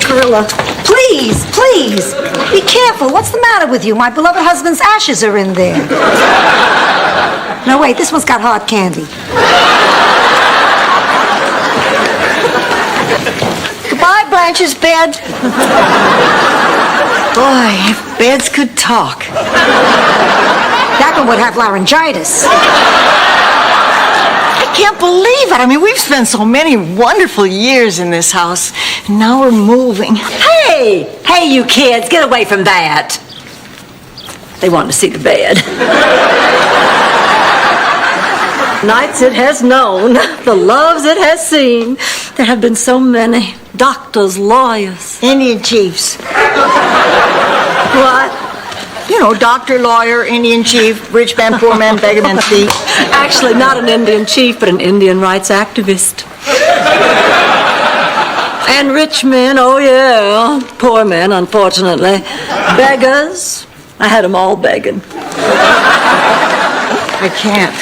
Carilla, please, please, be careful. What's the matter with you? My beloved husband's ashes are in there. No, wait, this one's got hard candy. Goodbye, Blanche's bed. Boy, if beds could talk. That one would have laryngitis. I can't believe it. I mean, we've spent so many wonderful years in this house, and now we're moving. Hey, you kids, get away from that. They want to see the bed. Nights it has known, the loves it has seen. There have been so many doctors, lawyers. Indian chiefs. What? You know, doctor, lawyer, Indian chief, rich man, poor man, beggar man, thief. Actually, not an Indian chief, but an Indian rights activist. And rich men, oh yeah. Poor men, unfortunately. Beggars. I had them all begging. I can't.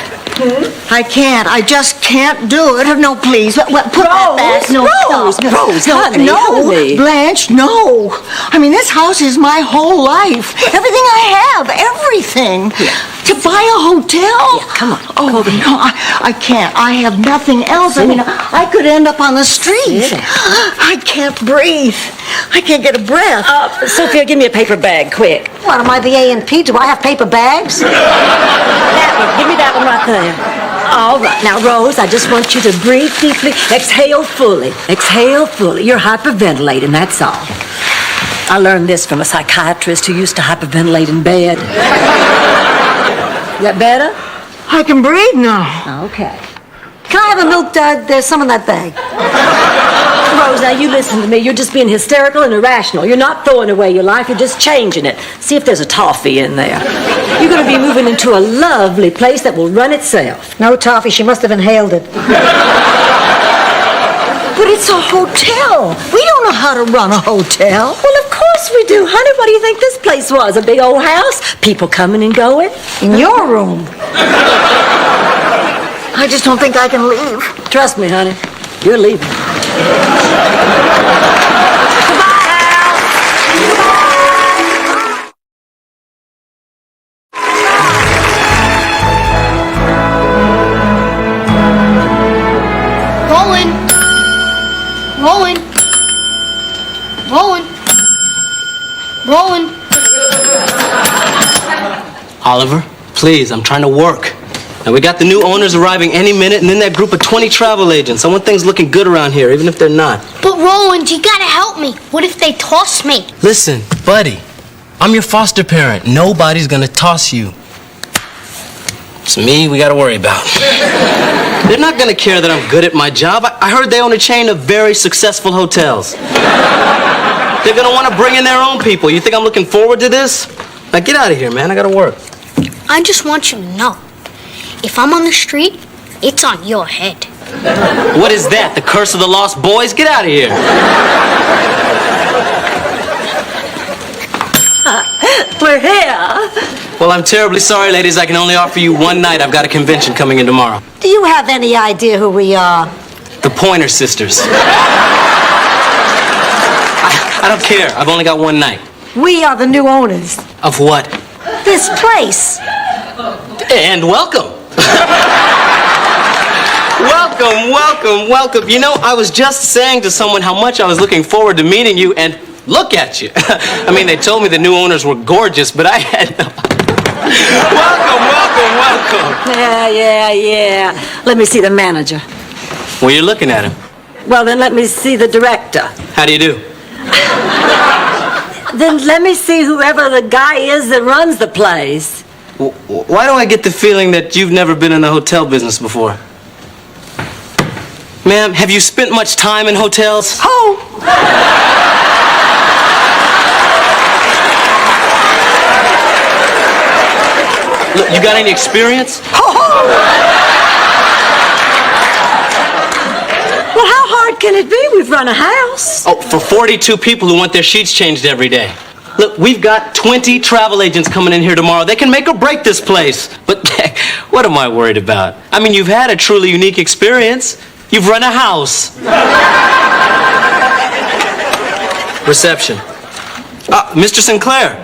I can't. I just can't do it. No, please. Put that back. No, Rose, honey, honey. Blanche, no. I mean, this house is my whole life. Everything I have, everything. Yeah. To buy a hotel? Yeah, come on. Oh, no, I can't. I have nothing else. I mean, I could end up on the street. I can't breathe. I can't get a breath. Sophia, give me a paper bag, quick. What, am I the A&P? Do I have paper bags? That one. Give me that one right there. All right. Now, Rose, I just want you to breathe deeply. Exhale fully. Exhale fully. You're hyperventilating, that's all. I learned this from a psychiatrist who used to hyperventilate in bed. Is that better? I can breathe now. Okay. Can I have a milk dud? There's some in that bag. Rose, now you listen to me. You're just being hysterical and irrational. You're not throwing away your life. You're just changing it. See if there's a toffee in there. You're going to be moving into a lovely place that will run itself. No toffee. She must have inhaled it. But it's a hotel. We don't know how to run a hotel. Well, of course we do, honey. What do you think this place was? A big old house? People coming and going? In your room. I just don't think I can leave. Trust me, honey. You're leaving. Rolling. Oliver, please, I'm trying to work. Now, we got the new owners arriving any minute, and then that group of 20 travel agents. I want things looking good around here, even if they're not. But Roland, you gotta help me. What if they toss me? Listen, buddy, I'm your foster parent. Nobody's gonna toss you. It's me we gotta worry about. They're not gonna care that I'm good at my job. I heard they own a chain of very successful hotels. They're gonna want to bring in their own people. You think I'm looking forward to this? Now get out of here, man. I gotta work. I just want you to know, if I'm on the street, it's on your head. What is that? The curse of the lost boys? Get out of here. We're here. Well, I'm terribly sorry, ladies. I can only offer you one night. I've got a convention coming in tomorrow. Do you have any idea who we are? The Pointer Sisters. I don't care. I've only got one night. We are the new owners. Of what? This place. And welcome. Welcome. You know, I was just saying to someone how much I was looking forward to meeting you, and look at you. I mean, they told me the new owners were gorgeous, but I had no... Welcome. Yeah. Let me see the manager. Well, you're looking at him. Well, then let me see the director. How do you do? Then let me see whoever the guy is that runs the place. Why do I get the feeling that you've never been in the hotel business before? Ma'am, have you spent much time in hotels? Oh! Look, you got any experience? Well, how hard can it be? We've run a house. Oh, for 42 people who want their sheets changed every day. Look, we've got 20 travel agents coming in here tomorrow. They can make or break this place. But what am I worried about? I mean, you've had a truly unique experience. You've run a house. Reception. Mr. Sinclair,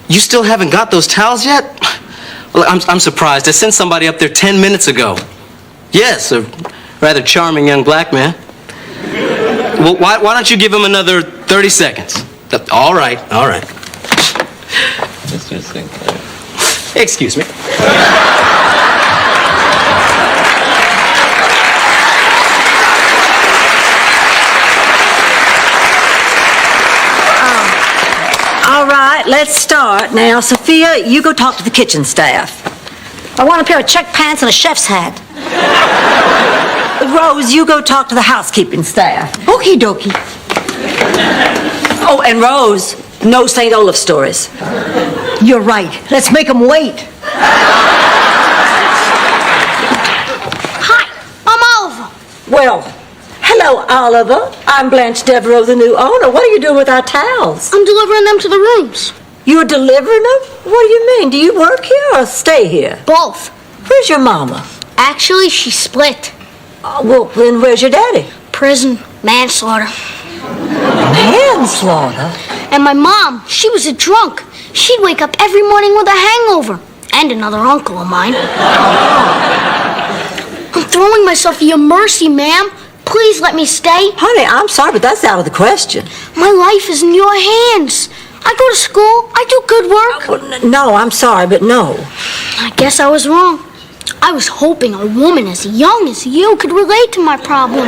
you still haven't got those towels yet? Well, I'm surprised. I sent somebody up there 10 minutes ago. Yes, a rather charming young black man. Well, why don't you give him another 30 seconds? All right. Mr. Sinclair. Excuse me. All right, let's start. Now, Sophia, you go talk to the kitchen staff. I want a pair of check pants and a chef's hat. Rose, you go talk to the housekeeping staff. Okie dokie. Oh, and Rose, no St. Olaf stories. You're right. Let's make them wait. Hi, I'm Oliver. Well, hello, Oliver. I'm Blanche Devereaux, the new owner. What are you doing with our towels? I'm delivering them to the rooms. You're delivering them? What do you mean? Do you work here or stay here? Both. Where's your mama? Actually, she split. Well, then where's your daddy? Prison, manslaughter. Manslaughter? And my mom, she was a drunk. She'd wake up every morning with a hangover. And another uncle of mine. I'm throwing myself at your mercy, ma'am. Please let me stay. Honey, I'm sorry, but that's out of the question. My life is in your hands. I go to school. I do good work. Well, no, I'm sorry, but no. I guess I was wrong. I was hoping a woman as young as you could relate to my problem.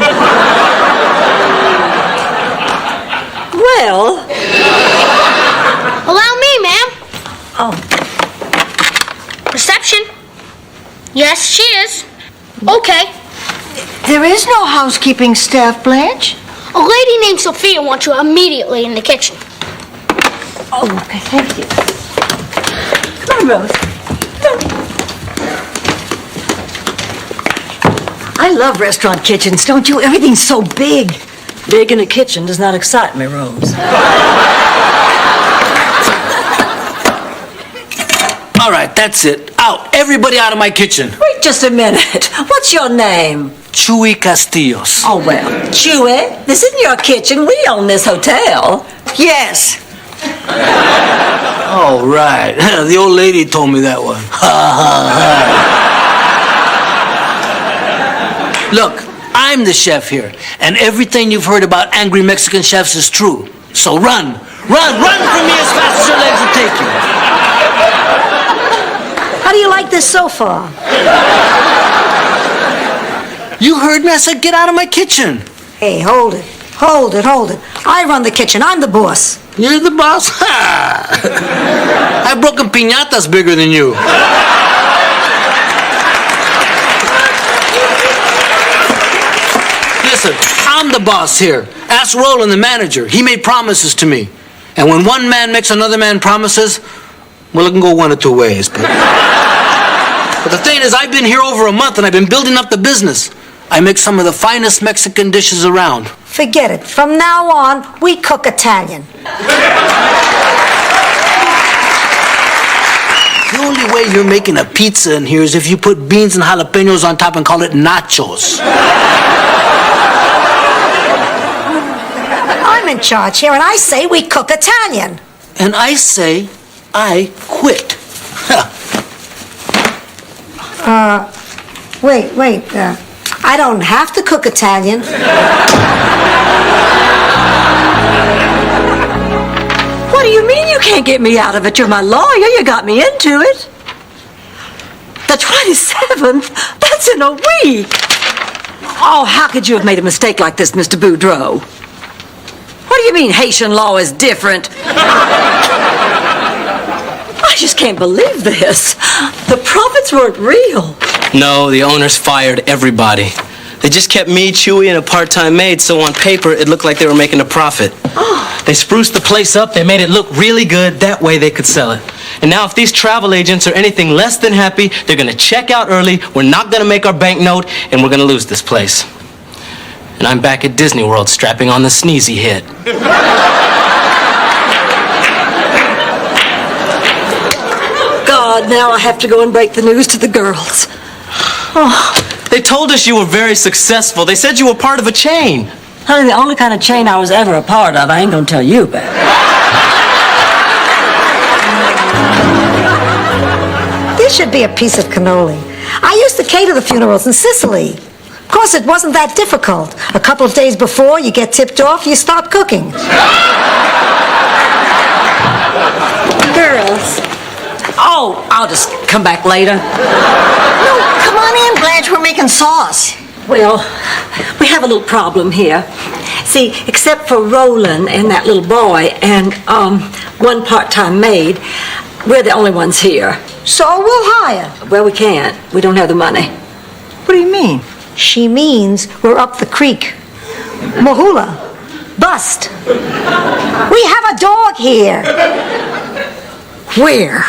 Well... Allow me, ma'am. Oh. Reception. Yes, she is. Okay. There is no housekeeping staff, Blanche. A lady named Sophia wants you immediately in the kitchen. Oh, okay, thank you. Come on, Rose. Come on. I love restaurant kitchens, don't you? Everything's so big. Big in a kitchen does not excite me, Rose. All right, that's it. Out. Everybody out of my kitchen. Wait just a minute. What's your name? Chuy Castillos. Oh, well, Chewy, this isn't your kitchen. We own this hotel. Yes. Oh, right. The old lady told me that one. Look, I'm the chef here, and everything you've heard about angry Mexican chefs is true. So run from me as fast as your legs will take you. How do you like this so far? You heard me. I said get out of my kitchen. Hey, hold it. I run the kitchen. I'm the boss. You're the boss? Ha! I've broken piñatas bigger than you. Listen, I'm the boss here. Ask Roland, the manager. He made promises to me. And when one man makes another man promises, well, it can go one of two ways. But the thing is, I've been here over a month and I've been building up the business. I make some of the finest Mexican dishes around. Forget it. From now on, we cook Italian. The only way you're making a pizza in here is if you put beans and jalapenos on top and call it nachos. I'm in charge here, and I say we cook Italian. And I say, I quit. Wait. I don't have to cook Italian. What do you mean you can't get me out of it? You're my lawyer. You got me into it. The 27th? That's in a week. Oh, how could you have made a mistake like this, Mr. Boudreaux? What do you mean Haitian law is different? I just can't believe this. The profits weren't real. No, the owners fired everybody. They just kept me, Chewy, and a part-time maid, so on paper, it looked like they were making a profit. They spruced the place up, they made it look really good, that way they could sell it. And now if these travel agents are anything less than happy, they're gonna check out early, we're not gonna make our banknote, and we're gonna lose this place. And I'm back at Disney World strapping on the sneezy hit. God, now I have to go and break the news to the girls. Oh, they told us you were very successful. They said you were part of a chain. Honey, the only kind of chain I was ever a part of, I ain't gonna tell you about. This should be a piece of cannoli. I used to cater the funerals in Sicily. Of course, it wasn't that difficult. A couple of days before you get tipped off, you start cooking. Girls. Oh, I'll just come back later. No, come on in, Blanche. We're making sauce. Well, we have a little problem here. See, except for Roland and that little boy and one part-time maid, we're the only ones here. So we'll hire. Well, we can't. We don't have the money. What do you mean? She means we're up the creek. Mahula. Bust. We have a dog here. Where?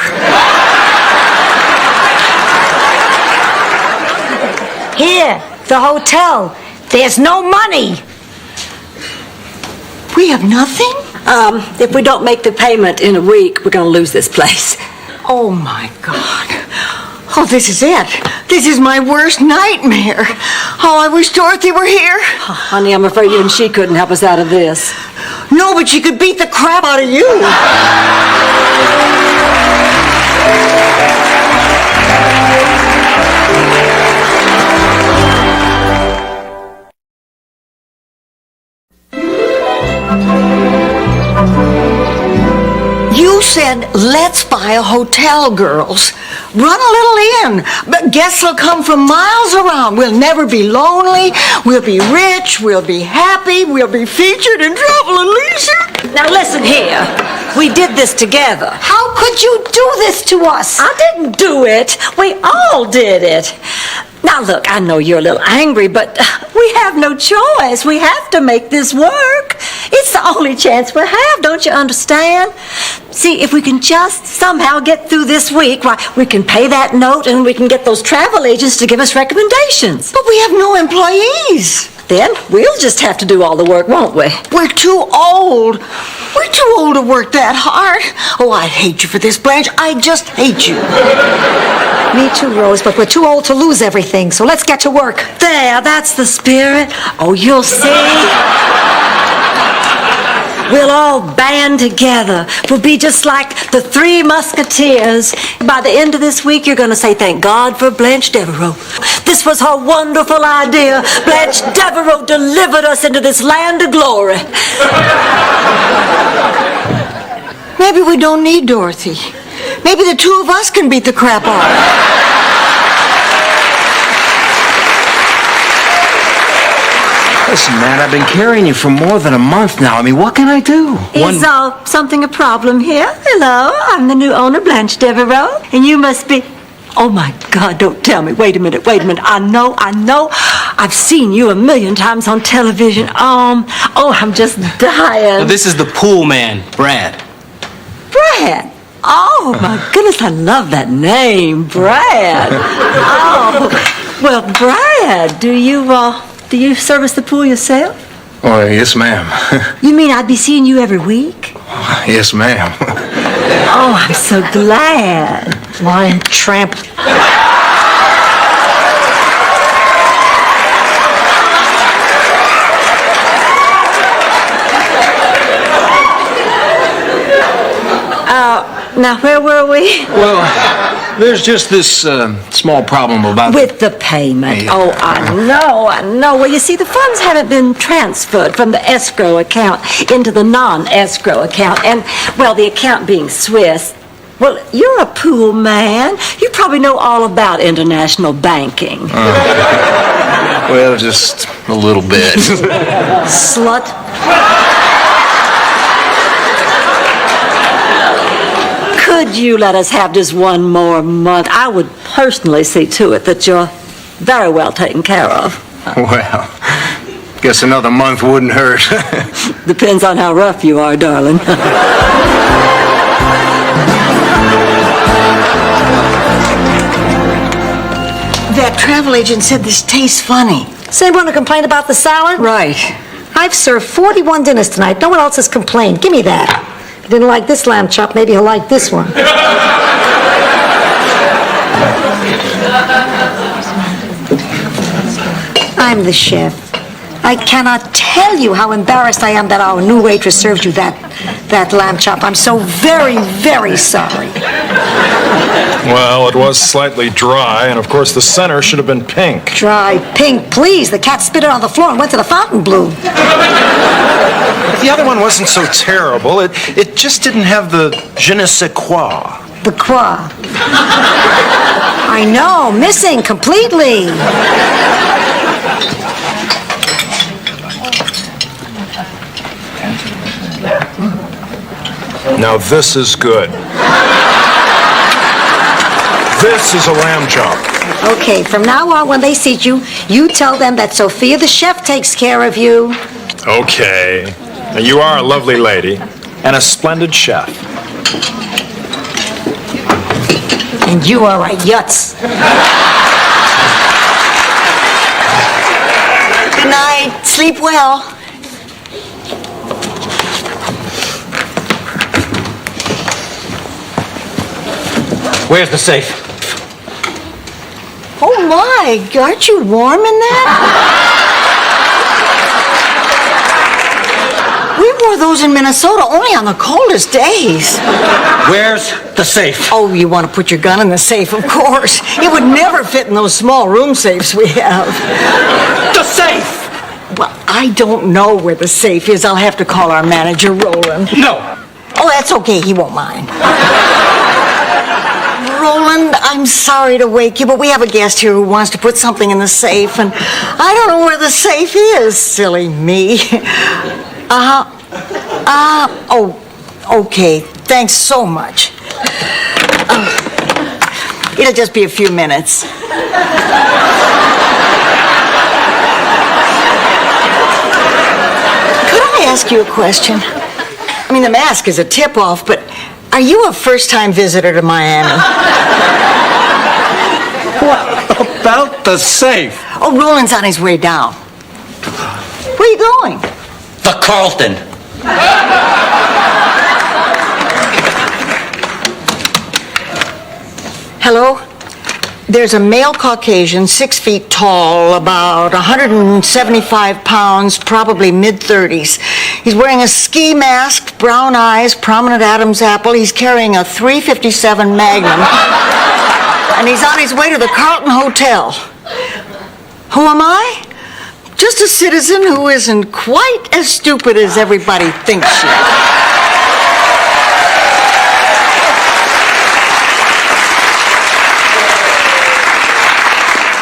Here, the hotel. There's no money. We have nothing? If we don't make the payment in a week, we're gonna lose this place. Oh, my God. Oh, this is it. This is my worst nightmare. Oh, I wish Dorothy were here. Honey, I'm afraid even she couldn't help us out of this. No, but she could beat the crap out of you. You said, let's buy a hotel, girls. Run a little in. But guests will come from miles around. We'll never be lonely. We'll be rich. We'll be happy. We'll be featured in Travel and Leisure. Now listen here. We did this together. How could you do this to us? I didn't do it. We all did it. Now look, I know you're a little angry, but we have no choice. We have to make this work. It's the only chance we have, don't you understand? See, if we can just somehow get through this week, why, we can pay that note and we can get those travel agents to give us recommendations. But we have no employees. Then we'll just have to do all the work, won't we? We're too old. We're too old to work that hard. Oh, I hate you for this, Blanche. I just hate you. Me too, Rose, but we're too old to lose everything, so let's get to work. There, that's the spirit. Oh, you'll see. We'll all band together. We'll be just like the Three Musketeers. By the end of this week, you're going to say, thank God for Blanche Devereaux. This was her wonderful idea. Blanche Devereaux delivered us into this land of glory. Maybe we don't need Dorothy. Maybe the two of us can beat the crap out of her. Listen, man, I've been carrying you for more than a month now. I mean, what can I do? Is something a problem here? Hello, I'm the new owner, Blanche Devereaux, and you must be... Oh, my God, don't tell me. Wait a minute. I know. I've seen you a million times on television. I'm just dying. Now, this is the pool man, Brad. Brad. Oh, my goodness, I love that name, Brad. Oh, well, Brad, do you service the pool yourself? Oh, yes, ma'am. You mean I'd be seeing you every week? Yes, ma'am. Oh, I'm so glad. Lying tramp. Now, where were we? Well, there's just this small problem about... With the payment. Yeah. Oh, I know. Well, you see, the funds haven't been transferred from the escrow account into the non-escrow account. And, well, the account being Swiss. Well, you're a pool man. You probably know all about international banking. Well, just a little bit. Slut. Could you let us have just one more month? I would personally see to it that you're very well taken care of. Well, guess another month wouldn't hurt. Depends on how rough you are, darling. That travel agent said this tastes funny. Same one who complained about the salad? Right. I've served 41 dinners tonight. No one else has complained. Give me that. If he didn't like this lamb chop, maybe he'll like this one. I'm the chef. I cannot tell you how embarrassed I am that our new waitress served you that lamb chop. I'm so very, very sorry. Well, it was slightly dry, and of course the center should have been pink. Dry pink, please. The cat spit it on the floor and went to the fountain blue. But the other one wasn't so terrible. It just didn't have the je ne sais quoi. The croix. I know, missing completely. Now this is good. This is a lamb chop. Okay, from now on, when they seat you, you tell them that Sophia the chef takes care of you. Okay. Now, you are a lovely lady and a splendid chef. And you are a yutz. Good night. Sleep well. Where's the safe? Oh, my. Aren't you warm in that? We wore those in Minnesota only on the coldest days. Where's the safe? Oh, you want to put your gun in the safe, of course. It would never fit in those small room safes we have. The safe! Well, I don't know where the safe is. I'll have to call our manager, Roland. No. Oh, that's okay. He won't mind. Roland, I'm sorry to wake you, but we have a guest here who wants to put something in the safe, and I don't know where the safe is, silly me. Oh, okay. Thanks so much. It'll just be a few minutes. Could I ask you a question? I mean, the mask is a tip-off, but are you a first-time visitor to Miami? What about the safe? Oh, Roland's on his way down. Where are you going? The Carlton. Hello? There's a male Caucasian, 6 feet tall, about 175 pounds, probably mid-30s. He's wearing a ski mask, brown eyes, prominent Adam's apple. He's carrying a .357 Magnum. And he's on his way to the Carlton Hotel. Who am I? Just a citizen who isn't quite as stupid as everybody thinks she is.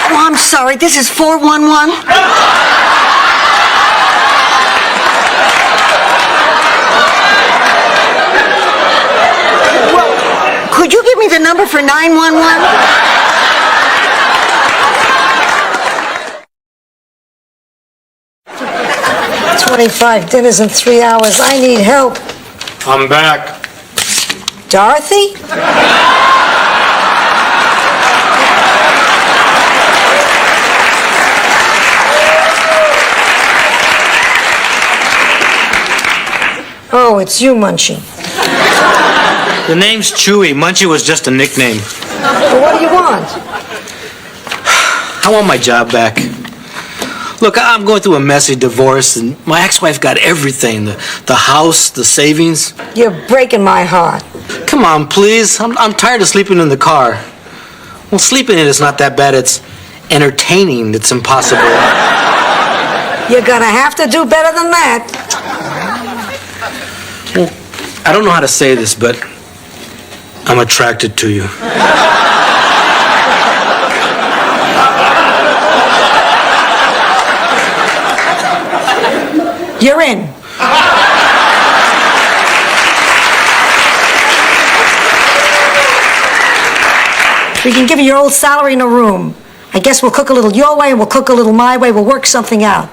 Oh, I'm sorry. This is 411. Well, could you give me the number for 911? 25 dinners in 3 hours. I need help. I'm back. Dorothy? Oh, it's you, Munchie. The name's Chewy. Munchie was just a nickname. Well, what do you want? I want my job back. Look, I'm going through a messy divorce, and my ex-wife got everything. The house, the savings. You're breaking my heart. Come on, please. I'm tired of sleeping in the car. Well, sleeping in it's not that bad. It's entertaining. It's impossible. You're gonna have to do better than that. Well, I don't know how to say this, but I'm attracted to you. You're in. We can give you your old salary in a room. I guess we'll cook a little your way and we'll cook a little my way. We'll work something out.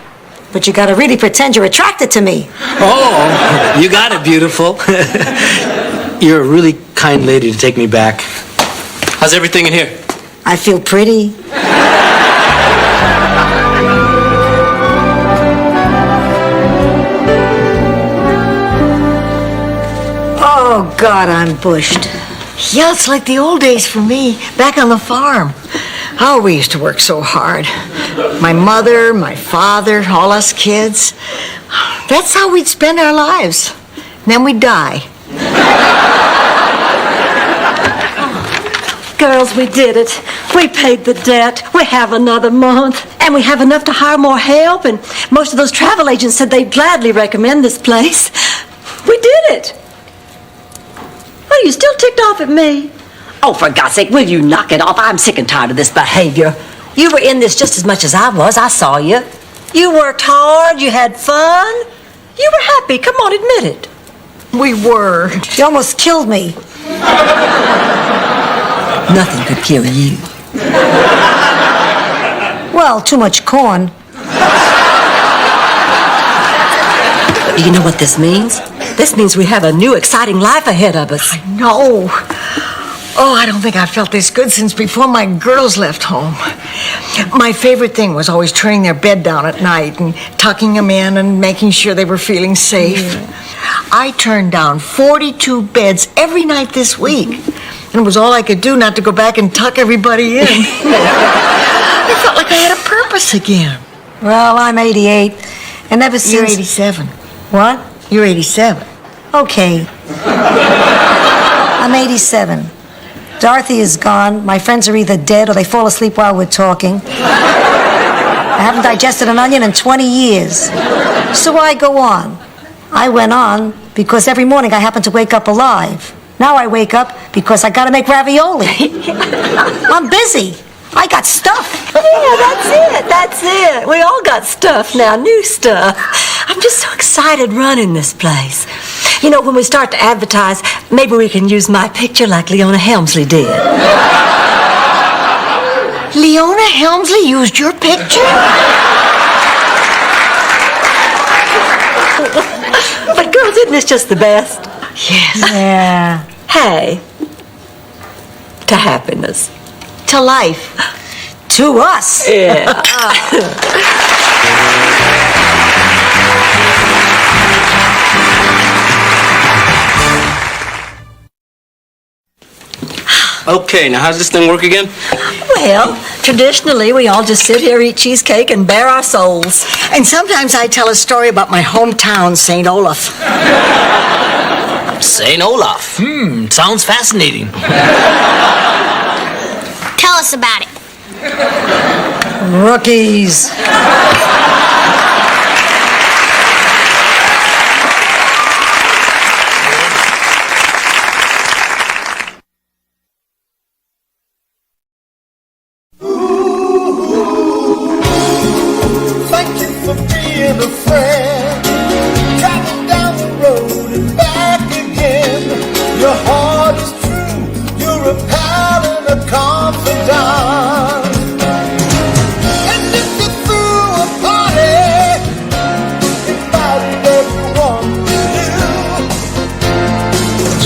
But you gotta really pretend you're attracted to me. Oh, you got it, beautiful. You're a really kind lady to take me back. How's everything in here? I feel pretty. Oh, God, I'm bushed. Yeah, it's like the old days for me, back on the farm. Oh, we used to work so hard. My mother, my father, all us kids. That's how we'd spend our lives. Then we'd die. Girls, we did it. We paid the debt. We have another month. And we have enough to hire more help. And most of those travel agents said they'd gladly recommend this place. We did it. Are you still ticked off at me? Oh, for God's sake, will you knock it off? I'm sick and tired of this behavior. You were in this just as much as I was. I saw you. You worked hard. You had fun. You were happy. Come on, admit it. We were. You almost killed me. Nothing could kill you. Well, too much corn. You know what this means? This means we have a new, exciting life ahead of us. No. Oh, I don't think I felt this good since before my girls left home. My favorite thing was always turning their bed down at night and tucking them in and making sure they were feeling safe. I turned down 42 beds every night this week. And it was all I could do not to go back and tuck everybody in. I felt like I had a purpose again. Well, I'm 88, and ever since... You're 87. What? You're 87. Okay. I'm 87. Dorothy is gone. My friends are either dead or they fall asleep while we're talking. I haven't digested an onion in 20 years. So I go on. I went on because every morning I happen to wake up alive. Now I wake up because I gotta make ravioli. I'm busy. I got stuff. Yeah, that's it. We all got stuff now, new stuff. I'm just so excited running this place. You know, when we start to advertise, maybe we can use my picture like Leona Helmsley did. Leona Helmsley used your picture? But girls, isn't this just the best? Yes. Yeah. Hey, to happiness. To life. To us. Yeah. Okay, now how's this thing work again? Well, traditionally, we all just sit here, eat cheesecake, and bare our souls. And sometimes I tell a story about my hometown, St. Olaf. St. Olaf. Sounds fascinating. Tell us about it. Rookies. Thank you for being a friend. Driving down the road and back again. Your heart is true. You're a pal and a confidant. And if you threw a party, invited everyone you knew,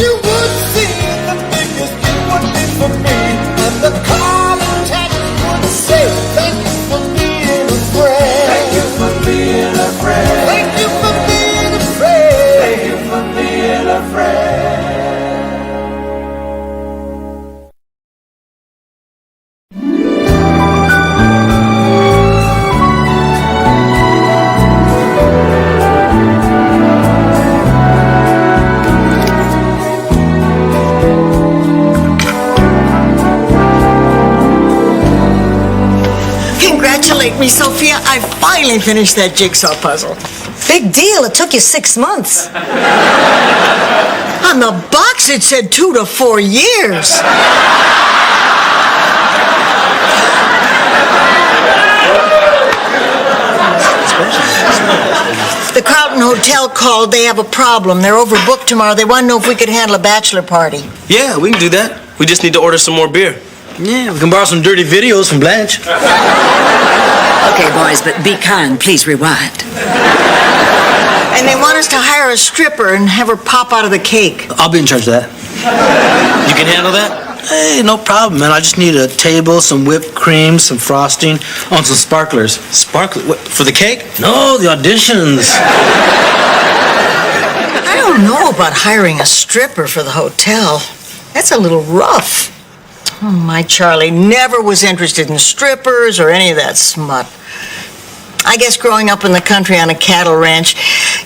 you would see the biggest it would be for me. And the call and text would say, thank you for being a friend. Thank you for being a friend. Thank you for being a friend. Thank you for being a friend. Congratulate me, Sophia. I finally finished that jigsaw puzzle. Big deal. It took you 6 months. On the box, it said 2 to 4 years. The Carlton Hotel called. They have a problem. They're overbooked tomorrow. They want to know if we could handle a bachelor party. Yeah, we can do that. We just need to order some more beer. Yeah, we can borrow some dirty videos from Blanche. Okay, boys, but be kind. Please rewind. And they want us to hire a stripper and have her pop out of the cake. I'll be in charge of that. You can handle that? Hey, no problem, man. I just need a table, some whipped cream, some frosting, and some sparklers. Sparkler? What, for the cake? No, the auditions. I don't know about hiring a stripper for the hotel. That's a little rough. My Charlie never was interested in strippers or any of that smut. I guess growing up in the country on a cattle ranch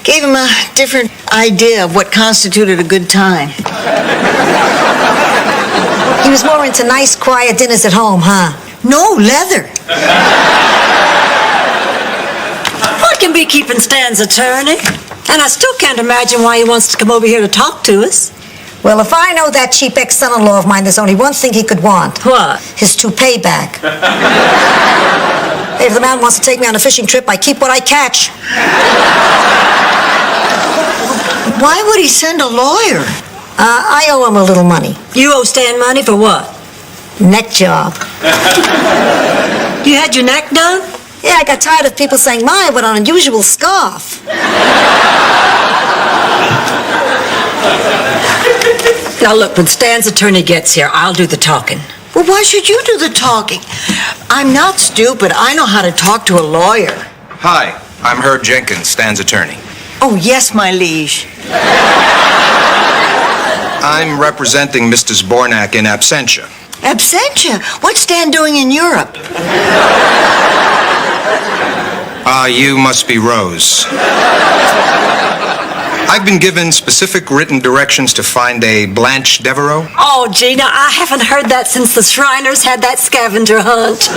gave him a different idea of what constituted a good time. He was more into nice, quiet dinners at home, huh? No, leather. What can be keeping Stan's attorney? And I still can't imagine why he wants to come over here to talk to us. Well, if I know that cheap ex-son-in-law of mine, there's only one thing he could want. What? His toupee back. If the man wants to take me on a fishing trip, I keep what I catch. Why would he send a lawyer? I owe him a little money. You owe Stan money for what? Neck job. You had your neck done? Yeah, I got tired of people saying, my, what an unusual scarf. Now look, when Stan's attorney gets here, I'll do the talking. Well, why should you do the talking? I'm not stupid. I know how to talk to a lawyer. Hi, I'm Herb Jenkins, Stan's attorney. Oh, yes, my liege. I'm representing Mr. Zbornak in absentia. Absentia? What's Stan doing in Europe? You must be Rose. I've been given specific written directions to find a Blanche Devereaux. Oh, Gina, I haven't heard that since the Shriners had that scavenger hunt.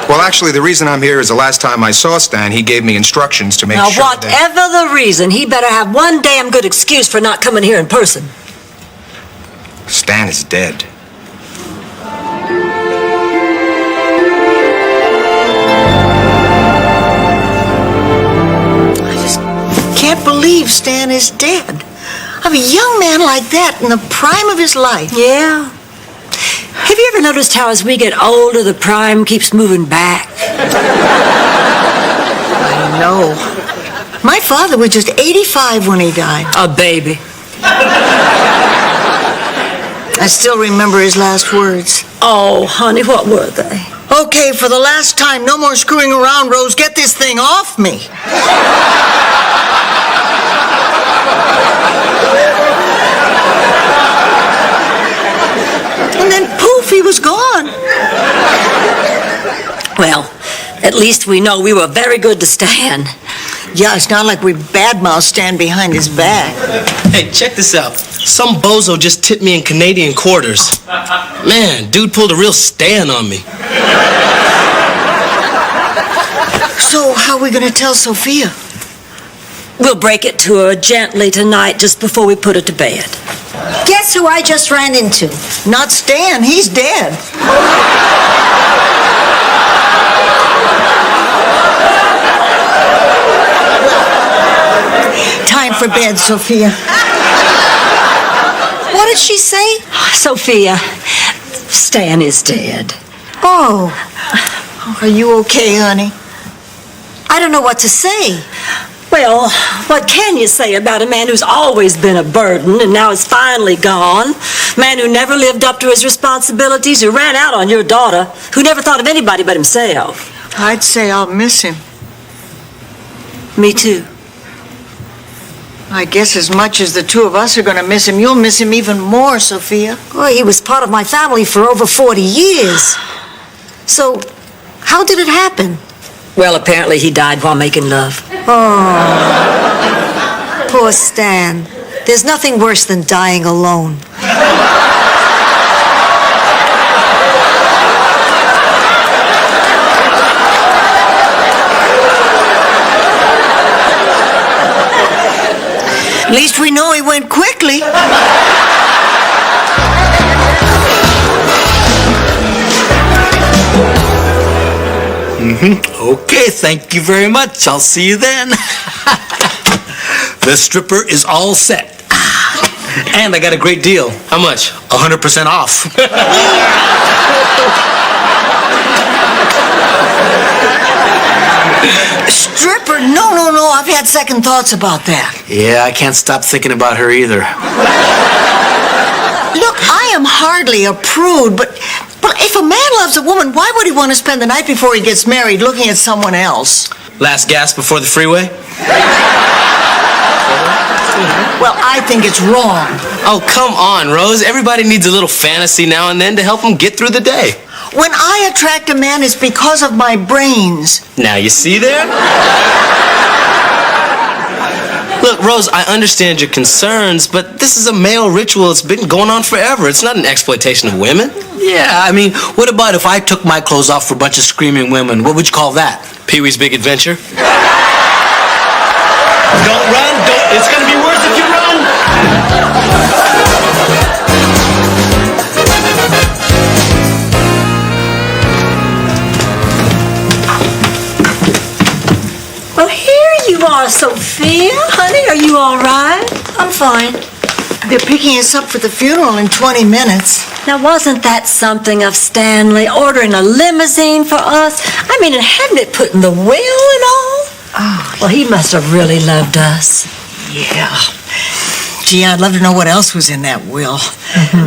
Well, actually, the reason I'm here is the last time I saw Stan, he gave me instructions to make Now, sure whatever the reason, he better have one damn good excuse for not coming here in person. Stan is dead. Can't believe Stan is dead. I mean, a young man like that in the prime of his life. Yeah. Have you ever noticed how as we get older, the prime keeps moving back? I know. My father was just 85 when he died. A baby. I still remember his last words. Oh, honey, what were they? Okay, for the last time, no more screwing around, Rose. Get this thing off me. And then poof, he was gone. Well, at least we know we were very good to Stan. Yeah, it's not like we badmouth Stan behind his back. Hey, check this out. Some bozo just tipped me in Canadian quarters. Man, dude pulled a real Stan on me. So, how are we going to tell Sophia? We'll break it to her gently tonight just before we put her to bed. Guess who I just ran into? Not Stan, he's dead. Time for bed, Sophia. What did she say? Sophia, Stan is dead. Oh, Are you okay, honey? I don't know what to say. Well, what can you say about a man who's always been a burden and now is finally gone? Man who never lived up to his responsibilities, who ran out on your daughter, who never thought of anybody but himself. I'd say I'll miss him. Me too. I guess as much as the two of us are going to miss him, you'll miss him even more, Sophia. Well, he was part of my family for over 40 years. So, how did it happen? Well, apparently he died while making love. Oh, poor Stan. There's nothing worse than dying alone. At least we know he went quickly. Okay, thank you very much. I'll see you then. The stripper is all set. And I got a great deal. How much? 100% off. Stripper? No. I've had second thoughts about that. Yeah, I can't stop thinking about her either. Look, I am hardly a prude, but if a man loves a woman, why would he want to spend the night before he gets married looking at someone else? Last gas before the freeway? Well, I think it's wrong. Oh, come on, Rose. Everybody needs a little fantasy now and then to help them get through the day. When I attract a man, it's because of my brains. Now you see there? Look, Rose, I understand your concerns, but this is a male ritual that's been going on forever. It's not an exploitation of women. Yeah, I mean, what about if I took my clothes off for a bunch of screaming women? What would you call that? Pee-wee's Big Adventure. Don't run. It's going to be worse if you run. Well, here you are, Sophia. Honey, are you all right? I'm fine. They're picking us up for the funeral in 20 minutes. Now, wasn't that something of Stanley ordering a limousine for us? I mean, and hadn't it put in the will and all? Oh, Well, he must have really loved us. yeah. Gee, I'd love to know what else was in that will.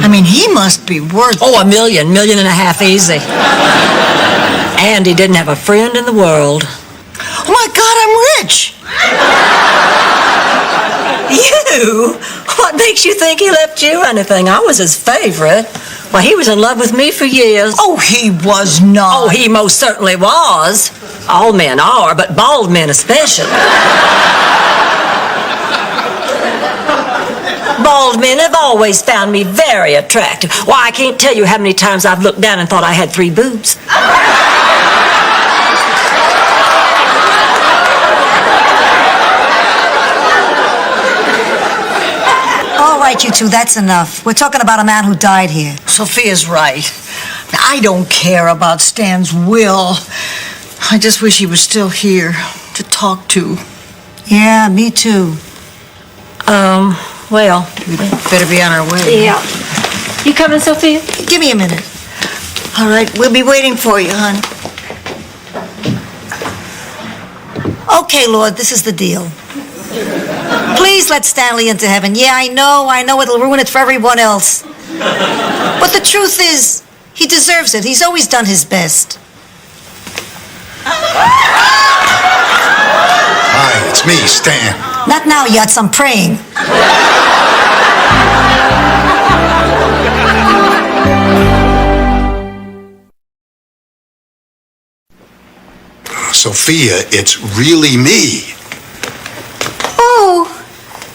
I mean, he must be worth... Oh, $1 million, $1.5 million easy. And he didn't have a friend in the world. Oh, my God, I'm rich. You? What makes you think he left you anything? I was his favorite. Well, he was in love with me for years. Oh, he was not. Oh, he most certainly was. All men are, but bald men especially. Bald men have always found me very attractive. Why, I can't tell you how many times I've looked down and thought I had 3 boobs. All right, you two, that's enough. We're talking about a man who died here. Sophia's right. I don't care about Stan's will. I just wish he was still here to talk to. Yeah, me too. Well, We'd better be on our way. yeah. You coming, Sophia? Give me a minute. All right, we'll be waiting for you, hon. Okay, Lord, this is the deal. Please let Stanley into heaven. Yeah, I know it'll ruin it for everyone else. But the truth is, he deserves it. He's always done his best. Hi, it's me, Stan. Not now, Yutz, I'm praying. Sophia, it's really me. Oh,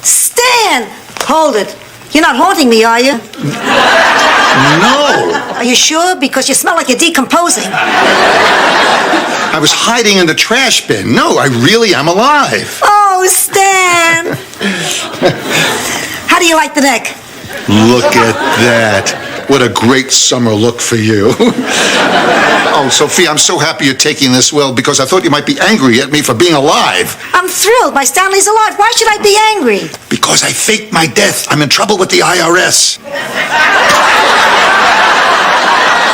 Stan! Hold it. You're not haunting me, are you? No, Are you sure? Because you smell like you're decomposing. I was hiding in the trash bin. No, I really am alive. Oh, Stan! How do you like the neck? Look at that. What a great summer look for you. Oh, Sophia, I'm so happy you're taking this well because I thought you might be angry at me for being alive. I'm thrilled. My Stanley's alive. Why should I be angry? Because I faked my death. I'm in trouble with the IRS.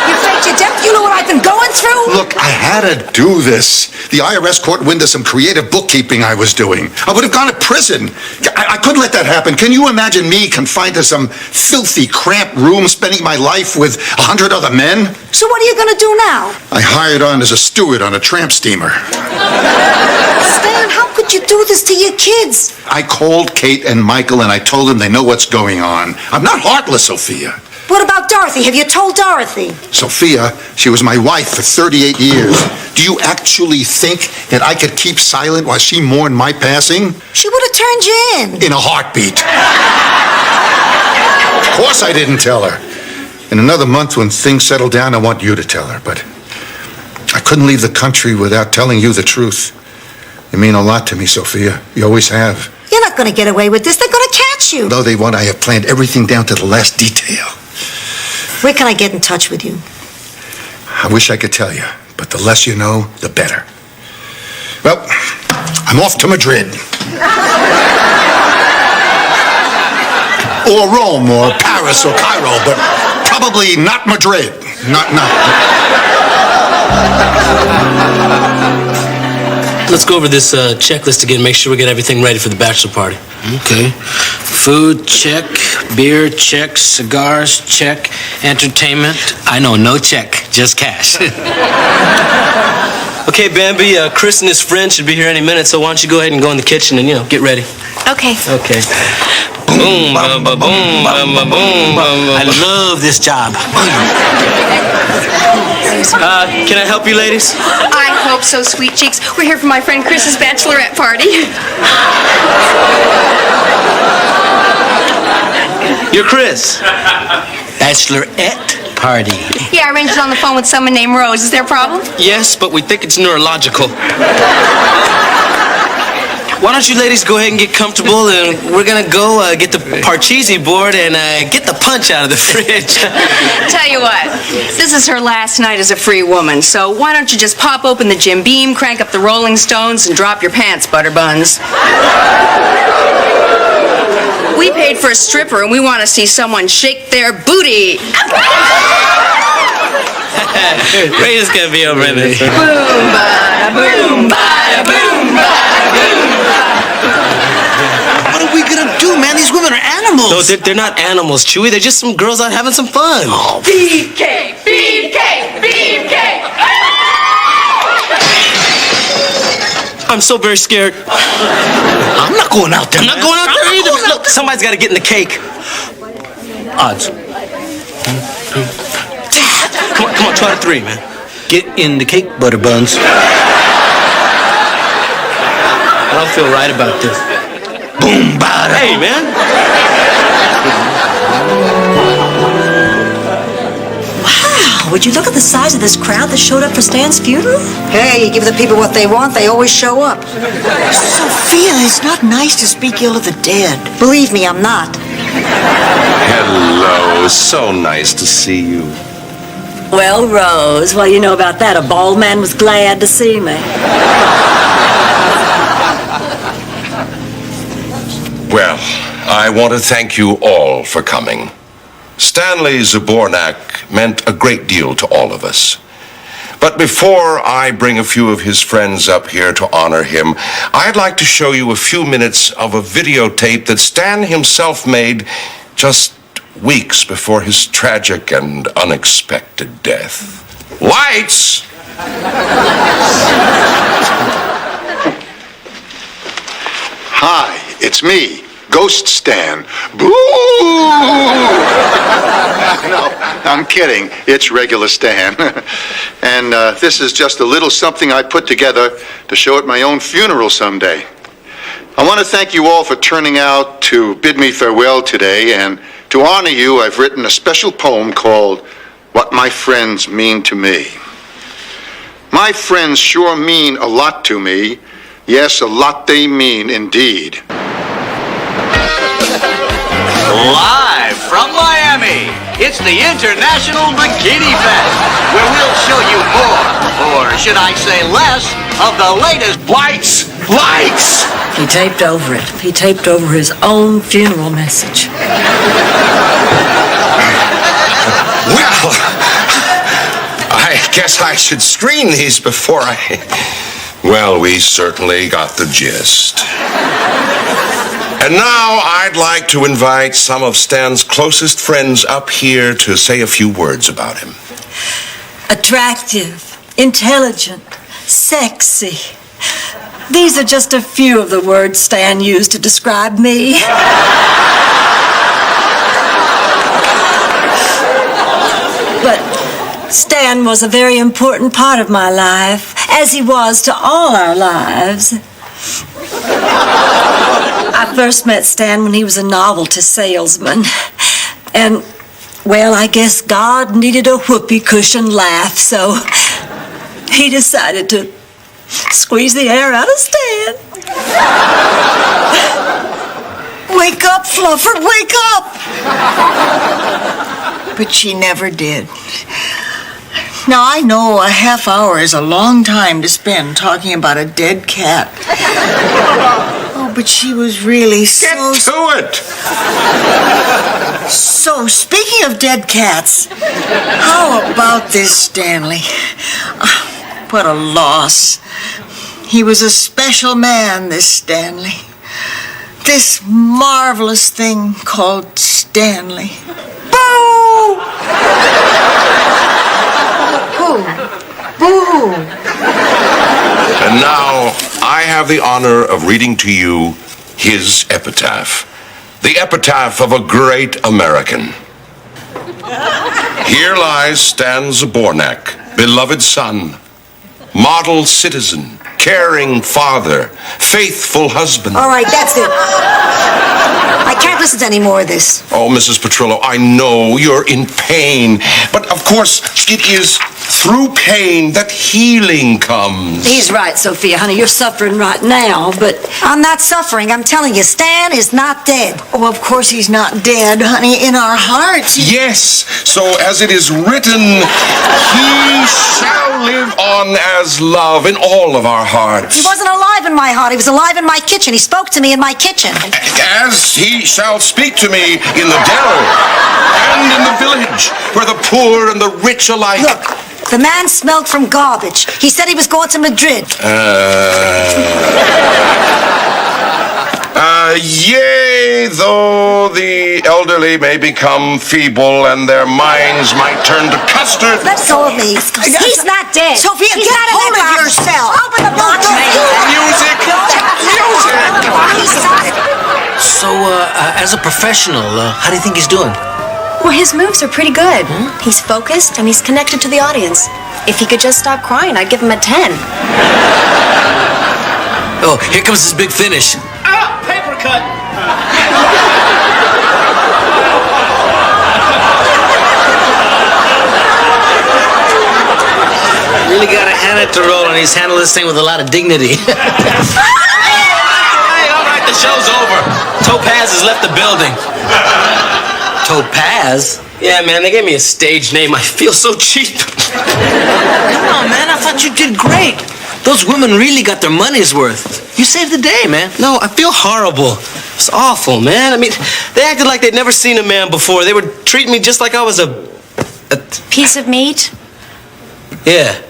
You faked your death? You know what I've been going through? Look, I had to do this. The IRS caught wind of some creative bookkeeping I was doing. I would have gone to prison. I couldn't let that happen. Can you imagine me confined to some filthy, cramped room, spending my life with 100 other men? So what are you going to do now? I hired on as a steward on a tramp steamer. Stan, how could you do this to your kids? I called Kate and Michael and I told them they know what's going on. I'm not heartless, Sophia. What about Dorothy? Have you told Dorothy? Sophia, she was my wife for 38 years. Do you actually think that I could keep silent while she mourned my passing? She would have turned you in. In a heartbeat. Of course I didn't tell her. In another month when things settle down, I want you to tell her. But I couldn't leave the country without telling you the truth. You mean a lot to me, Sophia. You always have. You're not going to get away with this. They're going to catch you. Though they won't, I have planned everything down to the last detail. Where can I get in touch with you? I wish I could tell you, but the less you know, the better. Well, I'm off to Madrid. Or Rome, or Paris, or Cairo, but probably not Madrid. Not. Let's go over this checklist again, make sure we get everything ready for the bachelor party. Okay. Food, check. Beer, check. Cigars, check. Entertainment. I know, no check, just cash. Okay, Bambi, Chris and his friend should be here any minute, so why don't you go ahead and go in the kitchen and, get ready. Okay. Okay. Boom, ba, ba, boom, ba, ba, boom, ba, ba. I love this job. Can I help you, ladies? I hope so, sweet cheeks. We're here for my friend Chris's bachelorette party. You're Chris. Bachelorette party. Yeah, I arranged it on the phone with someone named Rose. Is there a problem? Yes, but we think it's neurological. Why don't you ladies go ahead and get comfortable, and we're gonna go get the Parcheesi board and get the punch out of the fridge. Tell you what, this is her last night as a free woman, so why don't you just pop open the Jim Beam, crank up the Rolling Stones, and drop your pants, Butterbuns. We paid for a stripper, and we want to see someone shake their booty. Ray's gonna be over in this. Boom, bada, boom, bada, boom, bada, boom. What are we gonna do, man? These women are animals. No, they're not animals, Chewy. They're just some girls out having some fun. Oh. Beefcake, beefcake, beefcake. I'm so very scared. I'm not going out there. I'm not going out there either. Look, somebody's got to get in the cake. Odds. Come on, try to 3, man. Get in the cake, Butterbuns. I don't feel right about this. Boom, bada. Hey, man. Wow, would you look at the size of this crowd that showed up for Stan's funeral? Hey, you give the people what they want, they always show up. Sophia, it's not nice to speak ill of the dead. Believe me, I'm not. Hello. So nice to see you. Well, Rose, what do you know about that? A bald man was glad to see me. Well, I want to thank you all for coming. Stanley Zabornak meant a great deal to all of us. But before I bring a few of his friends up here to honor him, I'd like to show you a few minutes of a videotape that Stan himself made just weeks before his tragic and unexpected death. Lights! Hi, it's me, Ghost Stan. Boo! No, I'm kidding. It's regular Stan. And this is just a little something I put together to show at my own funeral someday. I want to thank you all for turning out to bid me farewell today, and to honor you, I've written a special poem called What My Friends Mean to Me. My friends sure mean a lot to me. Yes, a lot they mean indeed. Live from Miami, it's the International Bikini Fest, where we'll show you more, or should I say less, of the latest Lights! Lights! He taped over it. He taped over his own funeral message. Well, I guess I should screen these before I... Well, we certainly got the gist. And now I'd like to invite some of Stan's closest friends up here to say a few words about him. Attractive, intelligent, sexy. These are just a few of the words Stan used to describe me. But Stan was a very important part of my life, as he was to all our lives. I first met Stan when he was a novelty salesman. And, well, I guess God needed a whoopee cushion laugh, so he decided to squeeze the air out of Stan. Wake up, Flufford, wake up! But she never did. Now, I know a half hour is a long time to spend talking about a dead cat. Oh, but she was really Get to it! So, speaking of dead cats, how about this Stanley? What a loss. He was a special man, this Stanley. This marvelous thing called Stanley. Boo! Boo! Boo! And now I have the honor of reading to you his epitaph. The epitaph of a great American. Here lies Stan Zabornak, beloved son, model citizen, caring father, faithful husband. All right, that's it. I can't listen to any more of this. Oh, Mrs. Petrillo, I know you're in pain, but of course it is through pain that healing comes. He's right, Sophia, honey. You're suffering right now, but... I'm not suffering. I'm telling you, Stan is not dead. Oh, of course he's not dead, honey. In our hearts. Yes, so as it is written, he shall live on as love in all of our hearts. He wasn't alive in my heart. He was alive in my kitchen. He spoke to me in my kitchen. As he shall speak to me in the dell and in the village, where the poor and the rich alike... Look, the man smelled from garbage. He said he was going to Madrid. Yea, though the elderly may become feeble and their minds might turn to custard. Let go of me. He's not dead. Sophia, He's get not in hold that of box. yourself. Open the box. Music! Music! So, as a professional, how do you think he's doing? Well, his moves are pretty good. He's focused and he's connected to the audience. If he could just stop crying, I'd give him a 10. Oh, here comes his big finish. Ah, paper cut. Really gotta hand it to Roland. He's handled this thing with a lot of dignity. Hey, all right, the show's over. Topaz has left the building. Topaz? Yeah, man, they gave me a stage name. I feel so cheap. Come on, man. I thought you did great. Those women really got their money's worth. You saved the day, man. No, I feel horrible. It's awful, man. I mean, they acted like they'd never seen a man before. They were treating me just like I was a Piece of meat? Yeah.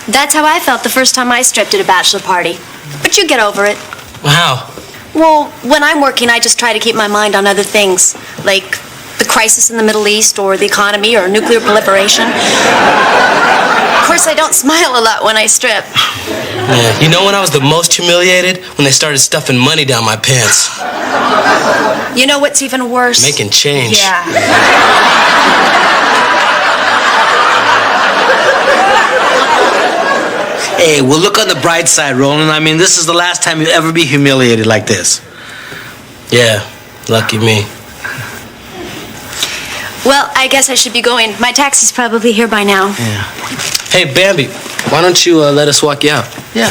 That's how I felt the first time I stripped at a bachelor party. But you get over it. Wow. Well, when I'm working, I just try to keep my mind on other things, like the crisis in the Middle East or the economy or nuclear proliferation. Of course, I don't smile a lot when I strip. Yeah. You know when I was the most humiliated? When they started stuffing money down my pants. You know what's even worse? Making change. Yeah. Hey, well, look on the bright side, Roland. I mean, this is the last time you'll ever be humiliated like this. Yeah, lucky me. Well, I guess I should be going. My taxi's probably here by now. Yeah. Hey, Bambi, why don't you let us walk you out? Yeah.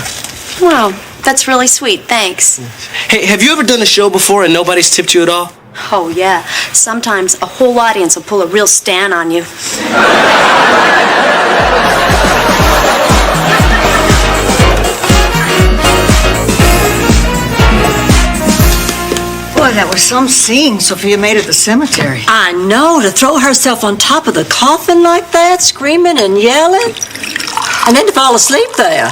Wow, that's really sweet. Thanks. Hey, have you ever done a show before and nobody's tipped you at all? Oh, yeah. Sometimes a whole audience will pull a real Stan on you. Boy, that was some scene Sophia made at the cemetery. I know, to throw herself on top of the coffin like that, screaming and yelling, and then to fall asleep there.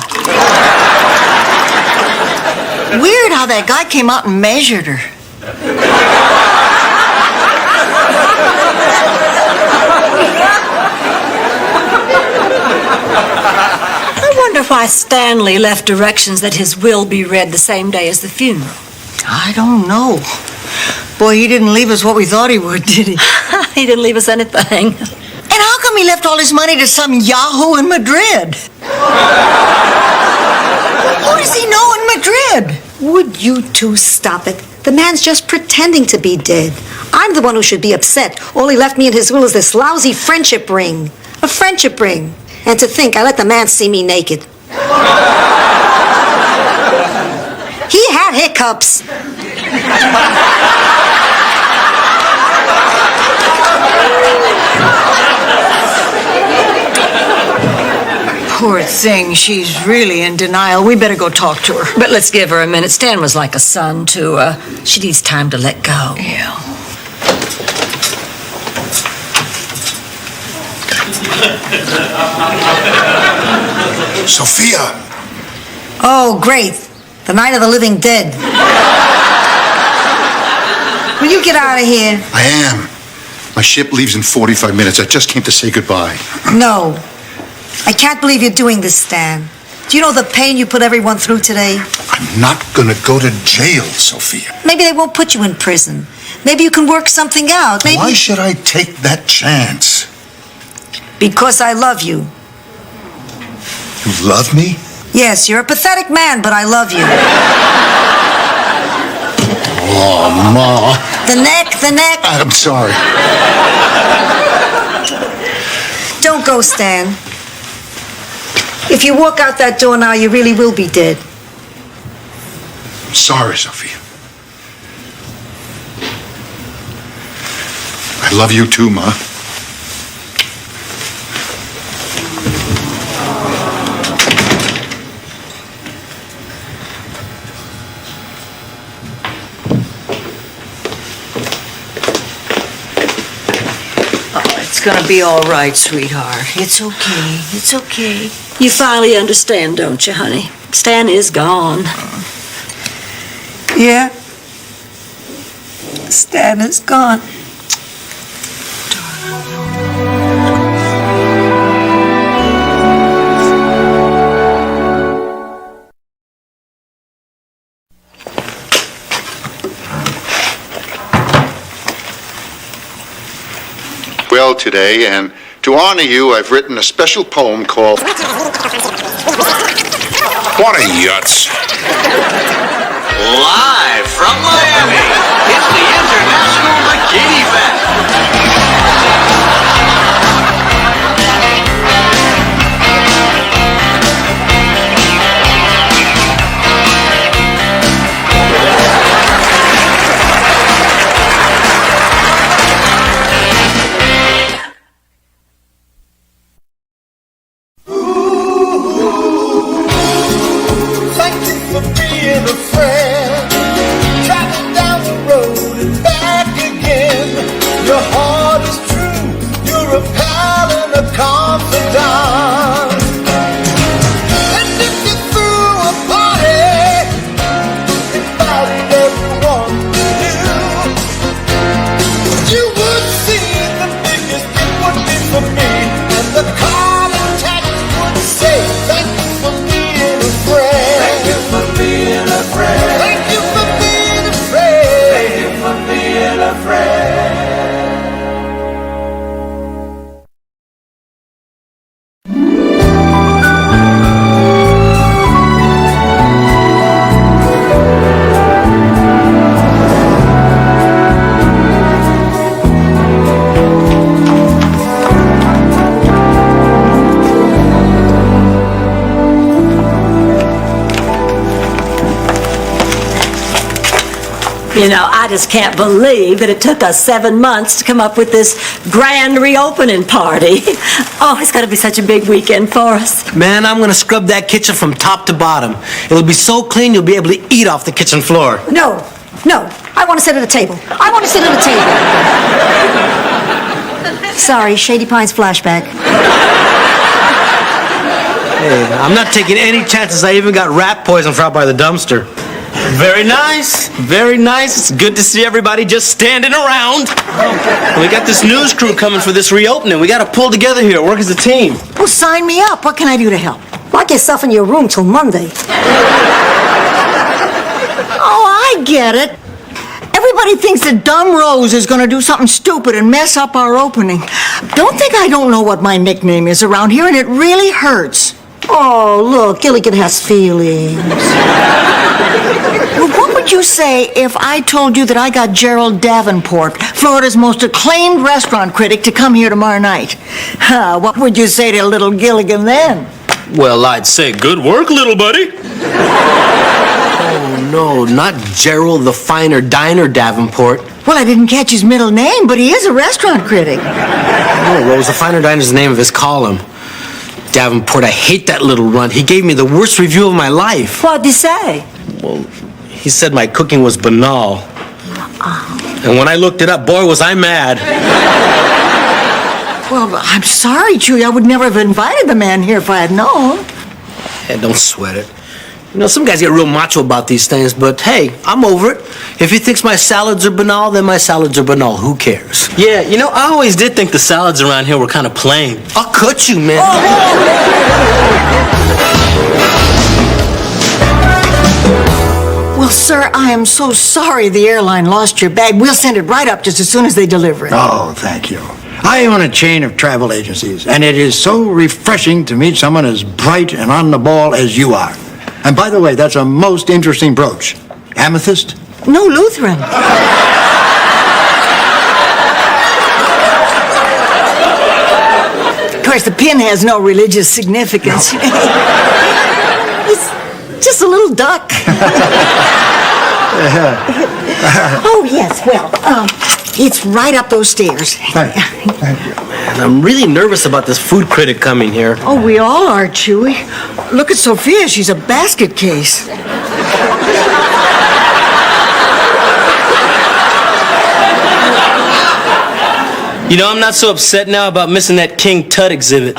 Weird how that guy came out and measured her. I wonder why Stanley left directions that his will be read the same day as the funeral. I don't know. Boy, he didn't leave us what we thought he would, did he? He didn't leave us anything. And how come he left all his money to some yahoo in Madrid? Who does he know in Madrid? Would you two stop it? The man's just pretending to be dead. I'm the one who should be upset. All he left me in his will is this lousy friendship ring. A friendship ring. And to think I let the man see me naked. He had hiccups. Poor thing, she's really in denial. We better go talk to her. But let's give her a minute. Stan was like a son to her. She needs time to let go. Yeah. Sophia! Oh, great. The night of the living dead. Will you get out of here? I am. My ship leaves in 45 minutes. I just came to say goodbye. No. I can't believe you're doing this, Stan. Do you know the pain you put everyone through today? I'm not gonna go to jail, Sophia. Maybe they won't put you in prison. Maybe you can work something out. Maybe... Why should I take that chance? Because I love you. You love me? Yes, you're a pathetic man, but I love you. Oh, Ma. The neck. I'm sorry. Don't go, Stan. If you walk out that door now, you really will be dead. Sorry, Sophia. I love you too, Ma. It's gonna be all right, sweetheart. It's okay. It's okay. You finally understand, don't you, honey? Stan is gone. Yeah. Stan is gone. Well today, and to honor you, I've written a special poem called... What a yutz. Live from Miami, it's the International Bikini Fest. Thank you for being a friend. Traveling down the road and back again. Your heart is true. You're a pal and a confidant. And if you threw a party, invited everyone you knew, you would see the biggest it would be for me. And the card and text would say, thank you for being a friend. Thank you for being a friend. Thank you for being a friend. Thank you for being a friend. You know, I just can't believe that it took us 7 months to come up with this grand reopening party. Oh, it's going to be such a big weekend for us. Man, I'm gonna scrub that kitchen from top to bottom. It'll be so clean you'll be able to eat off the kitchen floor. No. I want to sit at a table. I want to sit at a table. Sorry, Shady Pines flashback. Hey, I'm not taking any chances. I even got rat poison out by the dumpster. Very nice. Very nice. It's good to see everybody just standing around. We got this news crew coming for this reopening. We got to pull together here, work as a team. Well, sign me up. What can I do to help? Lock yourself in your room till Monday. Oh, I get it. Everybody thinks that Dumb Rose is going to do something stupid and mess up our opening. Don't think I don't know what my nickname is around here, and it really hurts. Oh, look, Gilligan has feelings. Well, what would you say if I told you that I got Gerald Davenport, Florida's most acclaimed restaurant critic, to come here tomorrow night? What would you say to little Gilligan then? Well, I'd say good work, little buddy. Oh, no, not Gerald the Finer Diner Davenport. Well, I didn't catch his middle name, but he is a restaurant critic. No, Rose, the Finer Diner's the name of his column. Davenport, I hate that little runt. He gave me the worst review of my life. What'd he say? Well, he said my cooking was banal. And when I looked it up, boy, was I mad. Well, I'm sorry, Chewy. I would never have invited the man here if I had known. Hey, don't sweat it. You know, some guys get real macho about these things, but hey, I'm over it. If he thinks my salads are banal, then my salads are banal. Who cares? Yeah, you know, I always did think the salads around here were kind of plain. I'll cut you, man. Oh, Well, sir, I am so sorry the airline lost your bag. We'll send it right up just as soon as they deliver it. Oh, thank you. I own a chain of travel agencies, and it is so refreshing to meet someone as bright and on the ball as you are. And by the way, that's a most interesting brooch. Amethyst? No, Lutheran. Of course, the pin has no religious significance. It's just a little duck. Oh, yes, well, it's right up those stairs. Thank you. Man, I'm really nervous about this food critic coming here. Oh, we all are, Chewy. Look at Sophia. She's a basket case. You know, I'm not so upset now about missing that King Tut exhibit.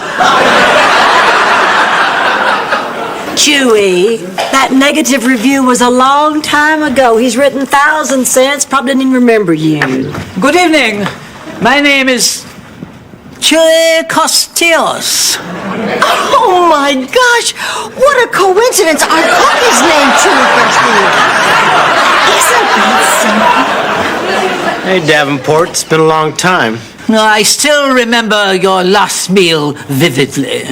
Chewy, that negative review was a long time ago. He's written 1,000 cents, probably didn't even remember you. Good evening. My name is Chewy Costios. Oh, my gosh. What a coincidence. Our cook is named Chewy Costios. Isn't that something? Hey, Davenport, it's been a long time. I still remember your last meal vividly.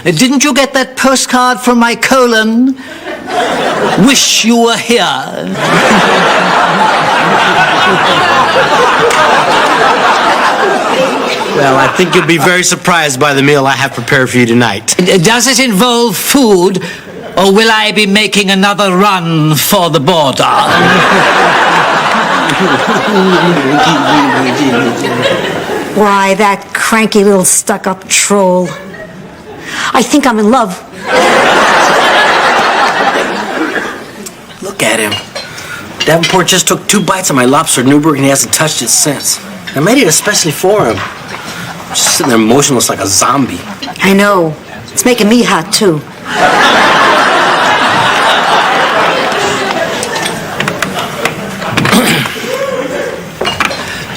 Didn't you get that postcard from my colon? Wish you were here. Well, I think you'll be very surprised by the meal I have prepared for you tonight. Does it involve food, or will I be making another run for the border? Why, that cranky little stuck-up troll. I think I'm in love. Look at him. Davenport just took 2 bites of my lobster Newburg and he hasn't touched it since. I made it especially for him. Just sitting there motionless like a zombie. I know. It's making me hot, too.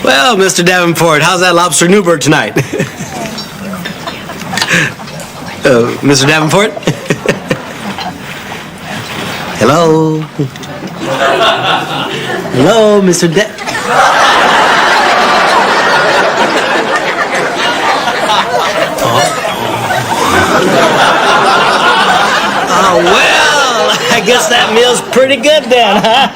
Well, Mr. Davenport, how's that lobster Newburg tonight? Mr. Davenport? Hello? Hello, Mr. Oh, well, I guess that meal's pretty good then, huh?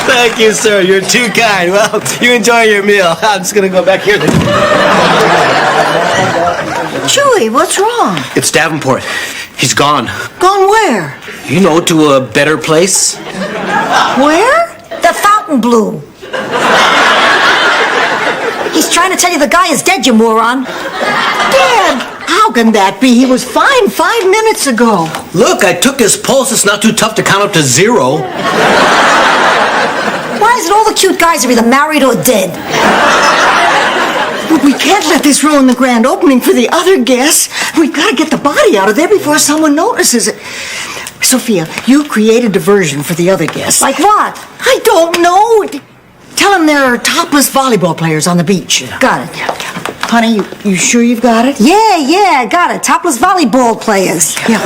Thank you, sir. You're too kind. Well, you enjoy your meal. I'm just going to go back here. Chewy, what's wrong? It's Davenport. He's gone. Gone where? You know, to a better place. Where? The Fontainebleau. He's trying to tell you the guy is dead, you moron. Dad, how can that be? He was fine 5 minutes ago. Look, I took his pulse. It's not too tough to count up to 0. Why is it all the cute guys are either married or dead? But we can't let this ruin the grand opening for the other guests. We've got to get the body out of there before someone notices it. Sophia, you create a diversion for the other guests. Like what? I don't know. Tell them there are topless volleyball players on the beach. Got it. Honey, you sure you've got it? Yeah, got it. Topless volleyball players. Yeah.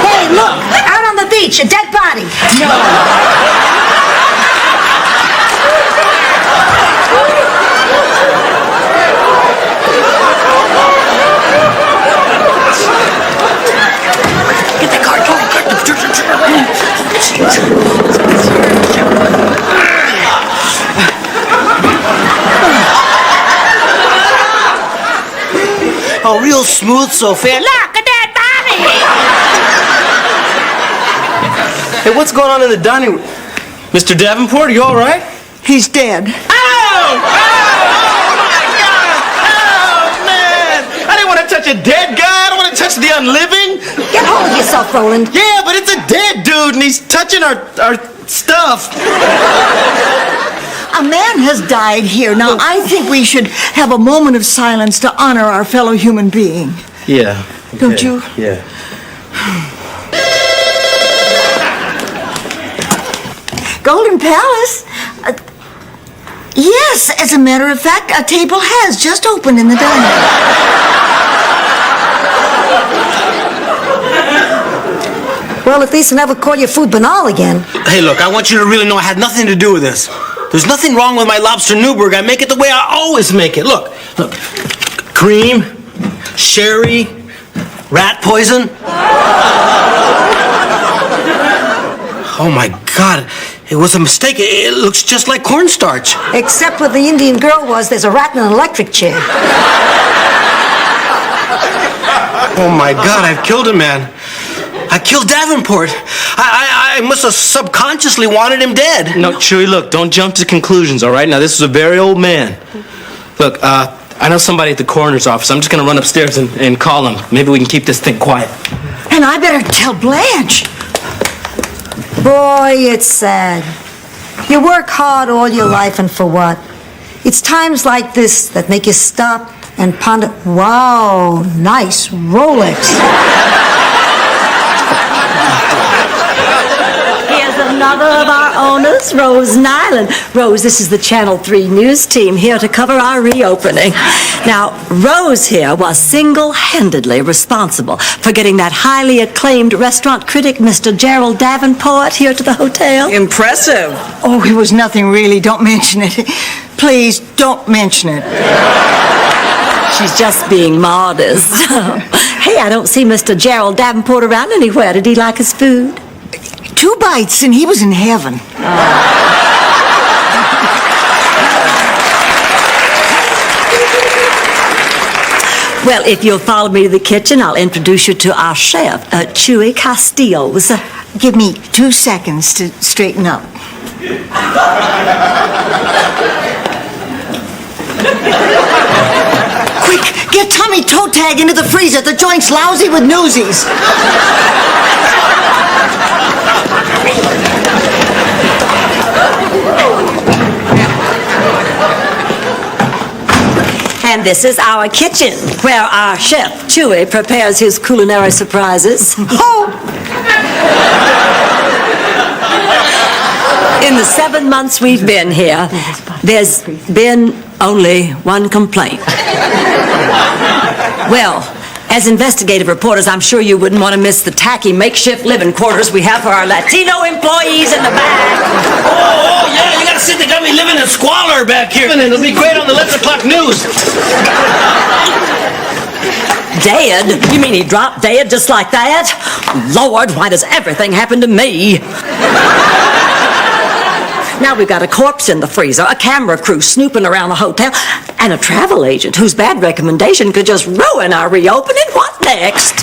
Hey, look, out on the beach, a dead body. No. Get the car. Oh, real smooth, Sophia. Look at that body! Hey, what's going on in the dining room? Mr. Davenport, are you all right? He's dead. Oh, my God! Oh, man! I didn't want to touch a dead guy. I don't want to touch the unliving. Get hold of yourself, Roland. Yeah, but it's a dead dude, and he's touching our stuff. A man has died here. Now, I think we should have a moment of silence to honor our fellow human being. Yeah, Don't you? Yeah. Golden Palace? Yes, as a matter of fact, a table has just opened in the dining room. Well, at least I never call your food banal again. Hey, look, I want you to really know I had nothing to do with this. There's nothing wrong with my lobster Newburg. I make it the way I always make it. Look. Cream, sherry, rat poison. Oh, my God. It was a mistake. It looks just like cornstarch. Except where the Indian girl was, there's a rat in an electric chair. Oh, my God, I've killed a man. I killed Davenport. I must have subconsciously wanted him dead. No, Chewie, look, don't jump to conclusions, all right? Now, this is a very old man. Look, I know somebody at the coroner's office. I'm just going to run upstairs and call him. Maybe we can keep this thing quiet. And I better tell Blanche. Boy, it's sad. You work hard all your life, and for what? It's times like this that make you stop and ponder, wow, nice Rolex. Another of our owners, Rose Nyland. Rose, this is the Channel 3 news team here to cover our reopening. Now, Rose here was single-handedly responsible for getting that highly acclaimed restaurant critic, Mr. Gerald Davenport, here to the hotel. Impressive. Oh, it was nothing really. Don't mention it. Please, don't mention it. She's just being modest. Hey, I don't see Mr. Gerald Davenport around anywhere. Did he like his food? 2 bites and he was in heaven. Well, if you'll follow me to the kitchen, I'll introduce you to our chef, Chewy Castillos. Give me 2 seconds to straighten up. Quick, get Tommy Toe Tag into the freezer. The joint's lousy with newsies. And this is our kitchen, where our chef, Chewy, prepares his culinary surprises. In the 7 months we've been here, there's been only one complaint. Well, as investigative reporters, I'm sure you wouldn't want to miss the tacky makeshift living quarters we have for our Latino employees in the back. Oh, yeah, you gotta see they got me living in squalor back here. And it'll be great on the 11 o'clock news. Dead? You mean he dropped dead just like that? Lord, why does everything happen to me? Now we've got a corpse in the freezer, a camera crew snooping around the hotel, and a travel agent whose bad recommendation could just ruin our reopening. What next?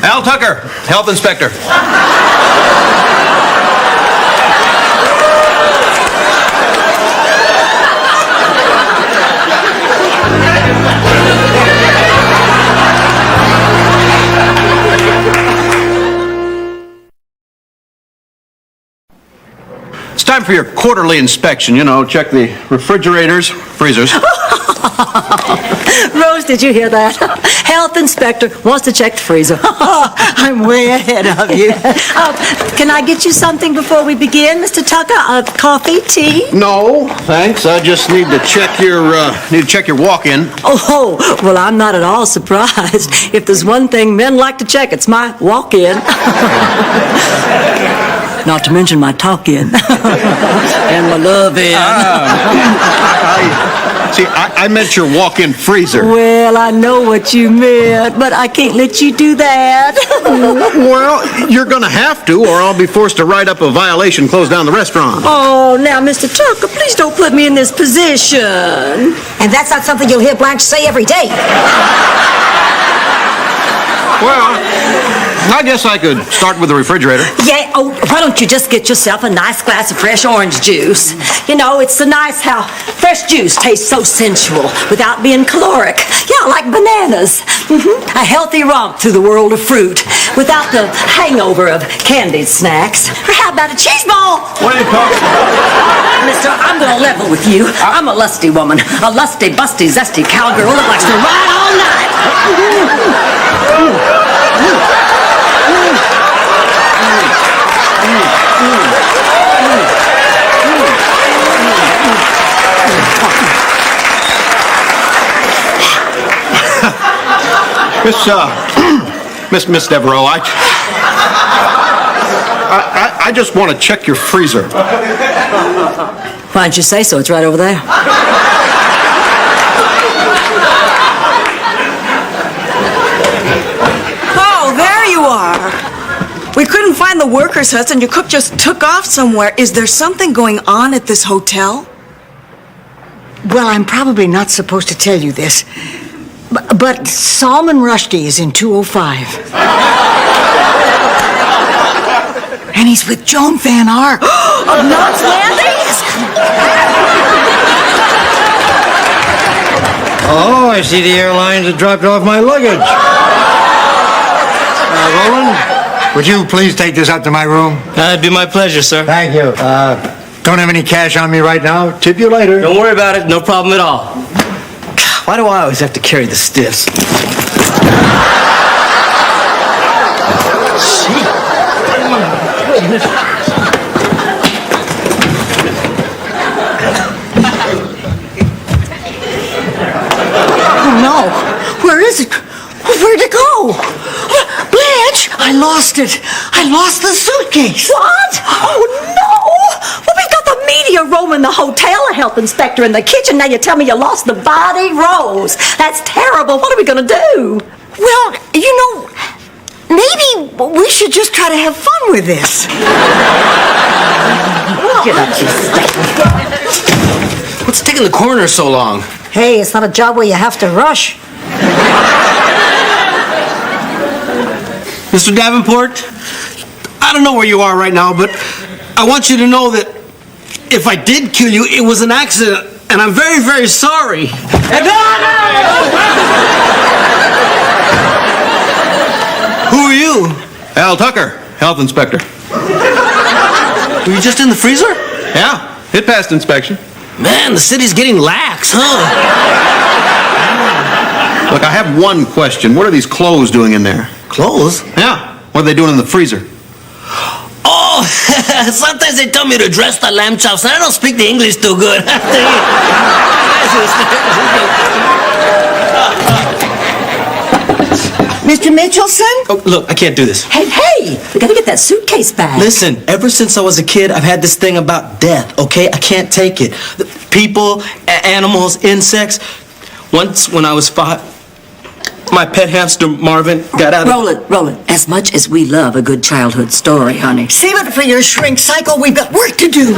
Al Tucker, health inspector. It's time for your quarterly inspection. You know, check the refrigerators, freezers. Rose, did you hear that? Health inspector wants to check the freezer. I'm way ahead of you. Can I get you something before we begin, Mr. Tucker? Coffee, tea? No, thanks. I just need to check your walk-in. Oh, well, I'm not at all surprised. If there's one thing men like to check, it's my walk-in. Not to mention my talk-in. And my love-in. I meant your walk-in freezer. Well, I know what you meant, but I can't let you do that. Well, you're going to have to, or I'll be forced to write up a violation, close down the restaurant. Oh, now, Mr. Tucker, please don't put me in this position. And that's not something you'll hear Blanche say every day. Well, I guess I could start with the refrigerator. Yeah, oh, why don't you just get yourself a nice glass of fresh orange juice? You know, it's so nice how fresh juice tastes so sensual without being caloric. Yeah, like bananas. A healthy romp through the world of fruit without the hangover of candied snacks. Or how about a cheese ball? What are you talking about? Mister, I'm gonna level with you. I'm a lusty woman. A lusty, busty, zesty cowgirl that likes to ride on all Miss Devereaux, I just want to check your freezer. Why don't you say so? It's right over there. Oh, there you are. We couldn't find the workers' huts and your cook just took off somewhere. Is there something going on at this hotel? Well, I'm probably not supposed to tell you this, but Salman Rushdie is in 205. And he's with Joan Van Ark. Of Knots Landing? Oh, I see the airlines have dropped off my luggage. Roland, would you please take this up to my room? It'd be my pleasure, sir. Thank you. Don't have any cash on me right now. Tip you later. Don't worry about it. No problem at all. Why do I always have to carry the stiffs? Oh, no. Where is it? Where'd it go? Blanche, I lost it. I lost the suitcase. What? Oh, no! Well, we got the media roaming the hotel, a health inspector in the kitchen. Now you tell me you lost the body, Rose. That's terrible. What are we going to do? Well, you know, maybe we should just try to have fun with this. Get up, you What's taking the coroner so long? Hey, it's not a job where you have to rush. Mr. Davenport, I don't know where you are right now, but I want you to know that if I did kill you, it was an accident, and I'm very, very sorry. Who are you? Al Tucker, health inspector. Were you just in the freezer? Yeah, it passed inspection. Man, the city's getting lax, huh? Look, I have one question. What are these clothes doing in there? Clothes? Yeah. What are they doing in the freezer? Oh, sometimes they tell me to dress the lamb chops, and I don't speak the English too good. Mr. Mitchelson? Oh, look, I can't do this. Hey, we gotta get that suitcase back. Listen, ever since I was a kid, I've had this thing about death, okay? I can't take it. People, animals, insects. Once when I was 5, my pet hamster Marvin got out of... Roland, as much as we love a good childhood story, honey. Save it for your shrink cycle. We've got work to do.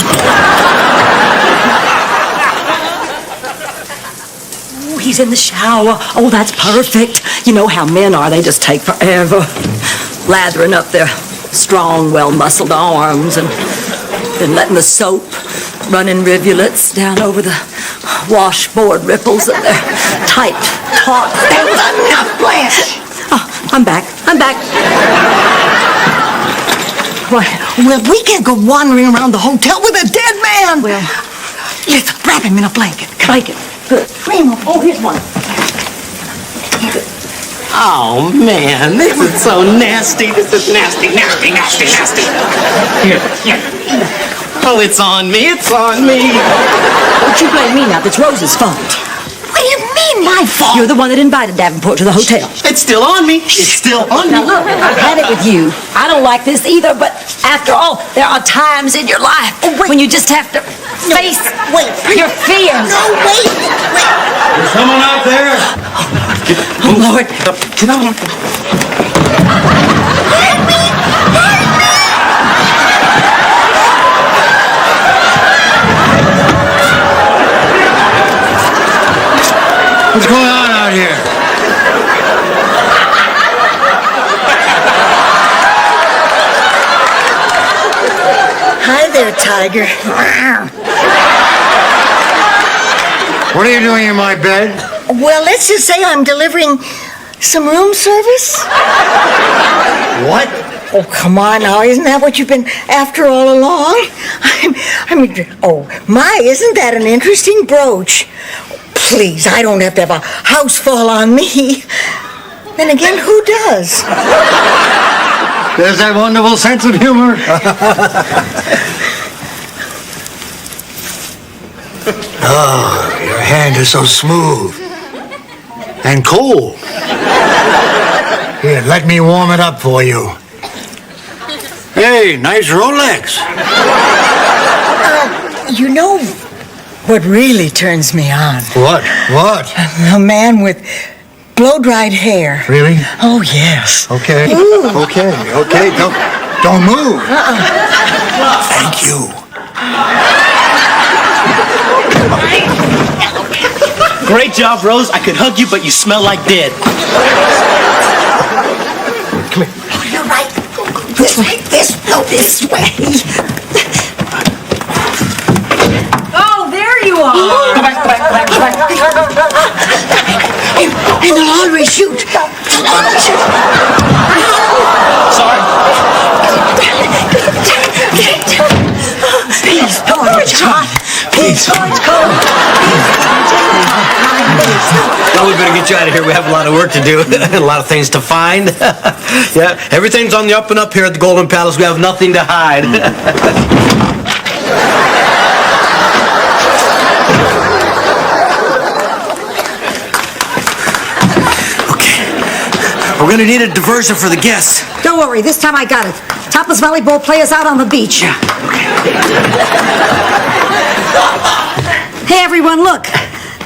Oh, he's in the shower. Oh, that's perfect. You know how men are. They just take forever. Lathering up their strong, well-muscled arms and then letting the soap run in rivulets down over the washboard ripples of their tight, taut... Enough, Blanche. Oh, I'm back. Well, we can't go wandering around the hotel with a dead man. Well, let's wrap him in a blanket. Blanket. Good. Oh, here's one. Oh, man, this is so nasty. This is nasty. Here. Oh, it's on me. Don't you blame me now. That's Rose's fault. What do you mean, my fault? You're the one that invited Davenport to the hotel. It's still on me. Now look, I've had it with you. I don't like this either, but after all, there are times in your life when you just have to face your fears. No, wait. Is someone out there? Oh, Lord. Get on. What's going on out here? Hi there, Tiger. What are you doing in my bed? Well, let's just say I'm delivering some room service. What? Oh, come on now. Isn't that what you've been after all along? I mean, oh, my, isn't that an interesting brooch? please, I don't have to have a house fall on me. Then again, who does? There's that wonderful sense of humor. Oh, your hand is so smooth and cool. Here, let me warm it up for you. Hey, nice Rolex. You know what really turns me on? What? What? A man with blow-dried hair. Really? Oh, yes. Okay. Ooh. Okay. Don't move. Thank you. Great job, Rose. I could hug you, but you smell like dead. Come here. Oh, you're right. This way. This way. Oh, there you are. Come back. And they'll always shoot. Sorry. Please, George. Please, George, go. Well, we better get you out of here. We have a lot of work to do, a lot of things to find. Yeah, everything's on the up and up here at the Golden Palace. We have nothing to hide. Okay, we're gonna need a diversion for the guests. Don't worry, this time I got it. Topless volleyball players out on the beach. Hey, everyone, look.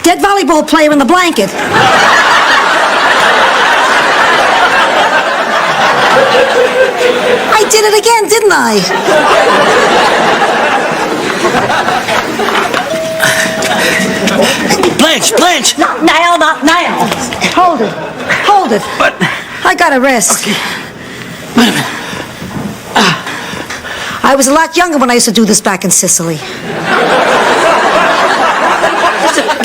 Dead volleyball player in the blanket. I did it again, didn't I? Blanche! Not now. Hold it. What? I gotta rest. Okay. Wait a minute. I was a lot younger when I used to do this back in Sicily.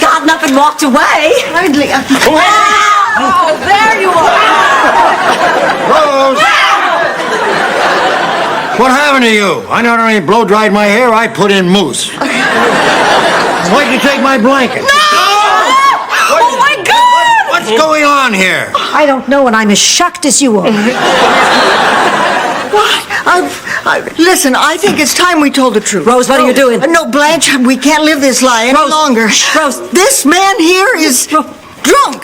Gotten up and walked away. Hardly. Oh, there you are. Rose! What happened to you? I not only blow-dried my hair, I put in mousse. Why'd you take my blanket? No! Oh, my God! What's going on here? I don't know, and I'm as shocked as you are. What? Listen, I think it's time we told the truth. Rose, what are you doing? No, Blanche, we can't live this lie any longer. Rose. This man here is drunk.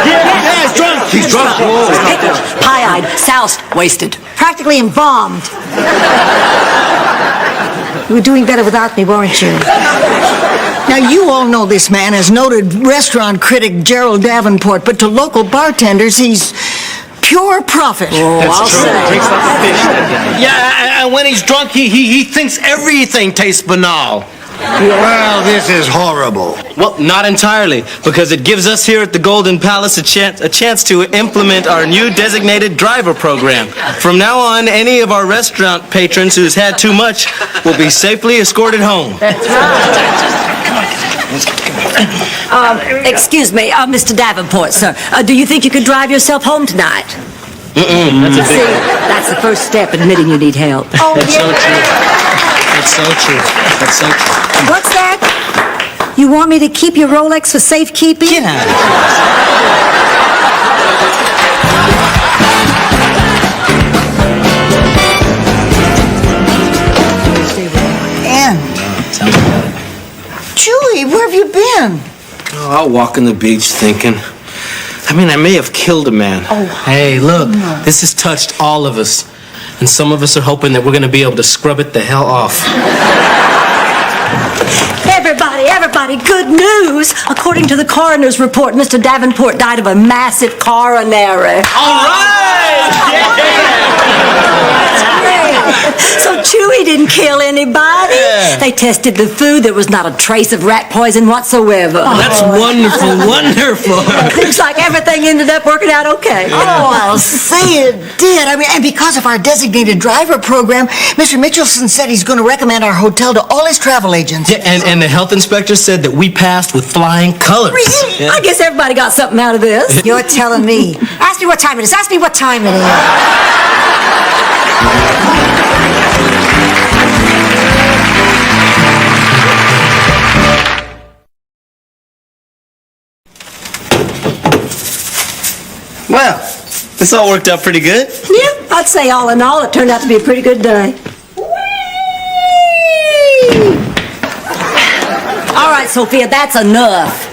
Yeah, he's drunk. He's drunk. Pie-eyed, soused, wasted. Practically embalmed. You were doing better without me, weren't you? Now, you all know this man as noted restaurant critic Gerald Davenport, but to local bartenders, he's pure profit. Oh, I'll say. Yeah, and when he's drunk, he thinks everything tastes banal. Well, this is horrible. Well, not entirely, because it gives us here at the Golden Palace a chance to implement our new designated driver program. From now on, any of our restaurant patrons who's had too much will be safely escorted home. That's right. Excuse me, Mr. Davenport, sir. Do you think you could drive yourself home tonight? That's That's the first step, admitting you need help. Oh, That's so true. That's so true. That's so true. What's that? You want me to keep your Rolex for safekeeping? Get out of And Chewie, where have you been? Oh, I'll walk on the beach thinking. I mean, I may have killed a man. Hey, look, this has touched all of us. And some of us are hoping that we're going to be able to scrub it the hell off. Everybody, good news! According to the coroner's report, Mr. Davenport died of a massive coronary. All right! So Chewie didn't kill anybody. Yeah. They tested the food. There was not a trace of rat poison whatsoever. That's wonderful, wonderful. Looks like everything ended up working out okay. Oh, I'll say it did. I mean, and because of our designated driver program, Mr. Mitchelson said he's going to recommend our hotel to all his travel agents. Yeah, and the health inspector said that we passed with flying colors. Really? Yeah. I guess everybody got something out of this. You're telling me. Ask me what time it is. Ask me what time it is. This all worked out pretty good. Yeah, I'd say all in all, it turned out to be a pretty good day. All right, Sophia, that's enough.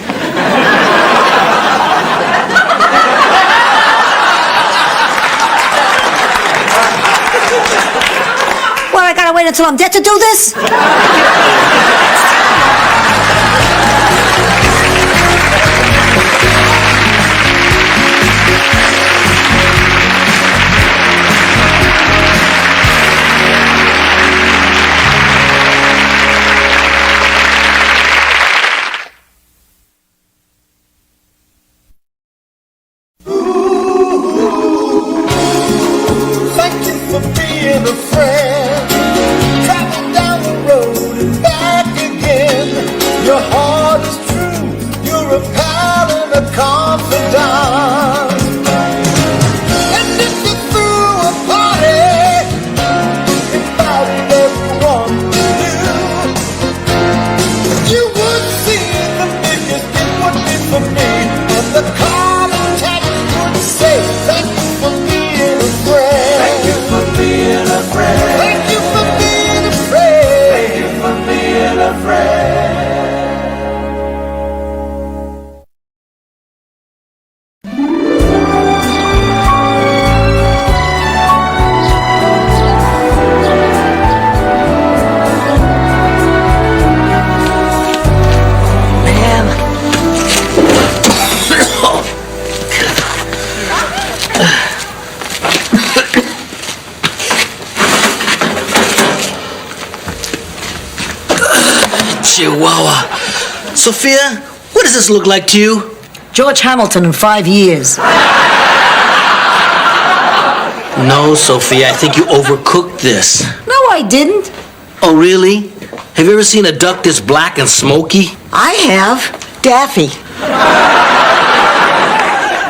Well, I gotta wait until I'm dead to do this? Thank you for being a friend. Travel down the road and back again. Your heart is true. You're a pal and a confidant. And if you threw a party, invited everyone you knew, you would see the biggest it would be for me. And the card attached would say, thank you for being a friend. Thank you for being a friend. Thank you for being a friend. Thank you for being a friend. Chihuahua. Sophia, what does this look like to you? George Hamilton in 5 years. No, Sophia, I think you overcooked this. No, I didn't. Oh, really? Have you ever seen a duck this black and smoky? I have. Daffy.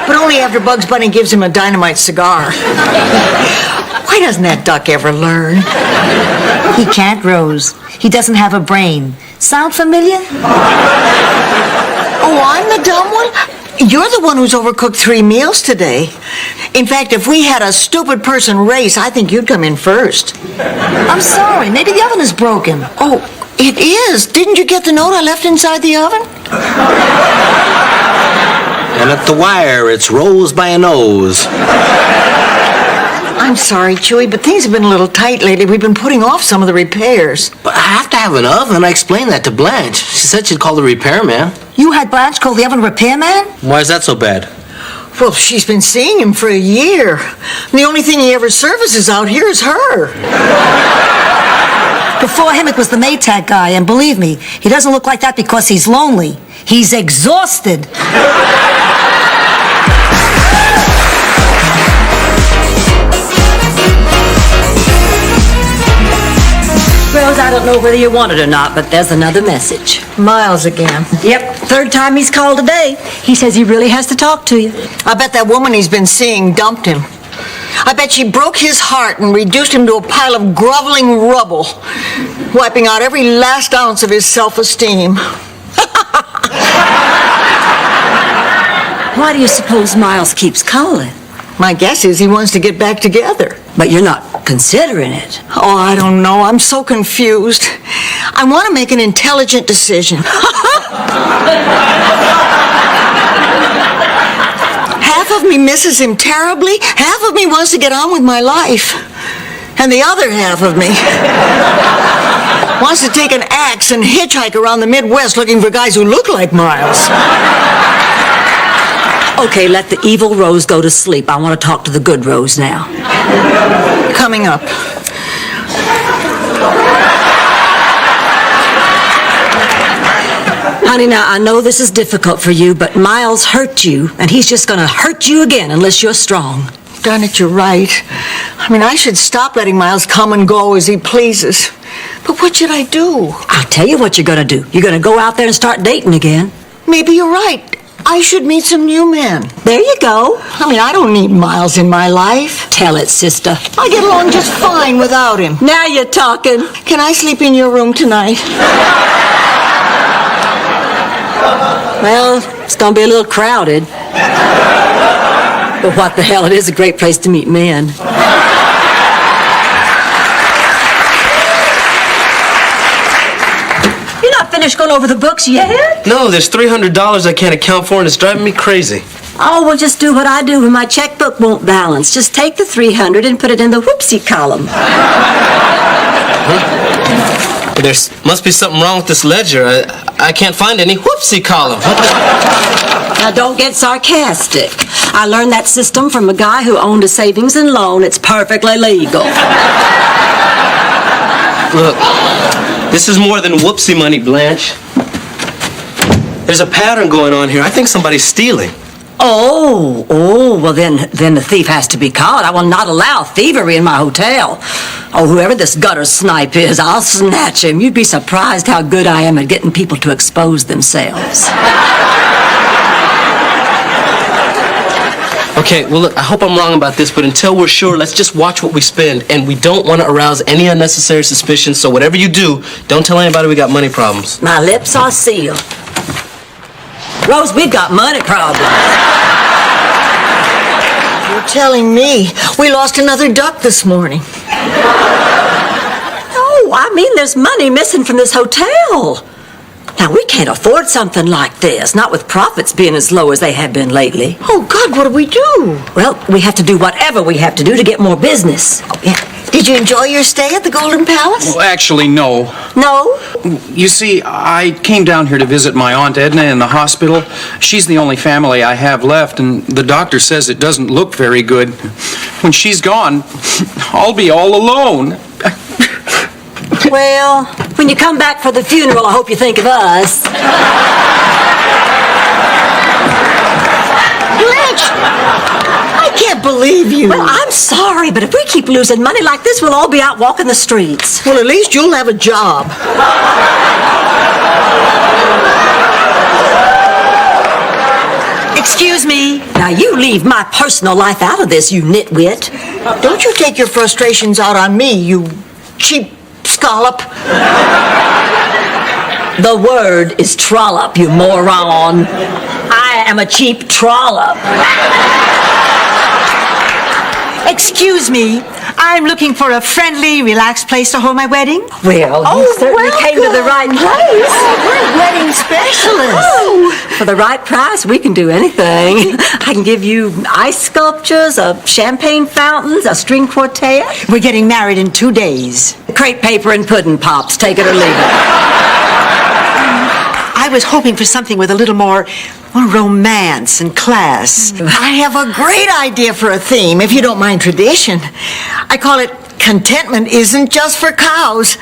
But only after Bugs Bunny gives him a dynamite cigar. Why doesn't that duck ever learn? He can't, Rose. He doesn't have a brain. Sound familiar? Oh, I'm the dumb one? You're the one who's overcooked 3 meals today. In fact, if we had a stupid person race, I think you'd come in first. I'm sorry. Maybe the oven is broken. Oh, it is. Didn't you get the note I left inside the oven? And at the wire, it's Rose by a nose. I'm sorry, Chewy, but things have been a little tight lately. We've been putting off some of the repairs. But I have to have an oven. I explained that to Blanche. She said she'd call the repairman. You had Blanche call the oven repairman? Why is that so bad? Well, she's been seeing him for a year. And the only thing he ever services out here is her. Before him, it was the Maytag guy, and believe me, he doesn't look like that because he's lonely. He's exhausted. Rose, I don't know whether you want it or not, but there's another message. Miles again. Yep, 3rd time he's called today. He says he really has to talk to you. I bet that woman he's been seeing dumped him. I bet she broke his heart and reduced him to a pile of groveling rubble, wiping out every last ounce of his self-esteem. Why do you suppose Miles keeps calling? My guess is he wants to get back together. But you're not considering it. Oh, I don't know. I'm so confused. I want to make an intelligent decision. Half of me misses him terribly. Half of me wants to get on with my life. And the other half of me wants to take an axe and hitchhike around the Midwest looking for guys who look like Miles. Okay, let the evil Rose go to sleep. I want to talk to the good Rose now. Coming up. Honey, now, I know this is difficult for you, but Miles hurt you, and he's just going to hurt you again unless you're strong. Darn it, you're right. I mean, I should stop letting Miles come and go as he pleases. But what should I do? I'll tell you what you're going to do. You're going to go out there and start dating again. Maybe you're right. I should meet some new men. There you go. I mean, I don't need Miles in my life. Tell it, sister. I get along just fine without him. Now you're talking. Can I sleep in your room tonight? Well, it's going to be a little crowded. But what the hell, it is a great place to meet men. You're not finished going over the books yet? No, there's $300 I can't account for, and it's driving me crazy. Oh, well, just do what I do when my checkbook won't balance. Just take the $300 and put it in the whoopsie column. Huh? There must be something wrong with this ledger. I can't find any whoopsie column. Now, don't get sarcastic. I learned that system from a guy who owned a savings and loan. It's perfectly legal. Look, this is more than whoopsie money, Blanche. There's a pattern going on here. I think somebody's stealing. Oh, well then the thief has to be caught. I will not allow thievery in my hotel. Oh, whoever this gutter snipe is, I'll snatch him. You'd be surprised how good I am at getting people to expose themselves. Okay, well, look, I hope I'm wrong about this, but until we're sure, let's just watch what we spend, and we don't want to arouse any unnecessary suspicions, so whatever you do, don't tell anybody we got money problems. My lips are sealed. Rose, we've got money problems. You're telling me we lost another duck this morning. No, I mean there's money missing from this hotel. Now, we can't afford something like this, not with profits being as low as they have been lately. Oh, God, what do we do? Well, we have to do whatever we have to do to get more business. Oh, yeah. Did you enjoy your stay at the Golden Palace? Well, actually, no. No? You see, I came down here to visit my Aunt Edna in the hospital. She's the only family I have left, and the doctor says it doesn't look very good. When she's gone, I'll be all alone. Well, when you come back for the funeral, I hope you think of us. Blanche! I can't believe you. Well, I'm sorry, but if we keep losing money like this, we'll all be out walking the streets. Well, at least you'll have a job. Excuse me. Now, you leave my personal life out of this, you nitwit. Don't you take your frustrations out on me, you cheap scallop. The word is trollop, you moron. I am a cheap trollop. Excuse me, I'm looking for a friendly, relaxed place to hold my wedding. Well, you certainly came to the right place. Oh, we're wedding specialists. Oh, for the right price, we can do anything. I can give you ice sculptures, champagne fountains, a string quartet. We're getting married in 2 days. Crepe paper and pudding pops, take it or leave it. I was hoping for something with a little more romance and class. I have a great idea for a theme, if you don't mind tradition. I call it Contentment Isn't Just for Cows.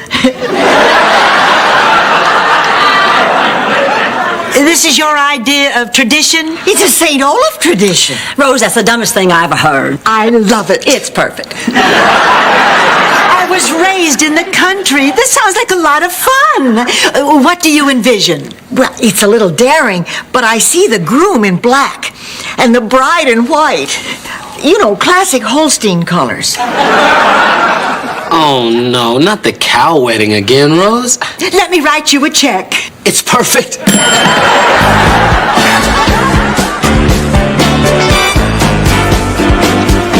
This is your idea of tradition? It's a St. Olaf tradition. Rose, that's the dumbest thing I ever heard. I love it. It's perfect. I was raised in the country. This sounds like a lot of fun. What do you envision? Well, it's a little daring, but I see the groom in black and the bride in white. You know, classic Holstein colors. Oh, no, not the cow wedding again, Rose. Let me write you a check. It's perfect.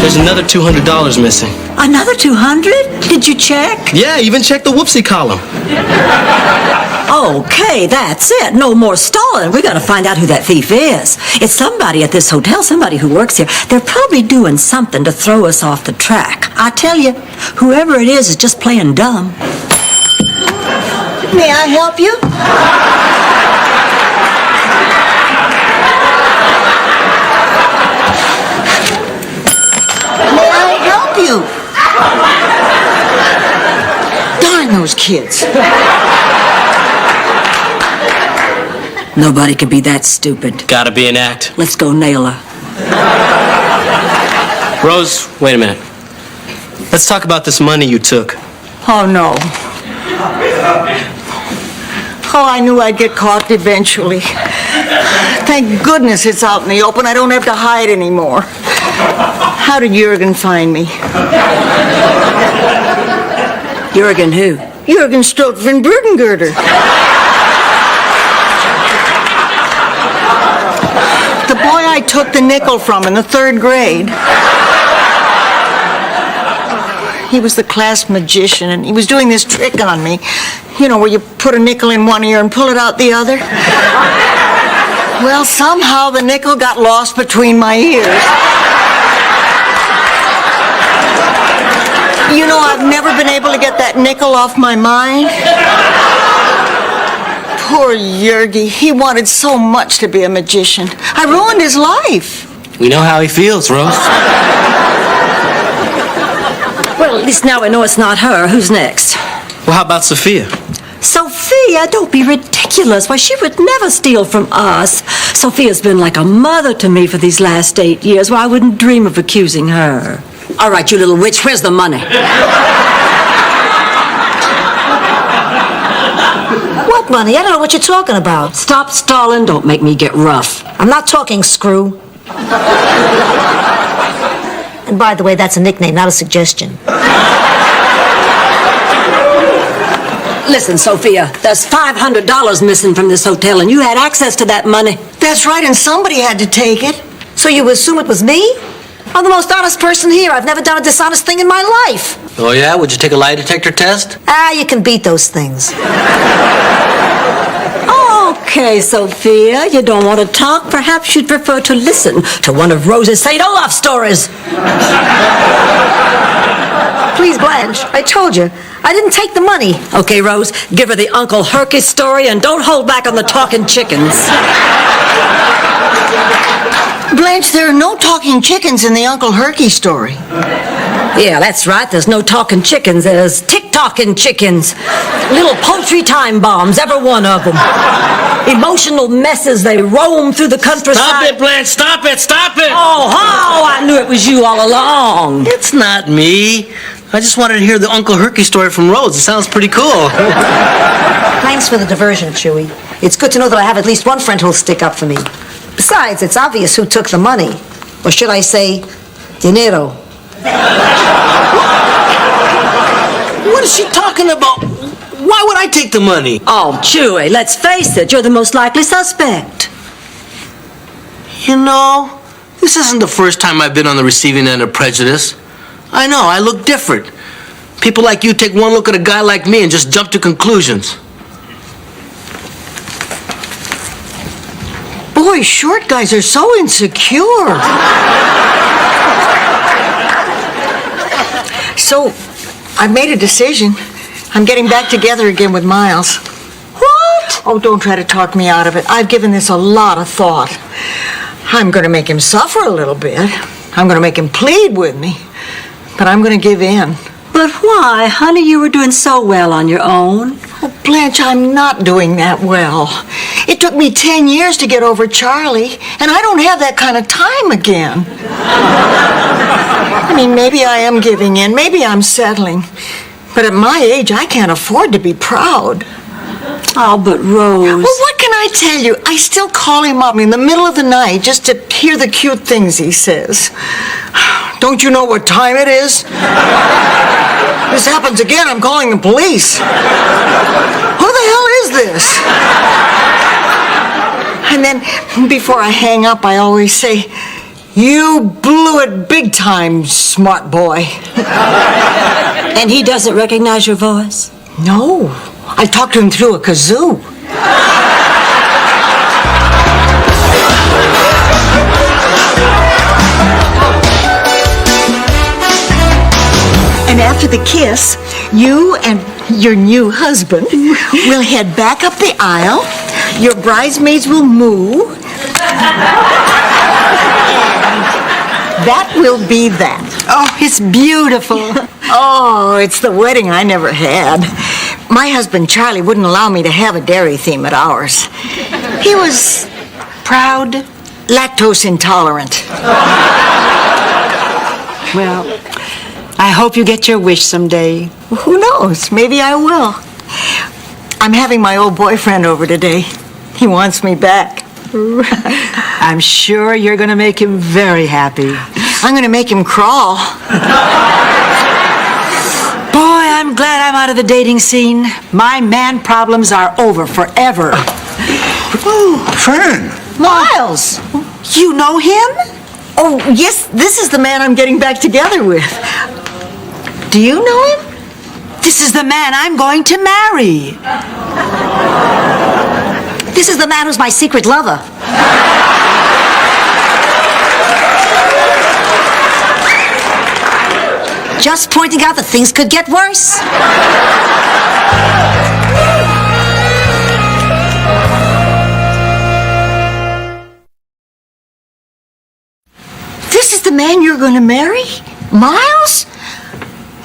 There's another $200 missing. Another 200? Did you check? Yeah, even check the whoopsie column. Okay, that's it. No more stalling. We gotta find out who that thief is. It's somebody at this hotel, somebody who works here. They're probably doing something to throw us off the track. I tell you, whoever it is just playing dumb. May I help you? May I help you? Darn those kids. Nobody can be that stupid. Gotta be an act. Let's go nail her. Rose, wait a minute. Let's talk about this money you took. Oh, no. Oh, I knew I'd get caught eventually. Thank goodness it's out in the open. I don't have to hide anymore. How did Jürgen find me? Jürgen who? Jürgen Stoltven-Burgengurter. The boy I took the nickel from in the 3rd grade. He was the class magician, and he was doing this trick on me. You know, where you put a nickel in one ear and pull it out the other. Well, somehow the nickel got lost between my ears. You know, I've never been able to get that nickel off my mind. Poor Yergy. He wanted so much to be a magician. I ruined his life. We know how he feels, Rose. Well, at least now I know it's not her. Who's next? Well, how about Sophia? Sophia, don't be ridiculous. Why, she would never steal from us. Sophia's been like a mother to me for these last 8 years. Well, I wouldn't dream of accusing her. All right, you little witch, where's the money? What money? I don't know what you're talking about. Stop stalling. Don't make me get rough. I'm not talking screw. And by the way, that's a nickname, not a suggestion. Listen, Sophia, there's $500 missing from this hotel, and you had access to that money. That's right, and somebody had to take it. So you assume it was me? I'm the most honest person here. I've never done a dishonest thing in my life. Oh, yeah? Would you take a lie detector test? You can beat those things. Okay, Sophia, you don't want to talk. Perhaps you'd prefer to listen to one of Rose's St. Olaf stories. Please, Blanche, I told you, I didn't take the money. Okay, Rose, give her the Uncle Herky story and don't hold back on the talking chickens. Blanche, there are no talking chickens in the Uncle Herky story. Yeah, that's right. There's no talking chickens. There's tick-tocking chickens. Little poultry time bombs, every one of them. Emotional messes, they roam through the countryside. Stop it, Blanche! Stop it! Stop it! Oh, I knew it was you all along. It's not me. I just wanted to hear the Uncle Herky story from Rose. It sounds pretty cool. Thanks for the diversion, Chewie. It's good to know that I have at least one friend who'll stick up for me. Besides, it's obvious who took the money. Or should I say, dinero. What is she talking about? Why would I take the money? Oh, Chewie, let's face it, you're the most likely suspect. You know, this isn't the first time I've been on the receiving end of prejudice. I know, I look different. People like you take one look at a guy like me and just jump to conclusions. Boy, short guys are so insecure. So, I've made a decision. I'm getting back together again with Miles. What? Oh, don't try to talk me out of it. I've given this a lot of thought. I'm going to make him suffer a little bit. I'm going to make him plead with me. But I'm going to give in. But why? Honey, you were doing so well on your own. Oh, Blanche, I'm not doing that well. It took me 10 years to get over Charlie, and I don't have that kind of time again. I mean, maybe I am giving in, maybe I'm settling. But at my age, I can't afford to be proud. Oh, but Rose... Well, what can I tell you? I still call him up in the middle of the night just to hear the cute things he says. Don't you know what time it is? This happens again, I'm calling the police. Who the hell is this? And then, before I hang up, I always say, "You blew it big time, smart boy." And he doesn't recognize your voice? No. I talked to him through a kazoo. And after the kiss, you and your new husband will head back up the aisle. Your bridesmaids will moo. That will be that. Oh, it's beautiful. Oh, it's the wedding I never had. My husband, Charlie, wouldn't allow me to have a dairy theme at ours. He was proud, lactose intolerant. Well, I hope you get your wish someday. Who knows? Maybe I will. I'm having my old boyfriend over today. He wants me back. I'm sure you're going to make him very happy. I'm going to make him crawl. Boy, I'm glad I'm out of the dating scene. My man problems are over forever. Oh, Fern. Miles! You know him? Oh, yes, this is the man I'm getting back together with. Do you know him? This is the man I'm going to marry. This is the man who's my secret lover. Just pointing out that things could get worse. This is the man you're going to marry? Miles?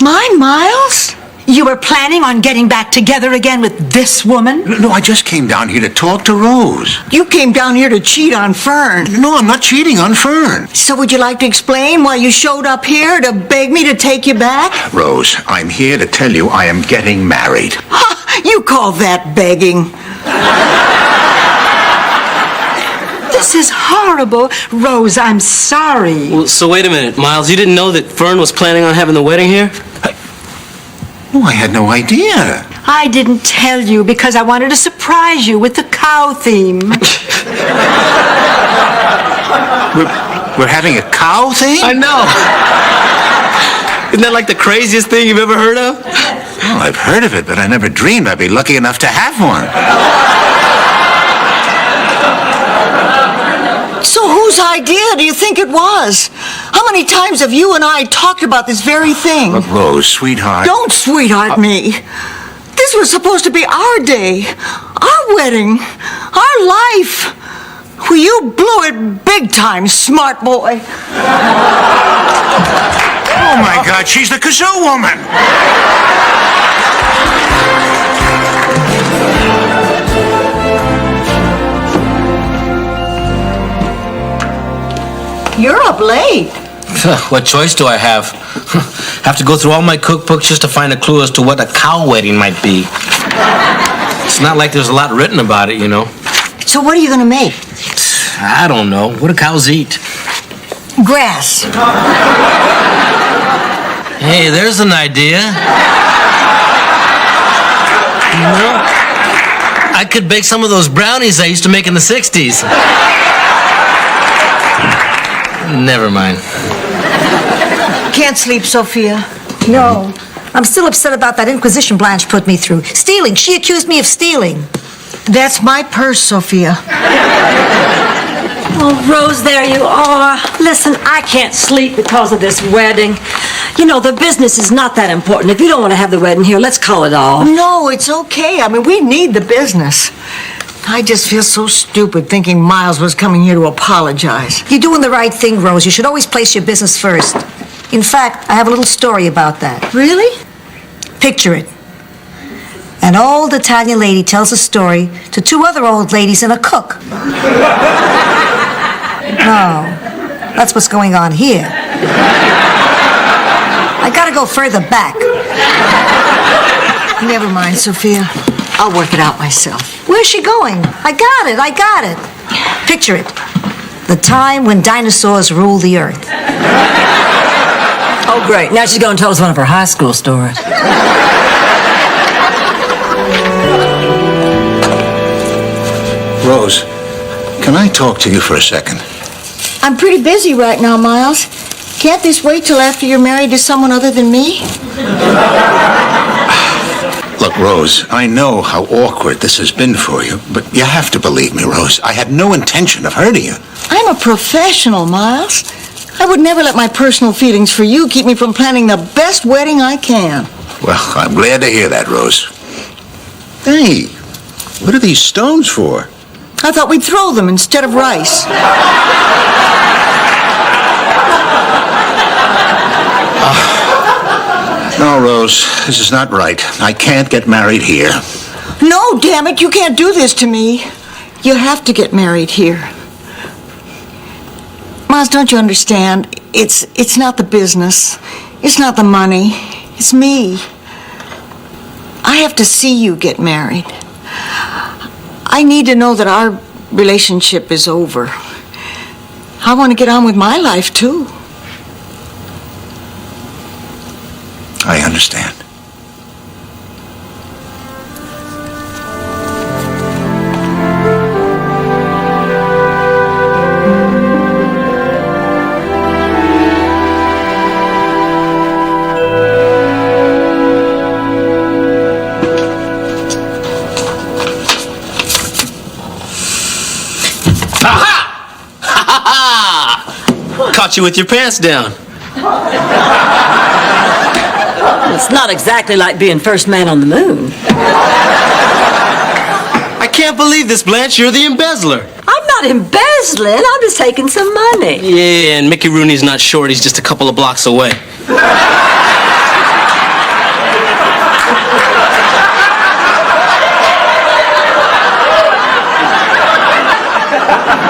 My Miles? You were planning on getting back together again with this woman? No, I just came down here to talk to Rose. You came down here to cheat on Fern. No, I'm not cheating on Fern. So would you like to explain why you showed up here to beg me to take you back? Rose, I'm here to tell you I am getting married. Ha! You call that begging? This is horrible. Rose, I'm sorry. Well, so wait a minute, Miles. You didn't know that Fern was planning on having the wedding here? Oh, I had no idea. I didn't tell you because I wanted to surprise you with the cow theme. We're having a cow thing? I know. Isn't that like the craziest thing you've ever heard of? Well, I've heard of it, but I never dreamed I'd be lucky enough to have one. So whose idea do you think it was? How many times have you and I talked about this very thing? Look, Rose, sweetheart. Don't sweetheart me. This was supposed to be our day, our wedding, our life. Well, you blew it big time, smart boy. Oh, my God, she's the kazoo woman. You're up late. What choice do I have? Have to go through all my cookbooks just to find a clue as to what a cow wedding might be. It's not like there's a lot written about it, you know. So what are you going to make? I don't know. What do cows eat? Grass. Hey, there's an idea. You know, I could bake some of those brownies I used to make in the 60s. Never mind. Can't sleep, Sophia? No. I'm still upset about that inquisition Blanche put me through. Stealing. She accused me of stealing. That's my purse, Sophia. Oh, Rose, there you are. Listen, I can't sleep because of this wedding. You know, the business is not that important. If you don't want to have the wedding here, let's call it off. No, it's okay. I mean, we need the business. I just feel so stupid thinking Miles was coming here to apologize. You're doing the right thing, Rose. You should always place your business first. In fact, I have a little story about that. Really? Picture it. An old Italian lady tells a story to two other old ladies and a cook. No, that's what's going on here. I gotta go further back. Never mind, Sophia. I'll work it out myself. Where's she going? I got it. Picture it. The time when dinosaurs ruled the earth. Oh, great. Now she's going to tell us one of her high school stories. Rose, can I talk to you for a second? I'm pretty busy right now, Miles. Can't this wait till after you're married to someone other than me? Look, Rose, I know how awkward this has been for you, but you have to believe me, Rose. I had no intention of hurting you. I'm a professional, Miles. I would never let my personal feelings for you keep me from planning the best wedding I can. Well, I'm glad to hear that, Rose. Hey, what are these stones for? I thought we'd throw them instead of rice. No, Rose, this is not right. I can't get married here. No, damn it, you can't do this to me. You have to get married here. Miles, don't you understand? It's not the business. It's not the money. It's me. I have to see you get married. I need to know that our relationship is over. I want to get on with my life, too. I understand. Aha! Ha ha ha! Caught you with your pants down. It's not exactly like being first man on the moon. I can't believe this, Blanche. You're the embezzler. I'm not embezzling. I'm just taking some money. Yeah, and Mickey Rooney's not short. He's just a couple of blocks away.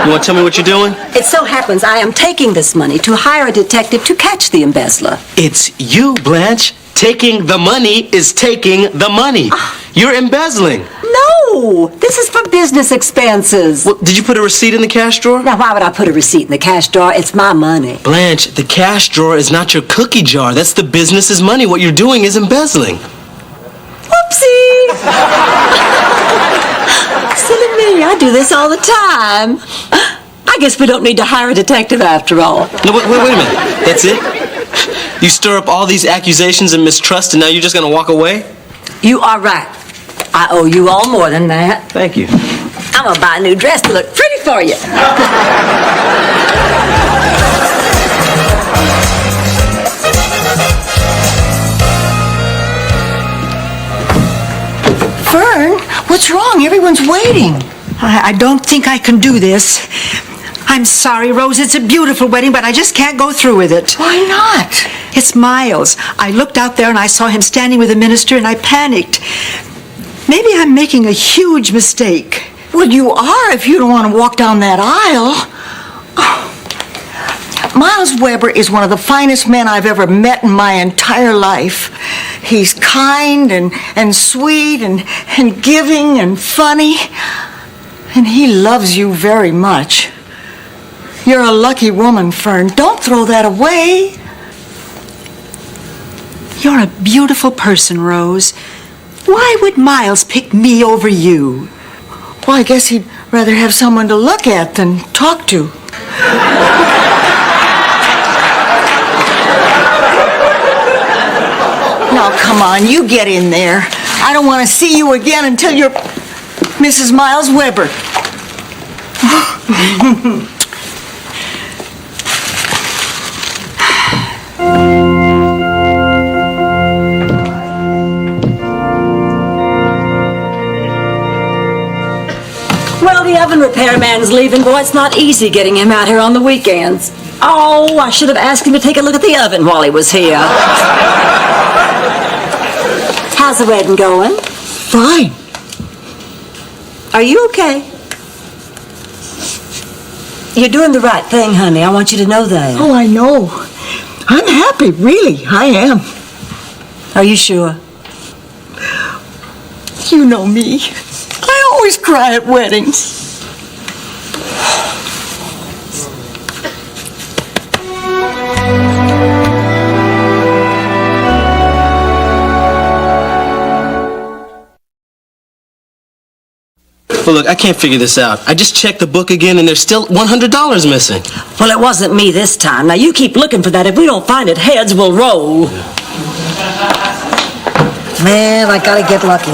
You want to tell me what you're doing? It so happens I am taking this money to hire a detective to catch the embezzler. It's you, Blanche. Taking the money is taking the money. You're embezzling. No, this is for business expenses. Well, did you put a receipt in the cash drawer? Now, why would I put a receipt in the cash drawer? It's my money. Blanche, the cash drawer is not your cookie jar. That's the business's money. What you're doing is embezzling. Whoopsie! Silly me, I do this all the time. I guess we don't need to hire a detective after all. No, wait a minute. That's it? You stir up all these accusations and mistrust, and now you're just going to walk away? You are right. I owe you all more than that. Thank you. I'm going to buy a new dress to look pretty for you. Fern, what's wrong? Everyone's waiting. I don't think I can do this. I'm sorry, Rose. It's a beautiful wedding, but I just can't go through with it. Why not? It's Miles. I looked out there and I saw him standing with the minister and I panicked. Maybe I'm making a huge mistake. Well, you are if you don't want to walk down that aisle. Oh. Miles Weber is one of the finest men I've ever met in my entire life. He's kind and sweet and giving and funny. And he loves you very much. You're a lucky woman, Fern. Don't throw that away. You're a beautiful person, Rose. Why would Miles pick me over you? Well, I guess he'd rather have someone to look at than talk to. Now, come on, you get in there. I don't want to see you again until you're Mrs. Miles Weber. Well, the oven repairman's leaving, boy. It's not easy getting him out here on the weekends. Oh, I should have asked him to take a look at the oven while he was here. How's the wedding going? Fine. Are you okay? You're doing the right thing, honey. I want you to know that. Oh, I know. I'm happy, really. I am. Are you sure? You know me. I always cry at weddings. Well, look, I can't figure this out. I just checked the book again, and there's still $100 missing. Well, it wasn't me this time. Now, you keep looking for that. If we don't find it, heads will roll. Man, I gotta get lucky.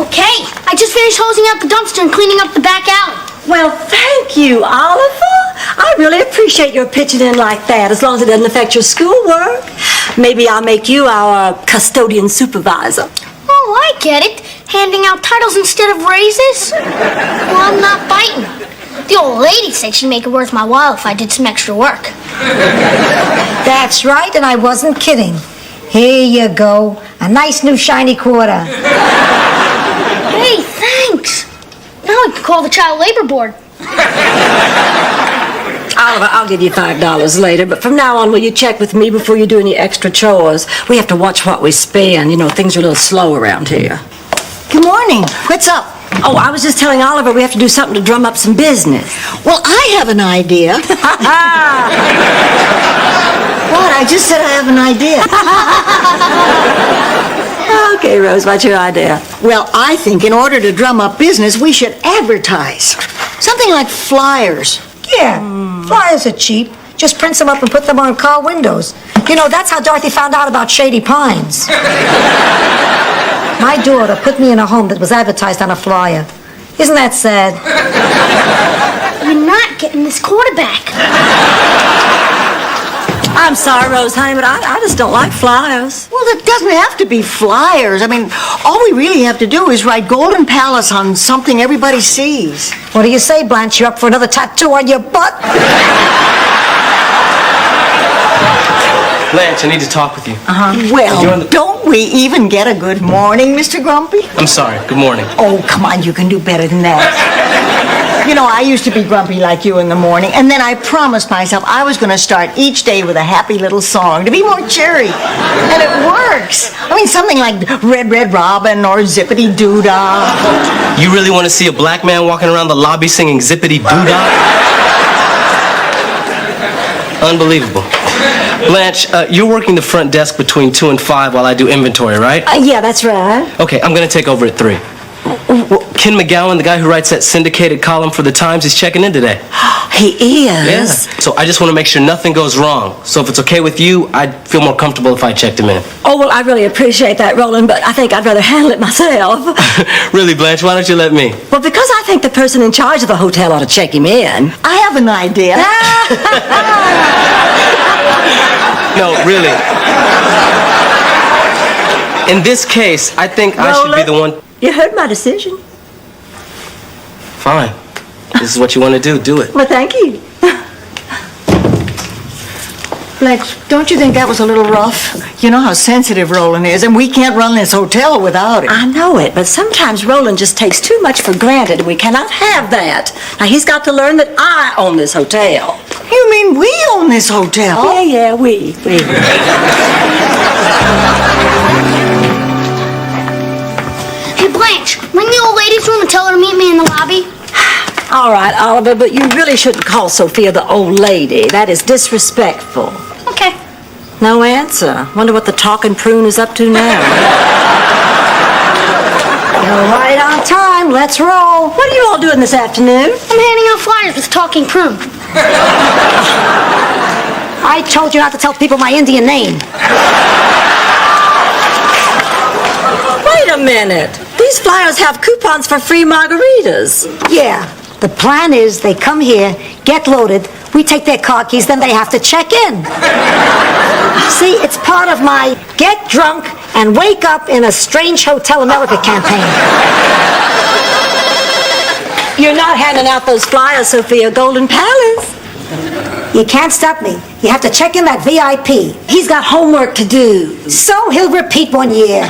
Okay, I just finished hosing out the dumpster and cleaning up the back alley. Well, thank you, Oliver. I really appreciate your pitching in like that, as long as it doesn't affect your schoolwork. Maybe I'll make you our custodian supervisor. Oh, I get it. Handing out titles instead of raises? Well, I'm not biting. The old lady said she'd make it worth my while if I did some extra work. That's right, and I wasn't kidding. Here you go. A nice new shiny quarter. Hey, thanks. Now I can call the child labor board. Oliver, I'll give you $5 later, but from now on, will you check with me before you do any extra chores? We have to watch what we spend. You know, things are a little slow around here. Good morning. What's up? Oh, I was just telling Oliver we have to do something to drum up some business. Well, I have an idea. What? I just said I have an idea. Okay, Rose, what's your idea? Well, I think in order to drum up business, we should advertise. Something like flyers. Yeah, flyers are cheap. Just print them up and put them on car windows. You know, that's how Dorothy found out about Shady Pines. My daughter put me in a home that was advertised on a flyer. Isn't that sad? You're not getting this quarterback. I'm sorry, Rose, honey, but I just don't like flyers. Well, it doesn't have to be flyers. I mean, all we really have to do is write Golden Palace on something everybody sees. What do you say, Blanche? You up for another tattoo on your butt? Blanche, I need to talk with you. Well, don't we even get a good morning, Mr. Grumpy? I'm sorry. Good morning. Oh, come on, you can do better than that. You know, I used to be grumpy like you in the morning, and then I promised myself I was going to start each day with a happy little song to be more cheery. And it works. I mean, something like Red, Red Robin or Zippity Doo-Dah. You really want to see a black man walking around the lobby singing Zippity Doo-Dah? Unbelievable. Blanche, you're working the front desk between 2 and 5 while I do inventory, right? Yeah, that's right. Okay, I'm going to take over at 3. Well, Ken McGowan, the guy who writes that syndicated column for the Times, is checking in today. He is? Yeah. So I just want to make sure nothing goes wrong. So if it's okay with you, I'd feel more comfortable if I checked him in. Oh, well, I really appreciate that, Roland, but I think I'd rather handle it myself. Really, Blanche, why don't you let me? Well, because I think the person in charge of the hotel ought to check him in. I have an idea. No, really. In this case, I think I should be the one... You heard my decision. Fine. This is what you want to do it. Well, thank you. Lex, don't you think that was a little rough? You know how sensitive Roland is, and we can't run this hotel without him. I know it, but sometimes Roland just takes too much for granted, and we cannot have that. Now, he's got to learn that I own this hotel. You mean we own this hotel? Yeah, we. Hey, Blanche, ring the old lady's room and tell her to meet me in the lobby. All right, Oliver, but you really shouldn't call Sophia the old lady. That is disrespectful. Okay. No answer. Wonder what the talking prune is up to now. You're right on time. Let's roll. What are you all doing this afternoon? I'm handing out flyers with Talking Prune. I told you not to tell people my Indian name. Wait a minute. These flyers have coupons for free margaritas. Yeah. The plan is they come here, get loaded, we take their car keys, then they have to check in. See, it's part of my get drunk and wake up in a strange Hotel America campaign. You're not handing out those flyers, Sophia. Golden Palace. You can't stop me. You have to check in that VIP. He's got homework to do. So he'll repeat 1 year.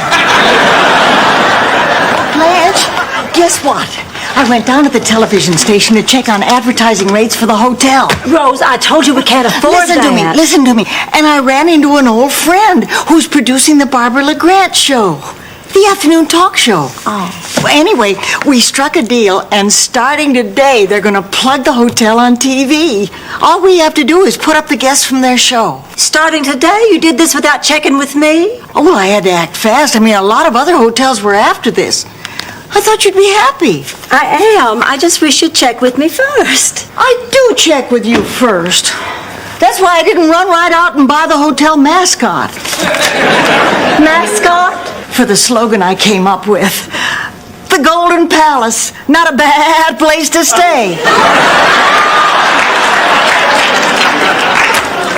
Blanche, guess what? I went down to the television station to check on advertising rates for the hotel. Rose, I told you we can't afford that. Listen to me. And I ran into an old friend who's producing the Barbara LeGrant show. The afternoon talk show. Oh. Well, anyway, we struck a deal, and starting today, they're going to plug the hotel on TV. All we have to do is put up the guests from their show. Starting today? You did this without checking with me? Oh, well, I had to act fast. I mean, a lot of other hotels were after this. I thought you'd be happy. I am. I just wish you'd check with me first. I do check with you first. That's why I didn't run right out and buy the hotel mascot. Mascot? For the slogan I came up with. the Golden Palace. Not a bad place to stay.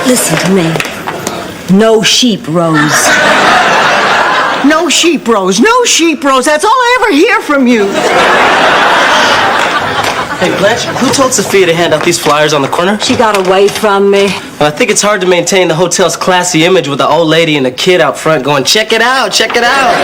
Listen to me. No sheep, Rose. No sheep, Rose. No sheep, Rose. That's all I ever hear from you. Hey, Blanche, who told Sophia to hand out these flyers on the corner? She got away from me. Well, I think it's hard to maintain the hotel's classy image with an old lady and a kid out front going, check it out, check it out.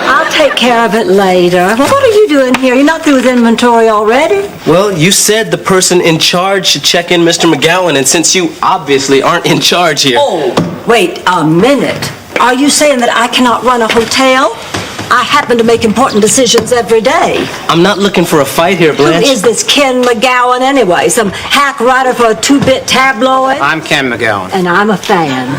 I'll take care of it later. Well, what are you doing here? You're not through with inventory already? Well, you said the person in charge should check in Mr. McGowan, and since you obviously aren't in charge here... Oh, wait a minute. Are you saying that I cannot run a hotel? I happen to make important decisions every day. I'm not looking for a fight here, Blanche. Who is this Ken McGowan anyway? Some hack writer for a two-bit tabloid? I'm Ken McGowan. And I'm a fan.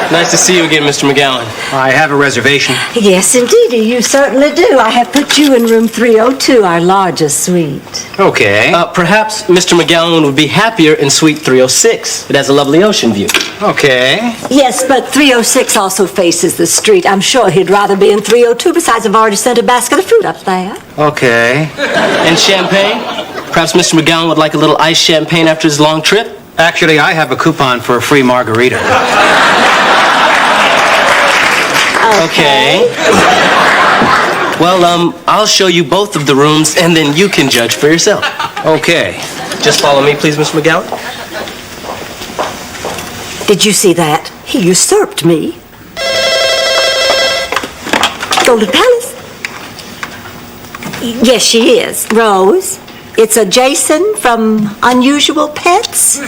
Nice to see you again, Mr. McGowan. I have a reservation. Yes, indeed, you certainly do. I have put you in room 302, our largest suite. Okay. Perhaps Mr. McGowan would be happier in suite 306. It has a lovely ocean view. Okay. Yes, but 306 also faces the street. I'm sure he'd rather be in 302. Besides, I've already sent a basket of fruit up there. Okay. And champagne? Perhaps Mr. McGowan would like a little iced champagne after his long trip? Actually, I have a coupon for a free margarita. Okay. Well, I'll show you both of the rooms, and then you can judge for yourself. Okay. Just follow me, please, Mr. McGowan. Did you see that? He usurped me. Golden Palace? Yes, she is. Rose, it's a Jason from Unusual Pets.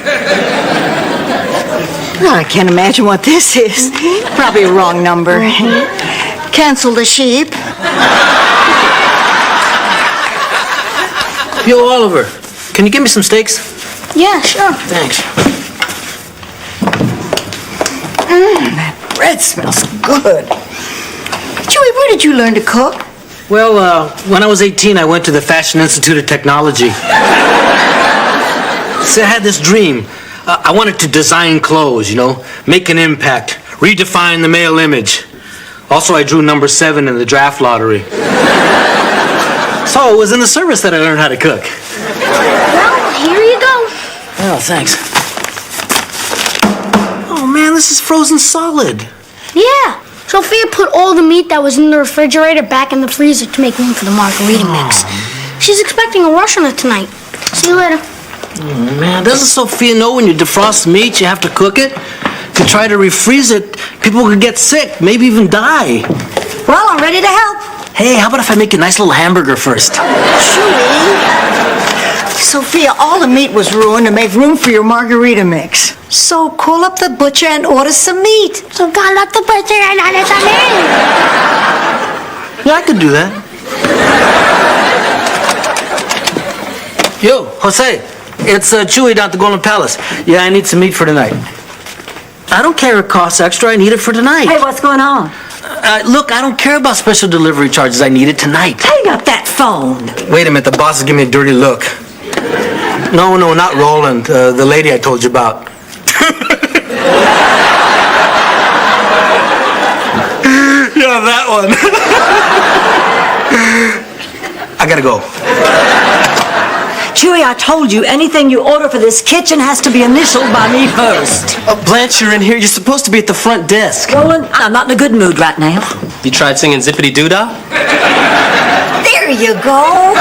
I can't imagine what this is. Probably a wrong number. Cancel the sheep. Yo, Oliver, can you give me some steaks? Yeah, sure. Thanks. That bread smells good. Chewie, where did you learn to cook? Well, when I was 18, I went to the Fashion Institute of Technology. See, I had this dream. I wanted to design clothes, make an impact, redefine the male image. Also, I drew number 7 in the draft lottery. So it was in the service that I learned how to cook. Well, here you go. Oh, thanks. Oh, man, this is frozen solid. Yeah. Sophia put all the meat that was in the refrigerator back in the freezer to make room for the margarita mix. She's expecting a rush on it tonight. See you later. Oh, man, doesn't Sophia know when you defrost meat, you have to cook it? If you try to refreeze it, people could get sick, maybe even die. Well, I'm ready to help. Hey, how about if I make a nice little hamburger first? Sophia, all the meat was ruined to make room for your margarita mix. So call up the butcher and order some meat. So call up the butcher and order some meat. Yeah, I could do that. Yo, Jose, it's Chewy down at the Golden Palace. Yeah, I need some meat for tonight. I don't care if it costs extra. I need it for tonight. Hey, what's going on? Look, I don't care about special delivery charges. I need it tonight. Hang up that phone. Wait a minute. The boss is giving me a dirty look. No, not Roland. The lady I told you about. Yeah, that one. I gotta go. Chewy, I told you, anything you order for this kitchen has to be initialed by me first. Blanche, you're in here. You're supposed to be at the front desk. Roland, I'm not in a good mood right now. You tried singing Zippity Doo-Dah? There you go.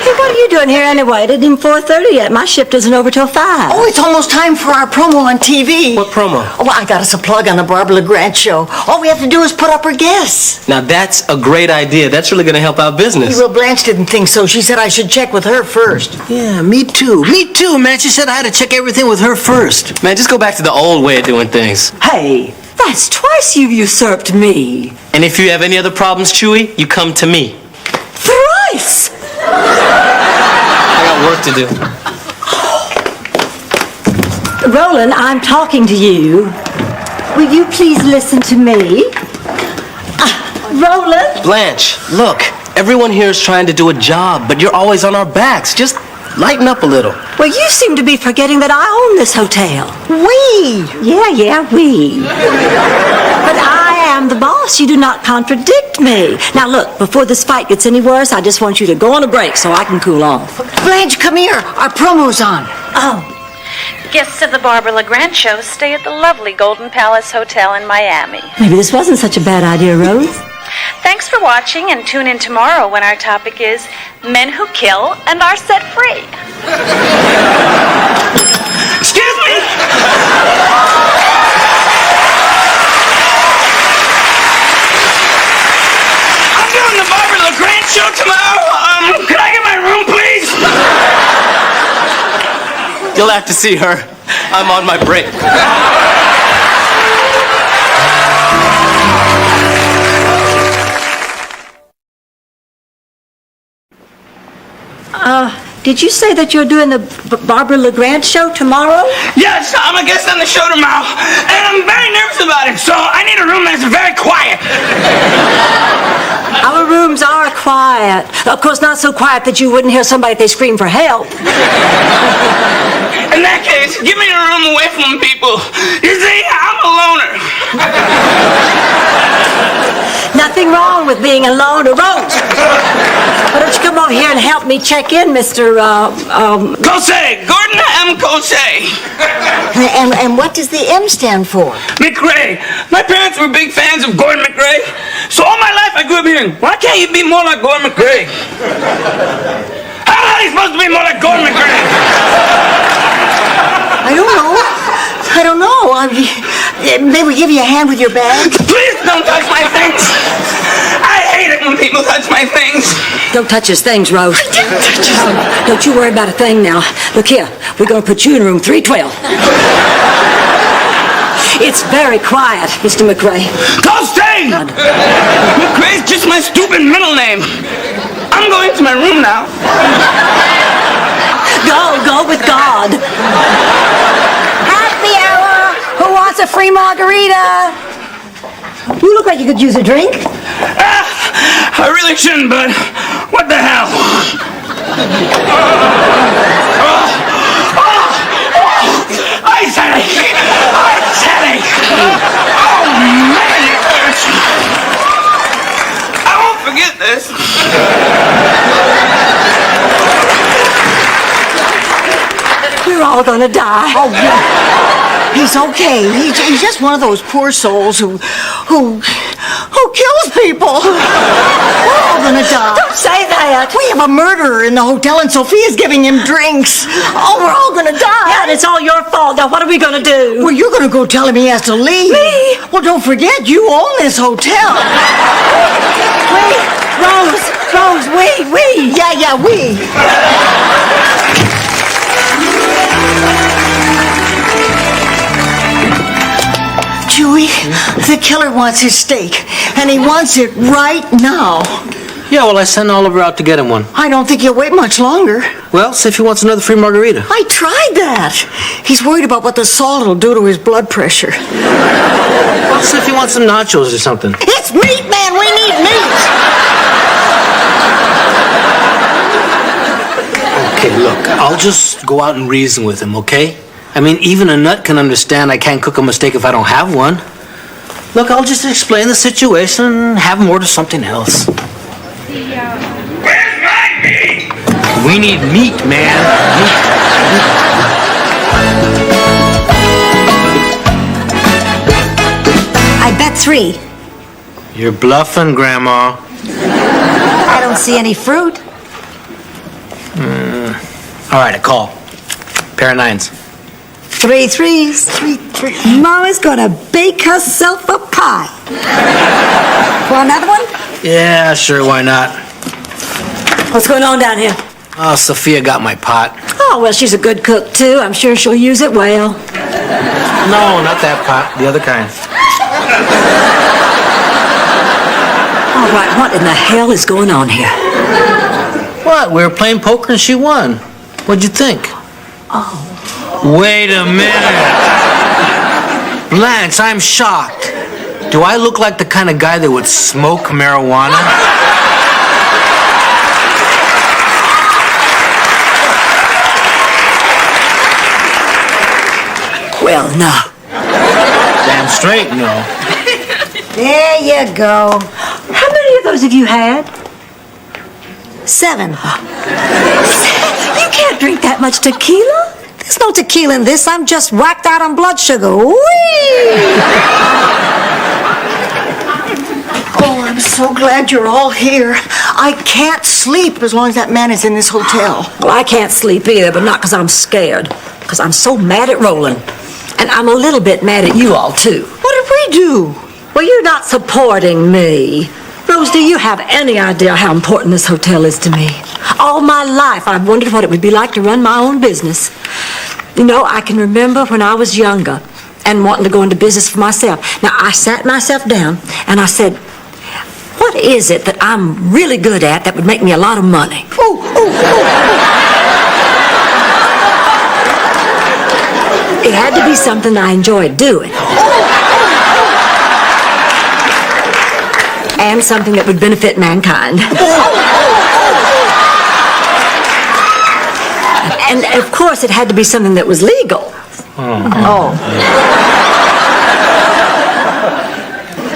Hey, what are you doing here anyway? It isn't even 4:30 yet. My shift isn't over till 5. Oh, it's almost time for our promo on TV. What promo? Oh, I got us a plug on the Barbara LeGrand show. All we have to do is put up our guests. Now, that's a great idea. That's really going to help out business. Well, Blanche didn't think so. She said I should check with her first. Yeah, me too. Me too, man. She said I had to check everything with her first. Man, just go back to the old way of doing things. Hey, that's twice you've usurped me. And if you have any other problems, Chewy, you come to me. Thrice! I got work to do. Roland, I'm talking to you. Will you please listen to me? Roland? Blanche, look. Everyone here is trying to do a job, but you're always on our backs. Just lighten up a little. Well, you seem to be forgetting that I own this hotel. We? Yeah, we. But I am course, you do not contradict me. Now look, before this fight gets any worse, I just want you to go on a break so I can cool off. Blanche, come here. Our promo's on. Oh. Guests of the Barbara LeGrand show stay at the lovely Golden Palace Hotel in Miami. Maybe this wasn't such a bad idea, Rose. Thanks for watching, and tune in tomorrow when our topic is Men Who Kill and Are Set Free. Excuse me! I'm doing the Barbara LeGrand show tomorrow. Could I get my room, please? You'll have to see her. I'm on my break. Did you say that you're doing the Barbara LeGrand show tomorrow? Yes, I'm a guest on the show tomorrow, and I'm very nervous about it, so I need a room that's very quiet. Our rooms are quiet. Of course, not so quiet that you wouldn't hear somebody if they scream for help. In that case, give me a room away from people. You see, I'm a loner. Nothing wrong with being alone, or Rose. Why don't you come over here and help me check in, Mr. Cosay, Gordon M. Cosay. And what does the M stand for? McRae. My parents were big fans of Gordon McRae, so all my life I grew up hearing, why can't you be more like Gordon McRae? How are you supposed to be more like Gordon McRae? I don't know. Maybe we give you a hand with your bag? Please don't touch my things. I hate it when people touch my things. Don't touch his things, Rose. Don't you worry about a thing now. Look here, we're going to put you in room 312. It's very quiet, Mr. McRae. Don't stay! McRae's just my stupid middle name. I'm going to my room now. Go with God. Happy hour! Who wants a free margarita? You look like you could use a drink. I really shouldn't, but what the hell? Ice headache! Ice headache! Oh, man, it hurts. I won't forget this. We're all gonna die. Oh, yeah. He's okay. He's just one of those poor souls who kills people. We're all gonna die. Don't say that. We have a murderer in the hotel, and Sophia's giving him drinks. Oh, we're all gonna die. Yeah, and it's all your fault. Now, what are we gonna do? Well, you're gonna go tell him he has to leave. Me? Well, don't forget, you own this hotel. Rose, we. Yeah, we. Chewie, the killer wants his steak, and he wants it right now. Yeah, well, I sent Oliver out to get him one. I don't think he'll wait much longer. Well, see if he wants another free margarita. I tried that. He's worried about what the salt will do to his blood pressure. Well, see if he wants some nachos or something. It's meat, man. We need meat. Okay, look, I'll just go out and reason with him, okay? I mean, even a nut can understand I can't cook a mistake if I don't have one. Look, I'll just explain the situation and have him order something else. Where's my meat? We need meat, man. I bet 3. You're bluffing, Grandma. I don't see any fruit. All right, a call. Pair of 9s. 3 threes. 3. Mama's gonna bake herself a pie. Want another one? Yeah, sure, why not? What's going on down here? Oh, Sophia got my pot. Oh, well, she's a good cook, too. I'm sure she'll use it well. No, not that pot. The other kind. All right, what in the hell is going on here? What? We were playing poker and she won. What'd you think? Oh. Wait a minute. Blanche, I'm shocked. Do I look like the kind of guy that would smoke marijuana? Well, no. Damn straight, no. There you go. How many of those have you had? 7. You can't drink that much tequila. There's no tequila in this. I'm just whacked out on blood sugar. Whee! Oh, I'm so glad you're all here. I can't sleep as long as that man is in this hotel. Well, I can't sleep either, but not because I'm scared. Because I'm so mad at Roland. And I'm a little bit mad at you all, too. What did we do? Well, you're not supporting me. Rose, do you have any idea how important this hotel is to me? All my life, I've wondered what it would be like to run my own business. You know, I can remember when I was younger and wanting to go into business for myself. Now, I sat myself down and I said, what is it that I'm really good at that would make me a lot of money? It had to be something I enjoyed doing. And something that would benefit mankind. And of course, it had to be something that was legal.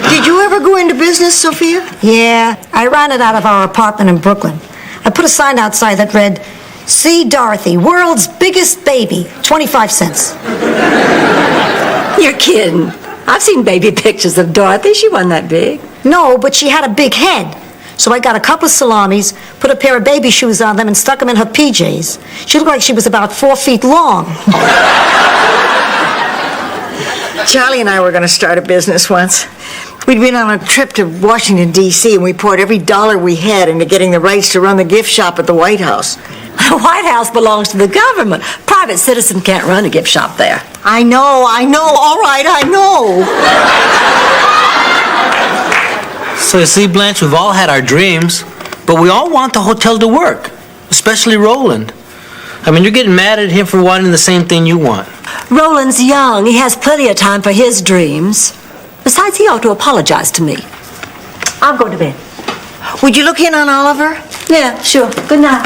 Did you ever go into business, Sophia? Yeah, I ran it out of our apartment in Brooklyn. I put a sign outside that read, "See Dorothy, world's biggest baby, 25 cents. You're kidding. I've seen baby pictures of Dorothy. She wasn't that big. No, but she had a big head. So I got a couple of salamis, put a pair of baby shoes on them, and stuck them in her PJs. She looked like she was about 4 feet long. Charlie and I were going to start a business once. We'd been on a trip to Washington, D.C., and we poured every dollar we had into getting the rights to run the gift shop at the White House. The White House belongs to the government. Private citizen can't run a gift shop there. I know. All right, I know. So you see, Blanche, we've all had our dreams, but we all want the hotel to work, especially Roland. I mean, you're getting mad at him for wanting the same thing you want. Roland's young. He has plenty of time for his dreams. Besides, he ought to apologize to me. I'll go to bed. Would you look in on Oliver? Yeah, sure. Good night.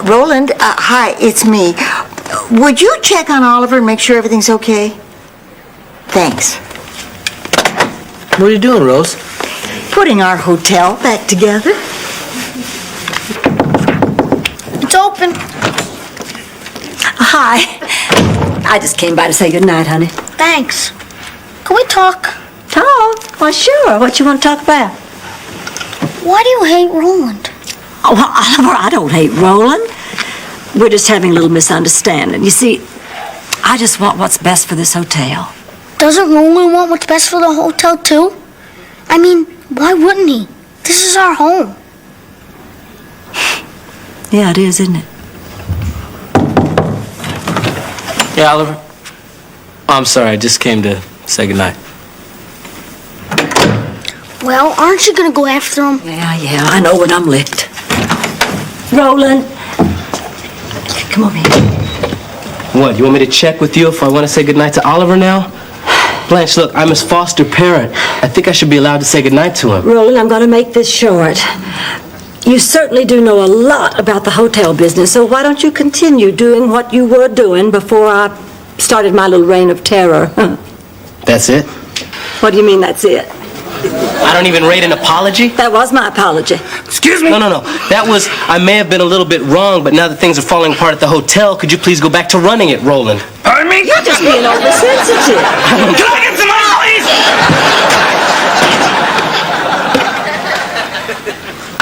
Roland, hi, it's me. Would you check on Oliver and make sure everything's okay? Thanks. What are you doing, Rose? Putting our hotel back together. It's open. Hi. I just came by to say good night, honey. Thanks. Can we talk? Talk? Well, sure. What you want to talk about? Why do you hate Roland? Oh, well, Oliver, I don't hate Roland. We're just having a little misunderstanding. You see, I just want what's best for this hotel. Doesn't Roland want what's best for the hotel, too? I mean, why wouldn't he? This is our home. Yeah, it is, isn't it? Yeah, Oliver. Oh, I'm sorry, I just came to say goodnight. Well, aren't you going to go after him? Yeah, I know when I'm licked. Roland. Come over here. What, you want me to check with you if I want to say goodnight to Oliver now? Blanche, look, I'm his foster parent. I think I should be allowed to say goodnight to him. Roland, I'm going to make this short. You certainly do know a lot about the hotel business, so why don't you continue doing what you were doing before I started my little reign of terror? That's it? What do you mean, that's it? I don't even rate an apology? That was my apology. Excuse me? No. That was, I may have been a little bit wrong, but now that things are falling apart at the hotel, could you please go back to running it, Roland? Pardon me? You're just being oversensitive. Can I get some money, please?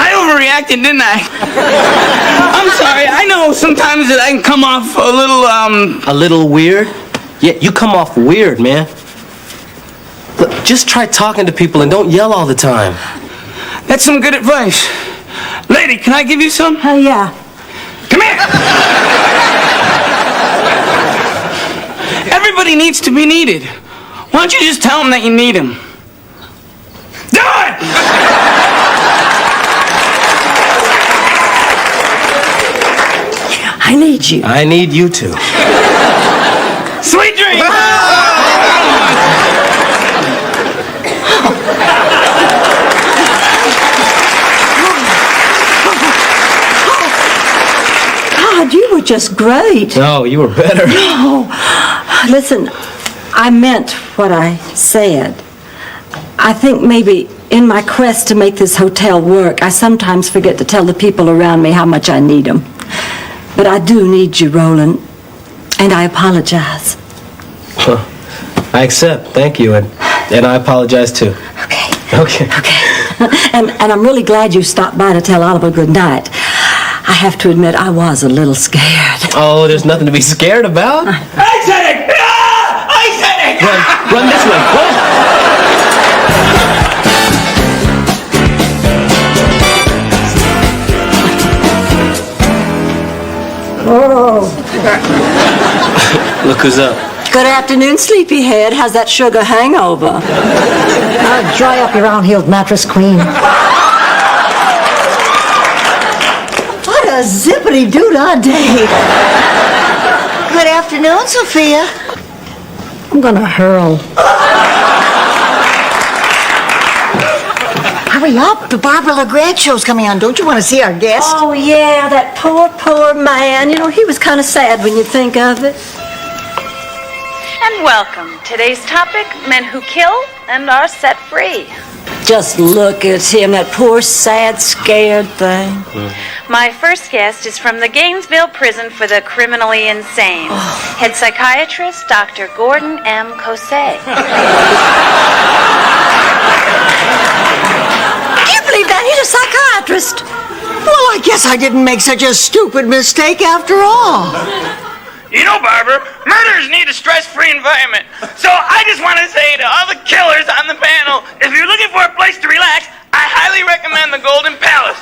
I overreacted, didn't I? I'm sorry. I know sometimes that I can come off a little, A little weird? Yeah, you come off weird, man. Look, just try talking to people and don't yell all the time. That's some good advice. Lady, can I give you some? Yeah. Come here! Everybody needs to be needed. Why don't you just tell them that you need them? Do it! I need you. I need you too. Sweet dreams! God, you were were just great. No, you were better. No. Listen, I meant what I said. I think maybe in my quest to make this hotel work, I sometimes forget to tell the people around me how much I need them. But I do need you, Roland, and I apologize. I accept. Thank you, and I apologize too. Okay. And I'm really glad you stopped by to tell Oliver good night. I have to admit, I was a little scared. Oh, there's nothing to be scared about. I said it! I said it! Run this way. Oh. Look who's up. Good afternoon, sleepyhead. How's that sugar hangover? Dry up your round-heeled mattress, queen. What a zippity-doo-dah day. Good afternoon, Sophia. I'm gonna hurl. Hurry up. The Barbara LeGrand show's coming on. Don't you want to see our guest? Oh, yeah, that poor man. You know, he was kind of sad when you think of it. And welcome. Today's topic, men who kill and are set free. Just look at him, that poor, sad, scared thing. My first guest is from the Gainesville Prison for the Criminally Insane. Head psychiatrist, Dr. Gordon M. Cosset. Do you believe that? He's a psychiatrist. Well, I guess I didn't make such a stupid mistake after all. You know, Barbara, murderers need a stress-free environment. So I just want to say to all the killers on the panel, if you're looking for a place to relax, I highly recommend the Golden Palace.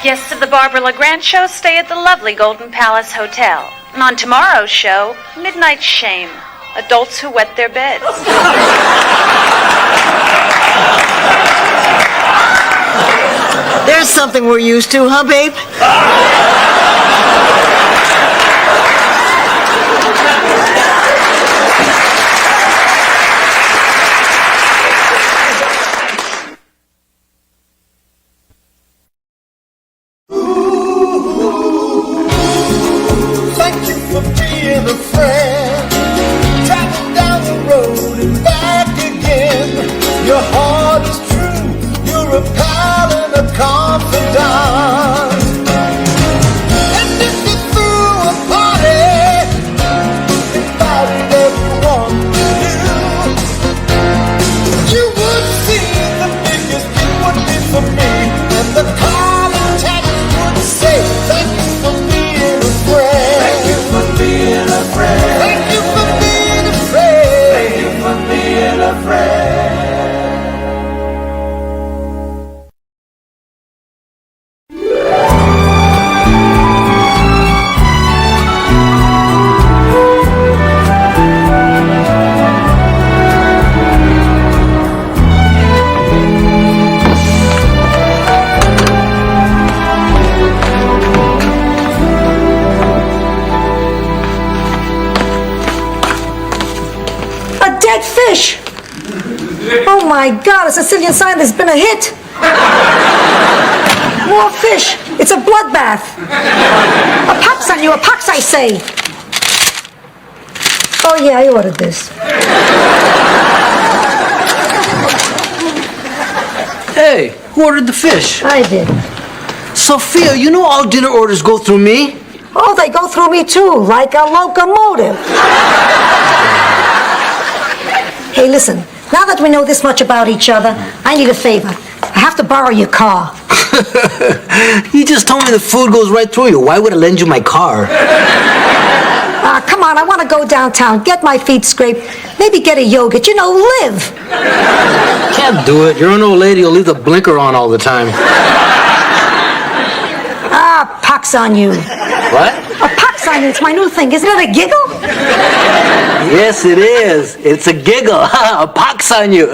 Guests of the Barbara LeGrand Show stay at the lovely Golden Palace Hotel. And on tomorrow's show, Midnight Shame. Adults who wet their beds. There's something we're used to, huh, babe? Thank you for being a friend. Traveling down the road and back again. Your heart is true. You're a pal and a confidant. And if you threw a party, invited everyone you would see the biggest you would be for me. And the call and text would say, thank you for being a friend. Thank you for being a friend. Thank you for being a friend. Thank you for being a friend. A dead fish! Oh my God, a Sicilian sign, there's been a hit! More fish! It's a bloodbath! A pox on you, a pox, I say! Oh yeah, I ordered this. Hey, who ordered the fish? I did. Sophia, you know all dinner orders go through me. Oh, they go through me too, like a locomotive. Hey, listen, now that we know this much about each other, I need a favor. I have to borrow your car. You just told me the food goes right through you. Why would I lend you my car? Come on, I want to go downtown, get my feet scraped, maybe get a yogurt, live. Can't do it. You're an old lady. You'll leave the blinker on all the time. Ah, pox on you. What? A pox on you, it's my new thing. Isn't it a giggle? Yes, it is. It's a giggle. A pox on you.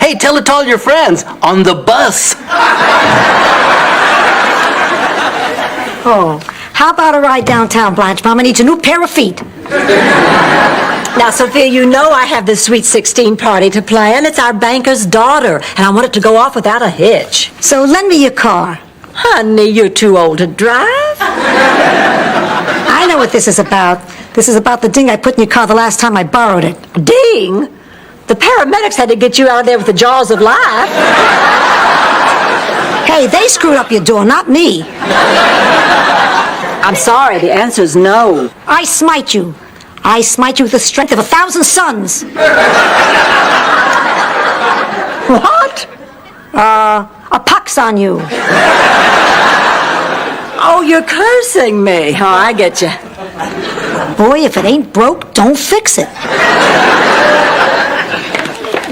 Hey, tell it to all your friends on the bus. Oh, how about a ride downtown, Blanche? Mama needs a new pair of feet. Now, Sophia, you know I have this Sweet 16 party to plan. It's our banker's daughter, and I want it to go off without a hitch. So lend me your car. Honey, you're too old to drive. I know what this is about. This is about the ding I put in your car the last time I borrowed it. Ding? The paramedics had to get you out of there with the jaws of life. Hey, they screwed up your door, not me. I'm sorry, the answer's no. I smite you. I smite you with the strength of 1,000 suns. What? A pox on you. Oh, you're cursing me. Oh, I get you. Boy, if it ain't broke, don't fix it.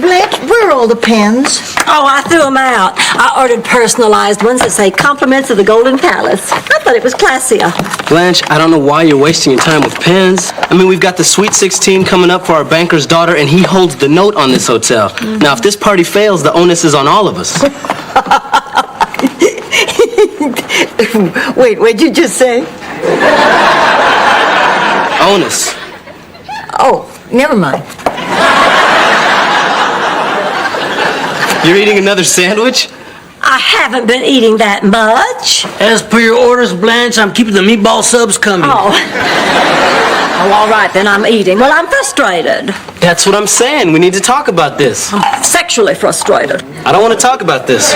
Blanche, where are all the pens? Oh, I threw them out. I ordered personalized ones that say compliments of the Golden Palace. I thought it was classier. Blanche, I don't know why you're wasting your time with pens. I mean, we've got the Sweet 16 coming up for our banker's daughter, and he holds the note on this hotel. Now, if this party fails, the onus is on all of us. Wait, what'd you just say? Onus. Oh, never mind. You're eating another sandwich? I haven't been eating that much. As per your orders, Blanche, I'm keeping the meatball subs coming. Oh, all right, then I'm eating. Well, I'm frustrated. That's what I'm saying. We need to talk about this. I'm sexually frustrated. I don't want to talk about this.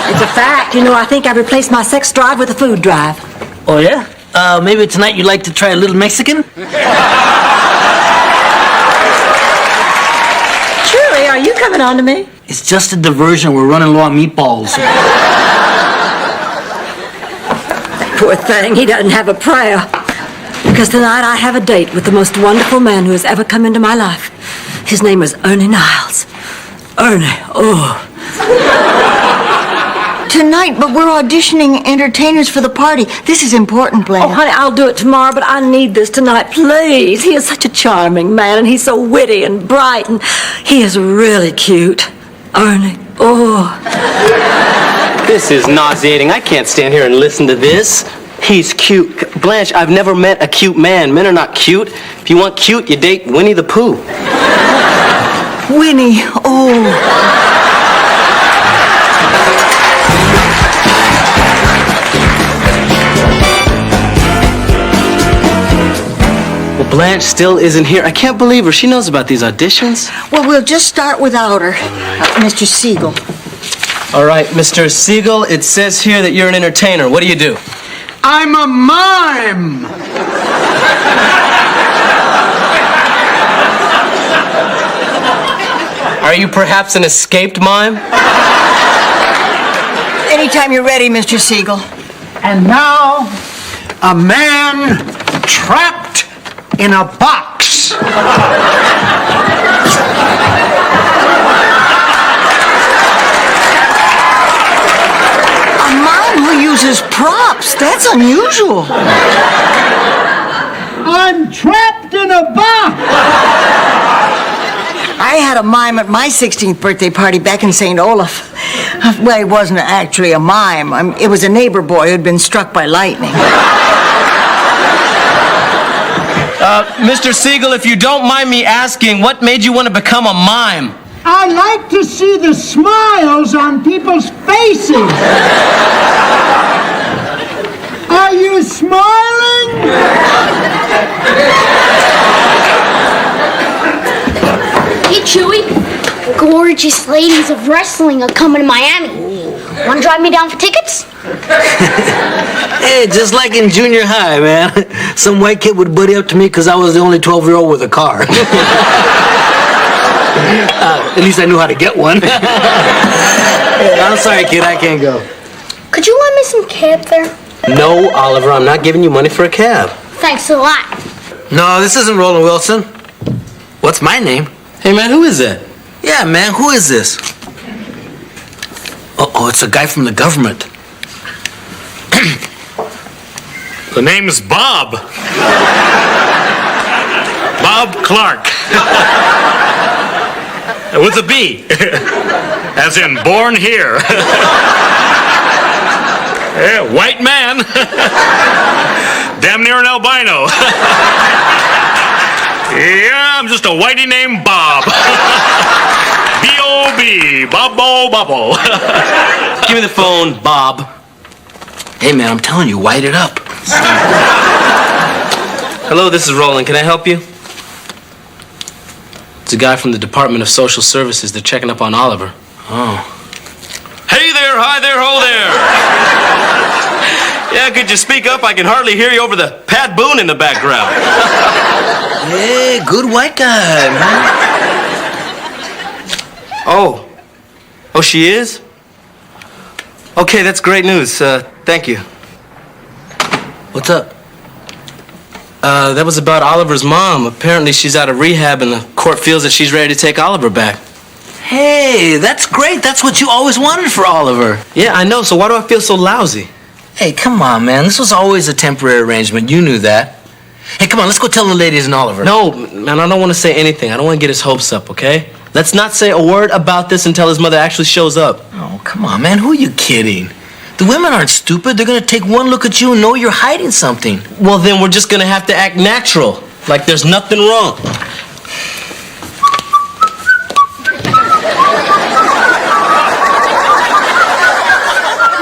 It's a fact. You know, I think I replaced my sex drive with a food drive. Oh, yeah? Maybe tonight you'd like to try a little Mexican? Truly, are you coming on to me? It's just a diversion. We're running low on meatballs. Poor thing, he doesn't have a prayer. Because tonight I have a date with the most wonderful man who has ever come into my life. His name is Ernie Niles. Ernie, oh. Tonight, but we're auditioning entertainers for the party. This is important, Blanche. Oh, honey, I'll do it tomorrow, but I need this tonight, please. He is such a charming man, and he's so witty and bright, and he is really cute. Ernie, oh. This is nauseating. I can't stand here and listen to this. He's cute. Blanche, I've never met a cute man. Men are not cute. If you want cute, you date Winnie the Pooh. Winnie, oh. Well, Blanche still isn't here. I can't believe her. She knows about these auditions. Well, we'll just start without her. Mr. Siegel. All right, Mr. Siegel, it says here that you're an entertainer. What do you do? I'm a mime. Are you perhaps an escaped mime? Anytime you're ready, Mr. Siegel. And now, a man trapped in a box. A mime who uses props. That's unusual. I'm trapped in a box. I had a mime at my 16th birthday party back in St. Olaf. Well, it wasn't actually a mime. It was a neighbor boy who'd been struck by lightning. Mr. Siegel, if you don't mind me asking, what made you want to become a mime? I like to see the smiles on people's faces. Are you smiling? Hey, Chewy. Gorgeous ladies of wrestling are coming to Miami. Want to drive me down for tickets? Hey, just like in junior high, man. Some white kid would buddy up to me because I was the only 12-year-old with a car. At least I knew how to get one. I'm sorry, kid, I can't go. Could you lend me some cab fare? No, Oliver, I'm not giving you money for a cab. Thanks a lot. No, this isn't Roland Wilson. What's my name? Hey, man, who is that? Yeah, man, who is this? Oh, it's a guy from the government. The name's Bob. Bob Clark. With a B. As in born here. Yeah, white man. Damn near an albino. Yeah, I'm just a whitey named Bob. B-O-B. Bobbo Bobbo. Give me the phone, Bob. Hey, man, I'm telling you, white it up. Hello, this is Roland. Can I help you? It's a guy from the Department of Social Services. They're checking up on Oliver. Oh. Hey there, hi there, ho there. Yeah, could you speak up? I can hardly hear you over the Pat Boone in the background. Hey, good white guy, man. Oh, she is? Okay, that's great news. Thank you. What's up? That was about Oliver's mom. Apparently she's out of rehab and the court feels that she's ready to take Oliver back. Hey, that's great. That's what you always wanted for Oliver. Yeah, I know. So why do I feel so lousy? Hey, come on, man. This was always a temporary arrangement. You knew that. Hey, come on. Let's go tell the ladies and Oliver. No, man, I don't want to say anything. I don't want to get his hopes up, okay? Let's not say a word about this until his mother actually shows up. Oh, come on, man. Who are you kidding? The women aren't stupid. They're going to take one look at you and know you're hiding something. Well, then we're just going to have to act natural. Like there's nothing wrong.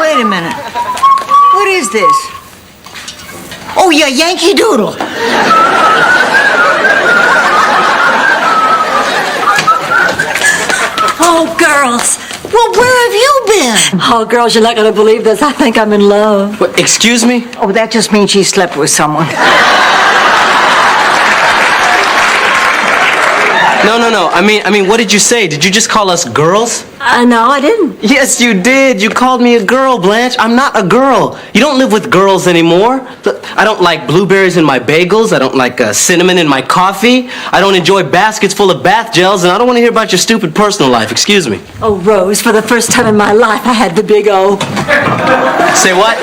Wait a minute. What is this? Oh, yeah, Yankee Doodle. Oh, girls. Well, where have you been? Oh, girls, you're not going to believe this. I think I'm in love. What, excuse me? Oh, that just means she slept with someone. No. I mean, what did you say? Did you just call us girls? No, I didn't. Yes, you did. You called me a girl, Blanche. I'm not a girl. You don't live with girls anymore. Look, I don't like blueberries in my bagels. I don't like cinnamon in my coffee. I don't enjoy baskets full of bath gels, and I don't want to hear about your stupid personal life. Excuse me. Oh, Rose, for the first time in my life, I had the big O. Say what?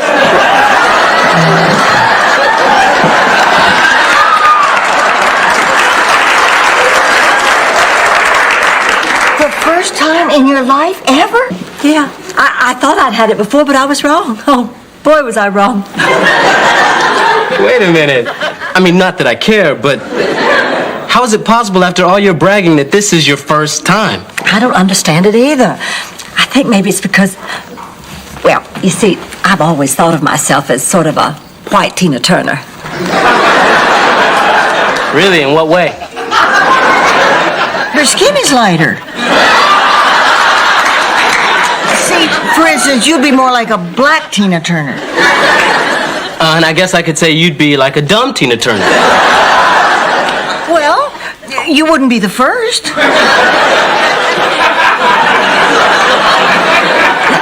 First time in your life ever? Yeah, I thought I'd had it before, but I was wrong. Oh, boy, was I wrong. Wait a minute. I mean, not that I care, but how is it possible after all your bragging that this is your first time? I don't understand it either. I think maybe it's because, well, you see, I've always thought of myself as sort of a white Tina Turner. Really? In what way? Her skin is lighter. See, for instance, you'd be more like a black Tina Turner. And I guess I could say you'd be like a dumb Tina Turner. Well, you wouldn't be the first.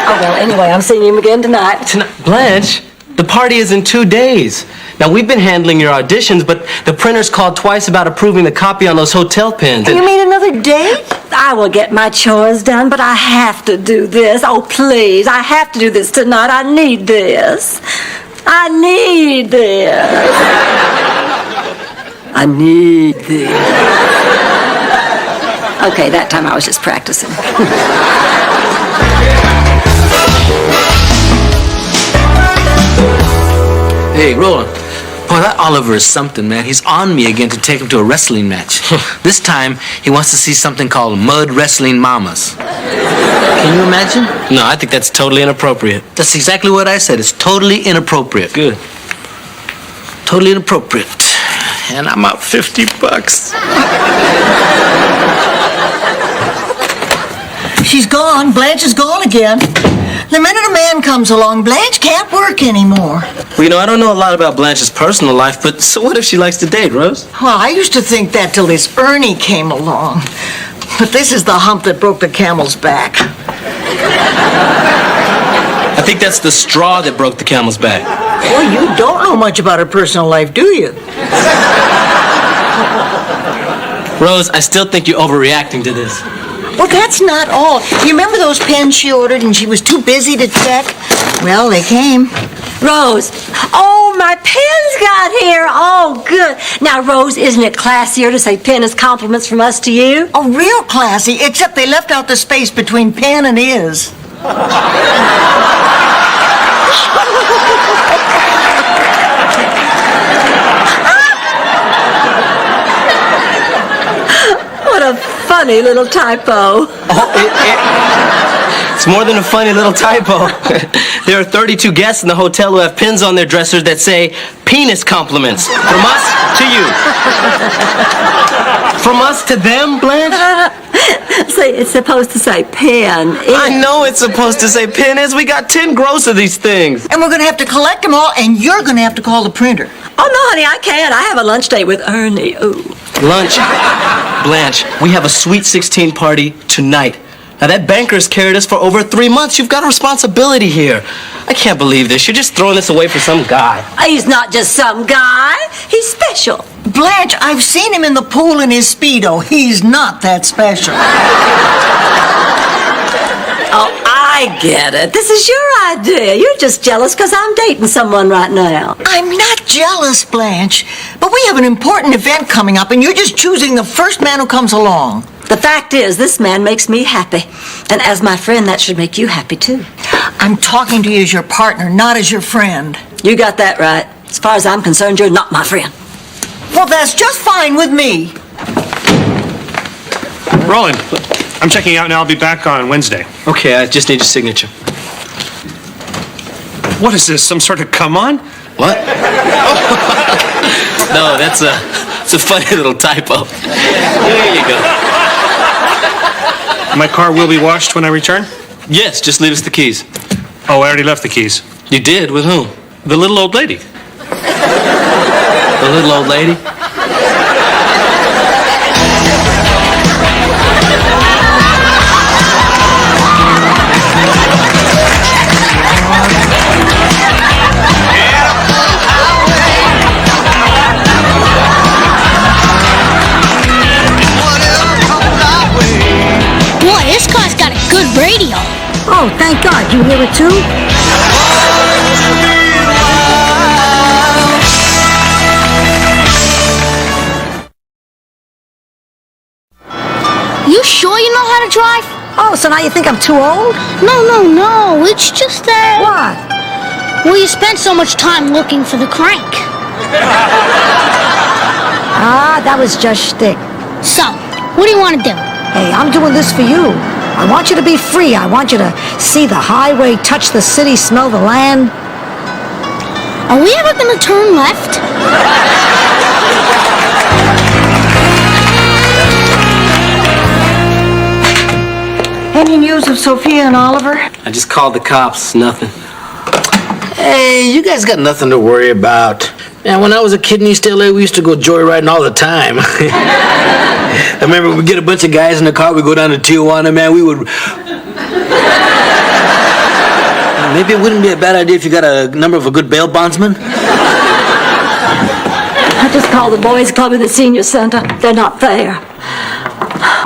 Oh, well, anyway, I'm seeing him again tonight. Blanche, the party is in 2 days. Now, we've been handling your auditions, but the printer's called twice about approving the copy on those hotel pins. You mean another date? I will get my chores done, but I have to do this. Oh, please, I have to do this tonight. I need this. I need this. I need this. Okay, that time I was just practicing. Hey, Roland. Boy, that Oliver is something, man. He's on me again to take him to a wrestling match. This time, he wants to see something called Mud Wrestling Mamas. Can you imagine? No, I think that's totally inappropriate. That's exactly what I said. It's totally inappropriate. Good. Totally inappropriate. And I'm out $50. She's gone. Blanche is gone again. The minute a man comes along, Blanche can't work anymore. Well, you know, I don't know a lot about Blanche's personal life, but so what if she likes to date, Rose? Well, I used to think that till this Ernie came along. But this is the hump that broke the camel's back. I think that's the straw that broke the camel's back. Well, you don't know much about her personal life, do you? Rose, I still think you're overreacting to this. Well, that's not all. You remember those pens she ordered and she was too busy to check? Well, they came. Rose, oh, my pen's got here. Oh, good. Now, Rose, isn't it classier to say pen is compliments from us to you? Oh, real classy, except they left out the space between pen and is. What a funny little typo. It's more than a funny little typo. There are 32 guests in the hotel who have pins on their dressers that say, penis compliments. From us to you. From us to them, Blanche? See, it's supposed to say pen. I know it's supposed to say pen is. We got 10 gross of these things. And we're going to have to collect them all, and you're going to have to call the printer. Oh, no, honey, I can't. I have a lunch date with Ernie. Ooh. Lunch. Blanche, we have a Sweet 16 party tonight. Now, that banker's carried us for over 3 months. You've got a responsibility here. I can't believe this. You're just throwing this away for some guy. He's not just some guy. He's special. Blanche, I've seen him in the pool in his Speedo. He's not that special. Oh, I get it. This is your idea. You're just jealous because I'm dating someone right now. I'm not jealous, Blanche. But we have an important event coming up, and you're just choosing the first man who comes along. The fact is, this man makes me happy. And as my friend, that should make you happy, too. I'm talking to you as your partner, not as your friend. You got that right. As far as I'm concerned, you're not my friend. Well, that's just fine with me. Roland, I'm checking out now. I'll be back on Wednesday. Okay, I just need your signature. What is this, some sort of come on? What? No, it's a funny little typo. There you go. My car will be washed when I return? Yes, just leave us the keys. Oh, I already left the keys. You did? With whom? The little old lady. The little old lady? Boy, this car's got a good radio. Oh, thank God. You hear it too? You sure you know how to drive? Oh, so now you think I'm too old? No. It's just that... What? Well, you spent so much time looking for the crank. Ah, that was just shtick. So, what do you want to do? Hey, I'm doing this for you. I want you to be free. I want you to see the highway, touch the city, smell the land. Are we ever going to turn left? Any news of Sophia and Oliver? I just called the cops. Nothing. Hey, you guys got nothing to worry about. Man, when I was a kid in East LA, we used to go joyriding all the time. I remember we'd get a bunch of guys in the car, we'd go down to Tijuana, man, we would... Maybe it wouldn't be a bad idea if you got a number of a good bail bondsman. I just called the boys' club in the senior center. They're not there.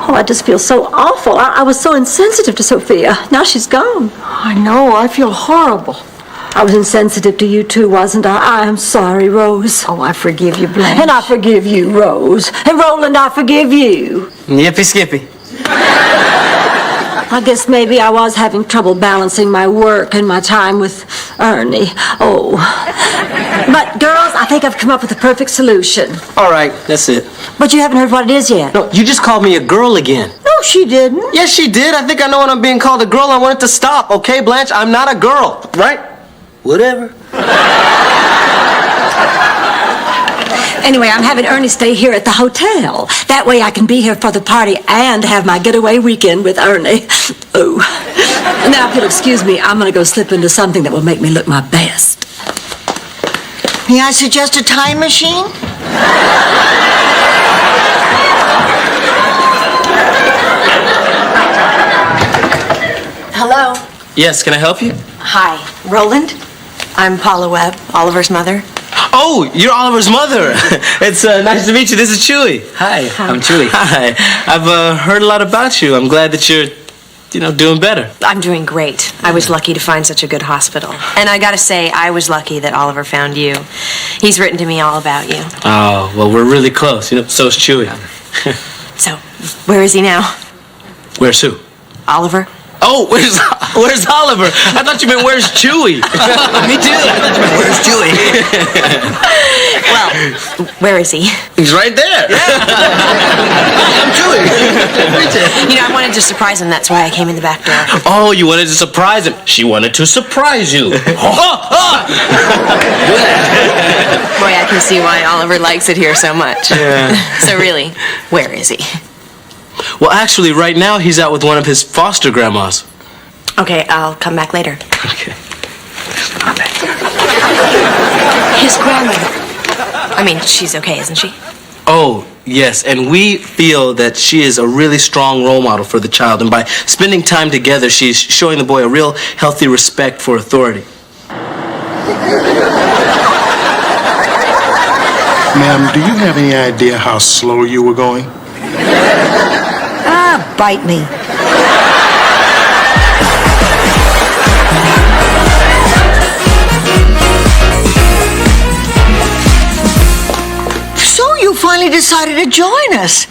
Oh, I just feel so awful. I was so insensitive to Sophia. Now she's gone. I know, I feel horrible. I was insensitive to you too, wasn't I? I am sorry, Rose. Oh, I forgive you, Blanche. And I forgive you, Rose. And Roland, I forgive you. Yippee skippy. I guess maybe I was having trouble balancing my work and my time with Ernie. Oh. But, girls, I think I've come up with the perfect solution. All right, that's it. But you haven't heard what it is yet. No, you just called me a girl again. No, she didn't. Yes, she did. I think I know when I'm being called a girl. I want it to stop, okay, Blanche? I'm not a girl, right? Whatever. Anyway, I'm having Ernie stay here at the hotel. That way I can be here for the party and have my getaway weekend with Ernie. Oh. Now, if you'll excuse me, I'm going to go slip into something that will make me look my best. May I suggest a time machine? Hello. Yes, can I help you? Hi. Roland. I'm Paula Webb, Oliver's mother. Oh, you're Oliver's mother. It's nice to meet you. This is Chewy. Hi, I'm Chewy. Hi. I've heard a lot about you. I'm glad that you're, doing better. I'm doing great. I was lucky to find such a good hospital. And I gotta say, I was lucky that Oliver found you. He's written to me all about you. Oh, well, we're really close. So is Chewy. So, where is he now? Where's who? Oliver? Oh, where's Oliver? I thought you meant where's Chewy? Me too. I thought you meant where's Chewy? Well, where is he? He's right there. I'm Chewy. You know, I wanted to surprise him. That's why I came in the back door. Oh, you wanted to surprise him. She wanted to surprise you. Boy, I can see why Oliver likes it here so much. Yeah. So really, where is he? Well, actually, right now he's out with one of his foster grandmas. Okay, I'll come back later. Okay. His grandmother. I mean, she's okay, isn't she? Oh, yes, and we feel that she is a really strong role model for the child, and by spending time together, she's showing the boy a real healthy respect for authority. Ma'am, do you have any idea how slow you were going? Bite me. So you finally decided to join us.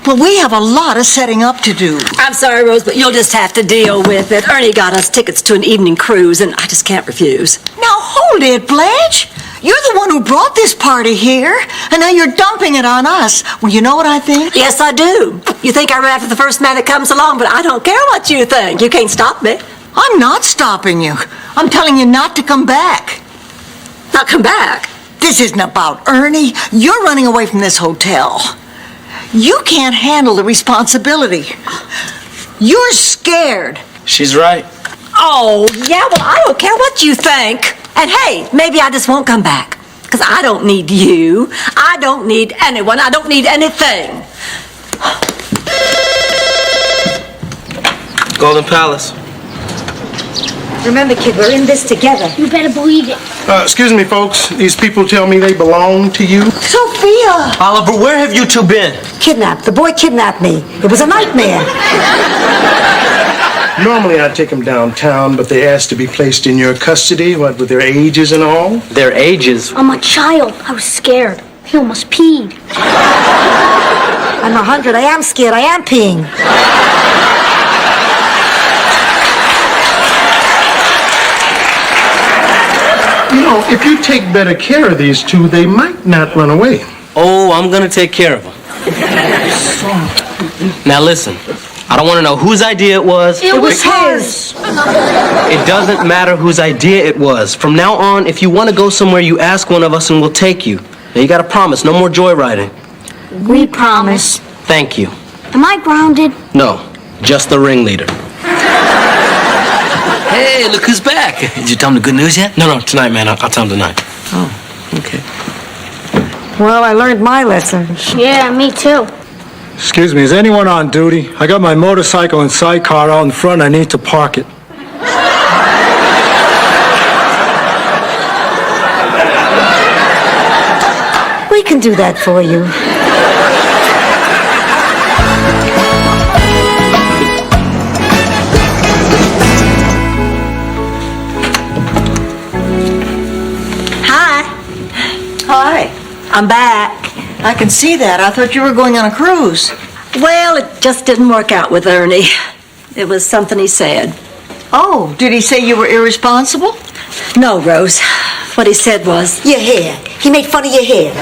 Well, we have a lot of setting up to do. I'm sorry, Rose, but you'll just have to deal with it. Ernie got us tickets to an evening cruise, and I just can't refuse. Now hold it, Blanche. You're the one who brought this party here, and now you're dumping it on us. Well, you know what I think? Yes, I do. You think I run after the first man that comes along, but I don't care what you think. You can't stop me. I'm not stopping you. I'm telling you not to come back. Not come back? This isn't about Ernie. You're running away from this hotel. You can't handle the responsibility. You're scared. She's right. Oh, yeah, well, I don't care what you think. And hey, maybe I just won't come back. Because I don't need you. I don't need anyone. I don't need anything. Golden Palace. Remember, kid, we're in this together. You better believe it. Excuse me, folks. These people tell me they belong to you. Sophia! Oliver, where have you two been? Kidnapped. The boy kidnapped me. It was a nightmare. Normally I'd take them downtown, but they asked to be placed in your custody, what, with their ages and all? Their ages? I'm a child. I was scared. He almost peed. I'm 100. I am scared. I am peeing. You know, if you take better care of these two, they might not run away. Oh, I'm gonna take care of them. Now listen, I don't want to know whose idea it was. It was his. It doesn't matter whose idea it was. From now on, if you want to go somewhere, you ask one of us and we'll take you. Now you gotta promise, no more joyriding. We promise. Thank you. Am I grounded? No, just the ringleader. Hey, look who's back. Did you tell him the good news yet? No, tonight, man. I'll tell him tonight. Oh, okay. Well, I learned my lesson. Yeah, me too. Excuse me, is anyone on duty? I got my motorcycle and sidecar out in front. I need to park it. We can do that for you. Hi. I'm back. I can see that. I thought you were going on a cruise. Well, it just didn't work out with Ernie. It was something he said. Oh, did he say you were irresponsible? No, Rose. What he said was... Your hair. He made fun of your hair.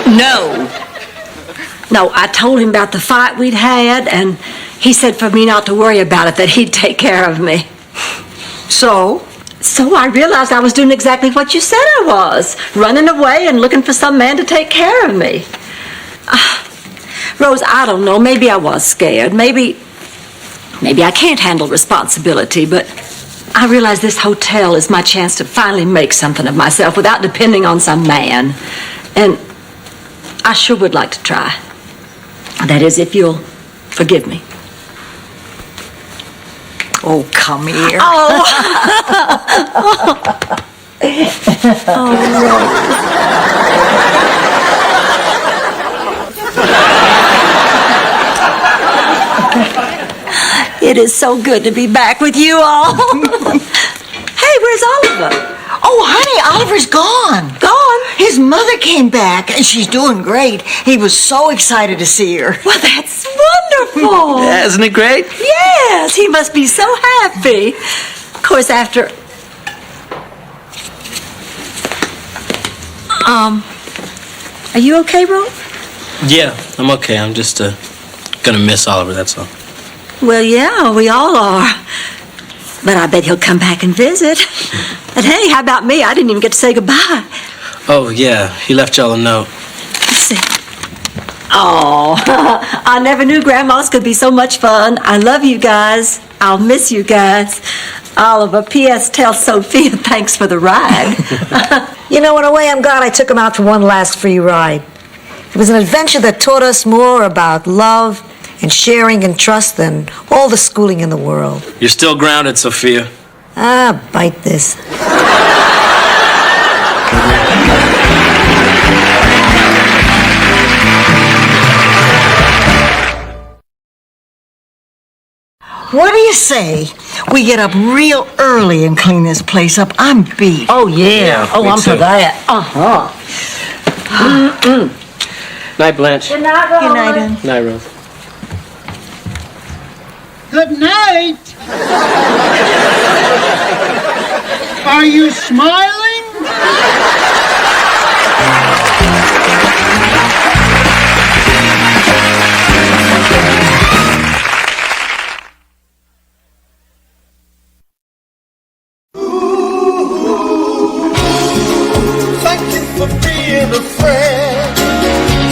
No. No, I told him about the fight we'd had, and he said for me not to worry about it, that he'd take care of me. So I realized I was doing exactly what you said I was, running away and looking for some man to take care of me. Rose, I don't know, maybe I was scared. Maybe I can't handle responsibility, but I realize this hotel is my chance to finally make something of myself without depending on some man. And I sure would like to try. That is, if you'll forgive me. Oh, come here. Oh. It is so good to be back with you all. Hey, where's Oliver? Oh, honey, Oliver's gone. Gone? His mother came back, and she's doing great. He was so excited to see her. Well, that's wonderful. Yeah, isn't it great? Yes. Yes, he must be so happy. Of course, after... Are you okay, Ro? Yeah, I'm okay. I'm just gonna miss Oliver, that's all. Well, yeah, we all are. But I bet he'll come back and visit. And hey, how about me? I didn't even get to say goodbye. Oh, yeah, he left y'all a note. Let's see. Oh, I never knew grandmas could be so much fun. I love you guys. I'll miss you guys. Oliver, P.S. tell Sophia thanks for the ride. You know, in a way, I'm glad I took him out for one last free ride. It was an adventure that taught us more about love and sharing and trust than all the schooling in the world. You're still grounded, Sophia. Ah, bite this. What do you say? We get up real early and clean this place up. I'm beat. Oh, yeah. me I'm for too. that. Uh-huh. Night, Blanche. Good night, Rose. Good night, Ann. Night, Rose. Good night. Are you smiling? Thank you for being a friend.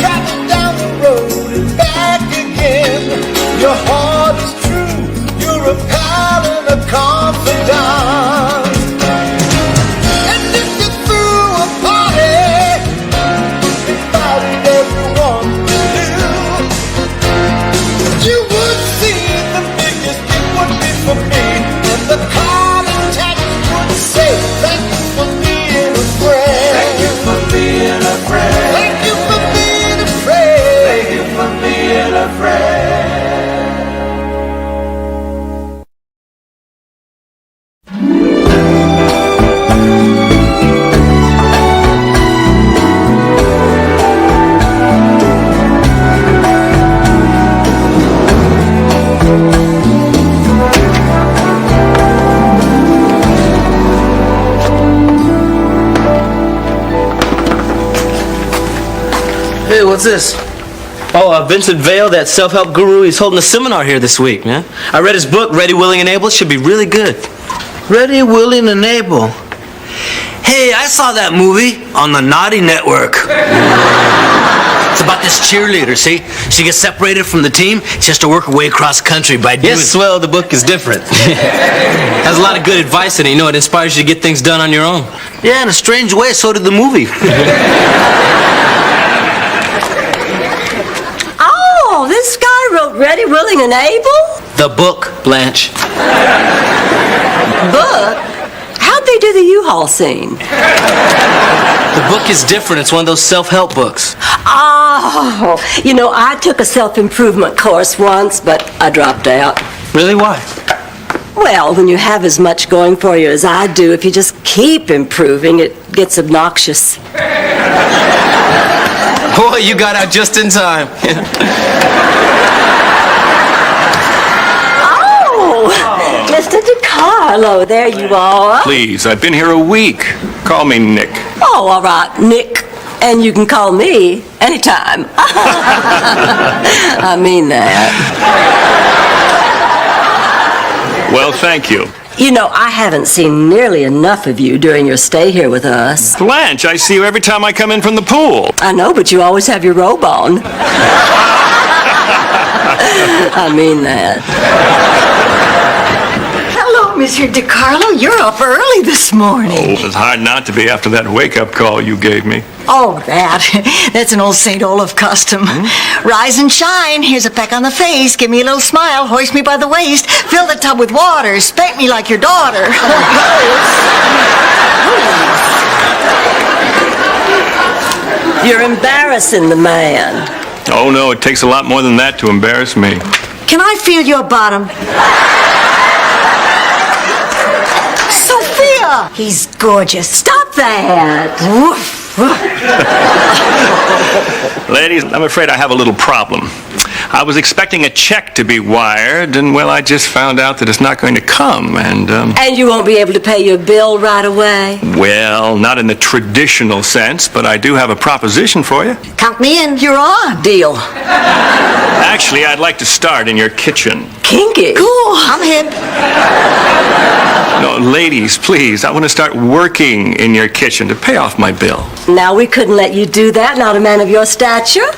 Traveling down the road and back again. Your heart is true. You're a pal and a confidant. And if you threw a party, invited everyone to do, you would see the biggest it would be for me. And the card and text would say, thank you for being a friend. Thank you for being a friend. Thank you for being a friend. Thank you for being a friend. Hey, what's this? Oh, Vincent Vale, that self-help guru, he's holding a seminar here this week, man. I read his book, Ready, Willing, and Able. It should be really good. Ready, willing, and able. Hey, I saw that movie on the Naughty Network. It's about this cheerleader, see? She gets separated from the team. She has to work her way across country by doing... Yes, well, the book is different. Has a lot of good advice in it. You know, it inspires you to get things done on your own. Yeah, in a strange way, so did the movie. Oh, this guy wrote Ready, Willing, and Able? The book, Blanche. Book? How'd they do the U-Haul scene? The book is different. It's one of those self-help books. Oh, you know, I took a self-improvement course once, but I dropped out. Really? Why? Well, when you have as much going for you as I do, if you just keep improving, it gets obnoxious. Boy, you got out just in time. Oh, Mr. DiCarlo, there you are. Please, I've been here a week. Call me Nick. Oh, all right, Nick. And you can call me anytime. I mean that. Well, thank you. You know, I haven't seen nearly enough of you during your stay here with us. Blanche, I see you every time I come in from the pool. I know, but you always have your robe on. I mean that. Hello, Mr. DiCarlo. You're up early this morning. Oh, it's hard not to be after that wake-up call you gave me. Oh, that's an old St. Olaf custom. Rise and shine. Here's a peck on the face. Give me a little smile. Hoist me by the waist. Fill the tub with water. Spank me like your daughter. You're embarrassing the man. Oh, no, it takes a lot more than that to embarrass me. Can I feel your bottom? Sophia! He's gorgeous. Stop that. Woof. Ladies, I'm afraid I have a little problem. I was expecting a check to be wired, and, well, I just found out that it's not going to come, and, And you won't be able to pay your bill right away? well, not in the traditional sense, but I do have a proposition for you. Count me in. You're on. Deal. Actually, I'd like to start in your kitchen. Kinky. Cool. I'm hip. No, ladies, please, I want to start working in your kitchen to pay off my bill. Now, we couldn't let you do that, not a man of your stature.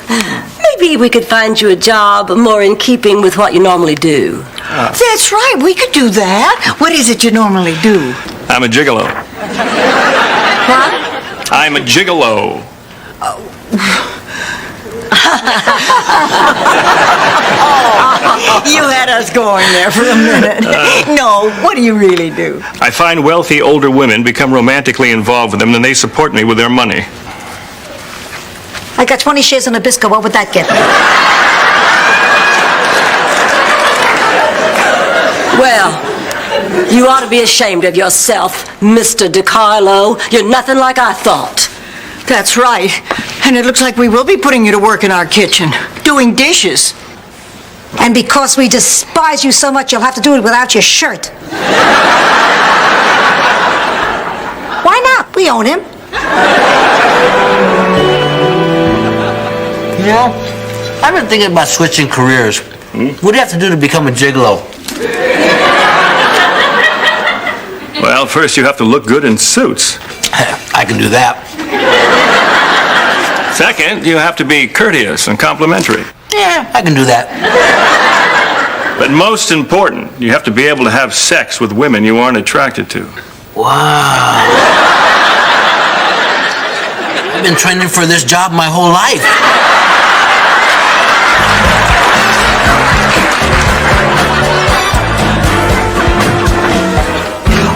Maybe we could find you a job more in keeping with what you normally do. That's right. We could do that. What is it you normally do? I'm a gigolo. What? I'm a gigolo. You had us going there for a minute. No, what do you really do? I find wealthy older women, become romantically involved with them, and they support me with their money. I got 20 shares in Nabisco. What would that get me? Well, you ought to be ashamed of yourself, Mr. DiCarlo. You're nothing like I thought. That's right. And it looks like we will be putting you to work in our kitchen, doing dishes. And because we despise you so much, you'll have to do it without your shirt. Why not? We own him. You know, I've been thinking about switching careers. What do you have to do to become a gigolo? Well, first you have to look good in suits. I can do that. Second, you have to be courteous and complimentary. Yeah, I can do that. But most important, you have to be able to have sex with women you aren't attracted to. Wow. I've been training for this job my whole life.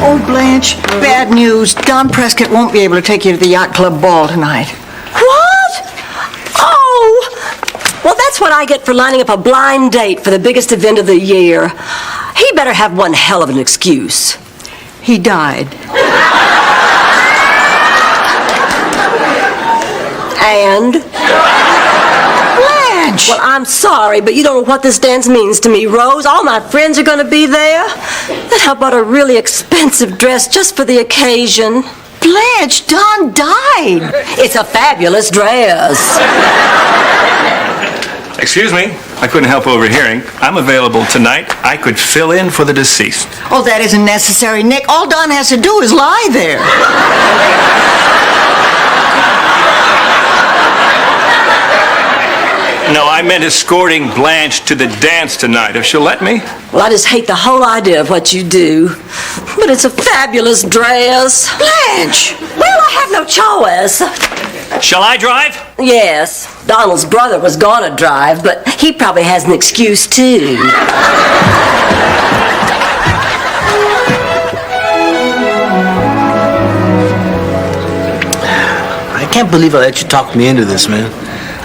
Oh, Blanche, bad news. Don Prescott won't be able to take you to the yacht club ball tonight. What? Oh! Well, that's what I get for lining up a blind date for the biggest event of the year. He better have one hell of an excuse. He died. And? Blanche! Well, I'm sorry, but you don't know what this dance means to me, Rose. All my friends are going to be there. And I bought a really expensive dress just for the occasion. Blanche, Don died. It's a fabulous dress. Excuse me, I couldn't help overhearing. I'm available tonight. I could fill in for the deceased. Oh, that isn't necessary, Nick. All Don has to do is lie there. No, I meant escorting Blanche to the dance tonight, if she'll let me. Well, I just hate the whole idea of what you do. But it's a fabulous dress. Blanche! Well, I have no choice. Shall I drive? Yes. Donald's brother was gonna drive, but he probably has an excuse, too. I can't believe I let you talk me into this, man.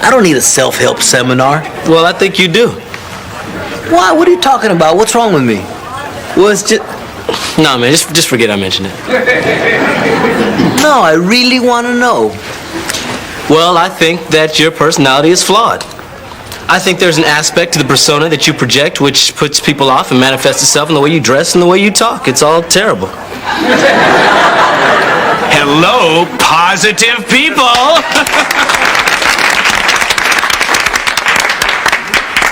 I don't need a self-help seminar. Well, I think you do. Why? What are you talking about? What's wrong with me? Well, it's just... Nah, man, just forget I mentioned it. No, I really want to know. Well, I think that your personality is flawed. I think there's an aspect to the persona that you project which puts people off and manifests itself in the way you dress and the way you talk. It's all terrible. Hello, positive people!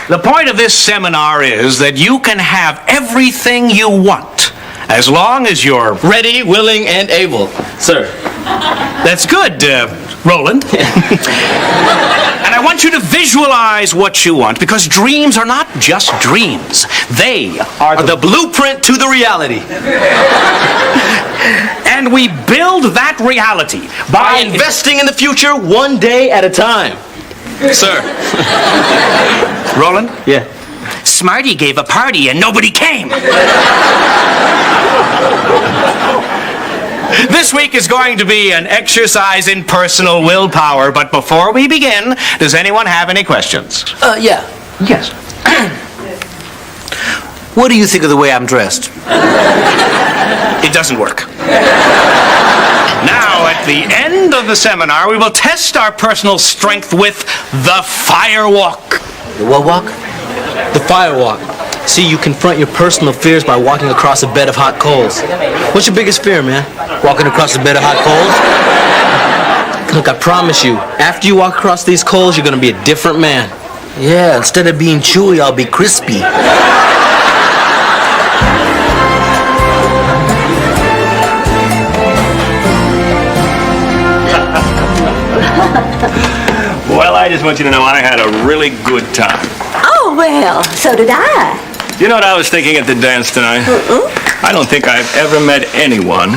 The point of this seminar is that you can have everything you want as long as you're Ready, willing, and able. Sir. That's good, Roland. And I want you to visualize what you want, because dreams are not just dreams. They are The blueprint to the reality. And we build that reality By investing in the future one day at a time. Sir. Roland? Yeah. Smarty gave a party and nobody came. This week is going to be an exercise in personal willpower, but before we begin, does anyone have any questions? Yeah. Yes. What do you think of the way I'm dressed? It doesn't work. Now, at the end end of the seminar, we will test our personal strength with the fire walk. The what walk? The fire walk. See, you confront your personal fears by walking across a bed of hot coals. What's your biggest fear, man? Walking across a bed of hot coals? Look, I promise you, after you walk across these coals, you're gonna be a different man. Yeah, instead of being chewy, I'll be crispy. Well, I just want you to know I had a really good time. Oh, well, so did I. You know what I was thinking at the dance tonight? I don't think I've ever met anyone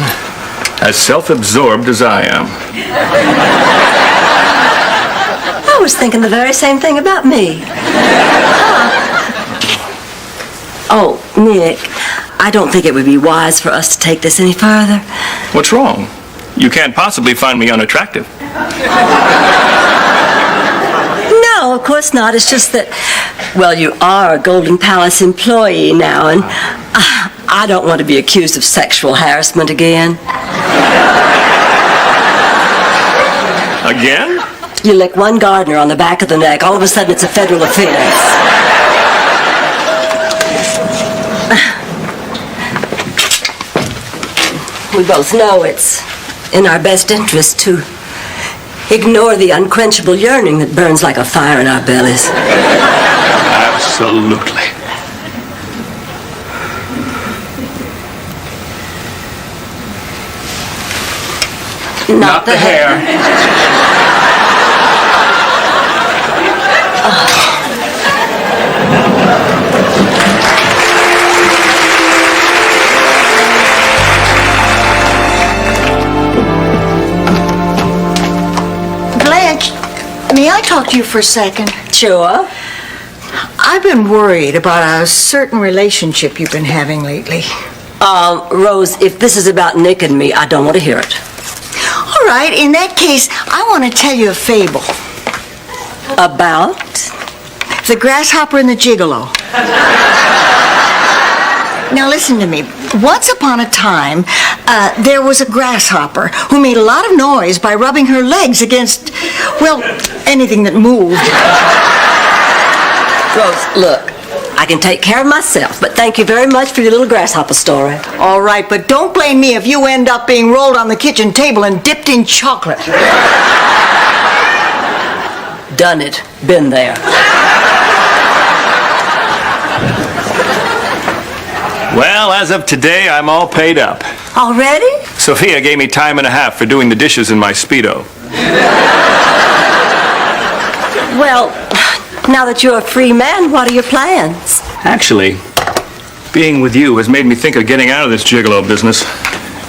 as self-absorbed as I am. I was thinking the very same thing about me. Oh, Nick, I don't think it would be wise for us to take this any further. What's wrong? You can't possibly find me unattractive. No, of course not. It's just that, well, you are a Golden Palace employee now, and I don't want to be accused of sexual harassment again. Again? You lick one gardener on the back of the neck, all of a sudden it's a federal offense. We both know it's in our best interest to ignore the unquenchable yearning that burns like a fire in our bellies. Absolutely. Not the hair. Blanche, may I talk to you for a second? Sure. I've been worried about a certain relationship you've been having lately. Rose, if this is about Nick and me, I don't want to hear it. All right, in that case, I want to tell you a fable. About? The grasshopper and the gigolo. Now listen to me. Once upon a time, there was a grasshopper who made a lot of noise by rubbing her legs against, well, anything that moved. Rose, look, I can take care of myself, but thank you very much for your little grasshopper story. All right, but don't blame me if you end up being rolled on the kitchen table and dipped in chocolate. Done it. Been there. Well, as of today, I'm all paid up. Already? Sophia gave me time and a half for doing the dishes in my Speedo. Well, now that you're a free man, what are your plans? Actually, being with you has made me think of getting out of this gigolo business.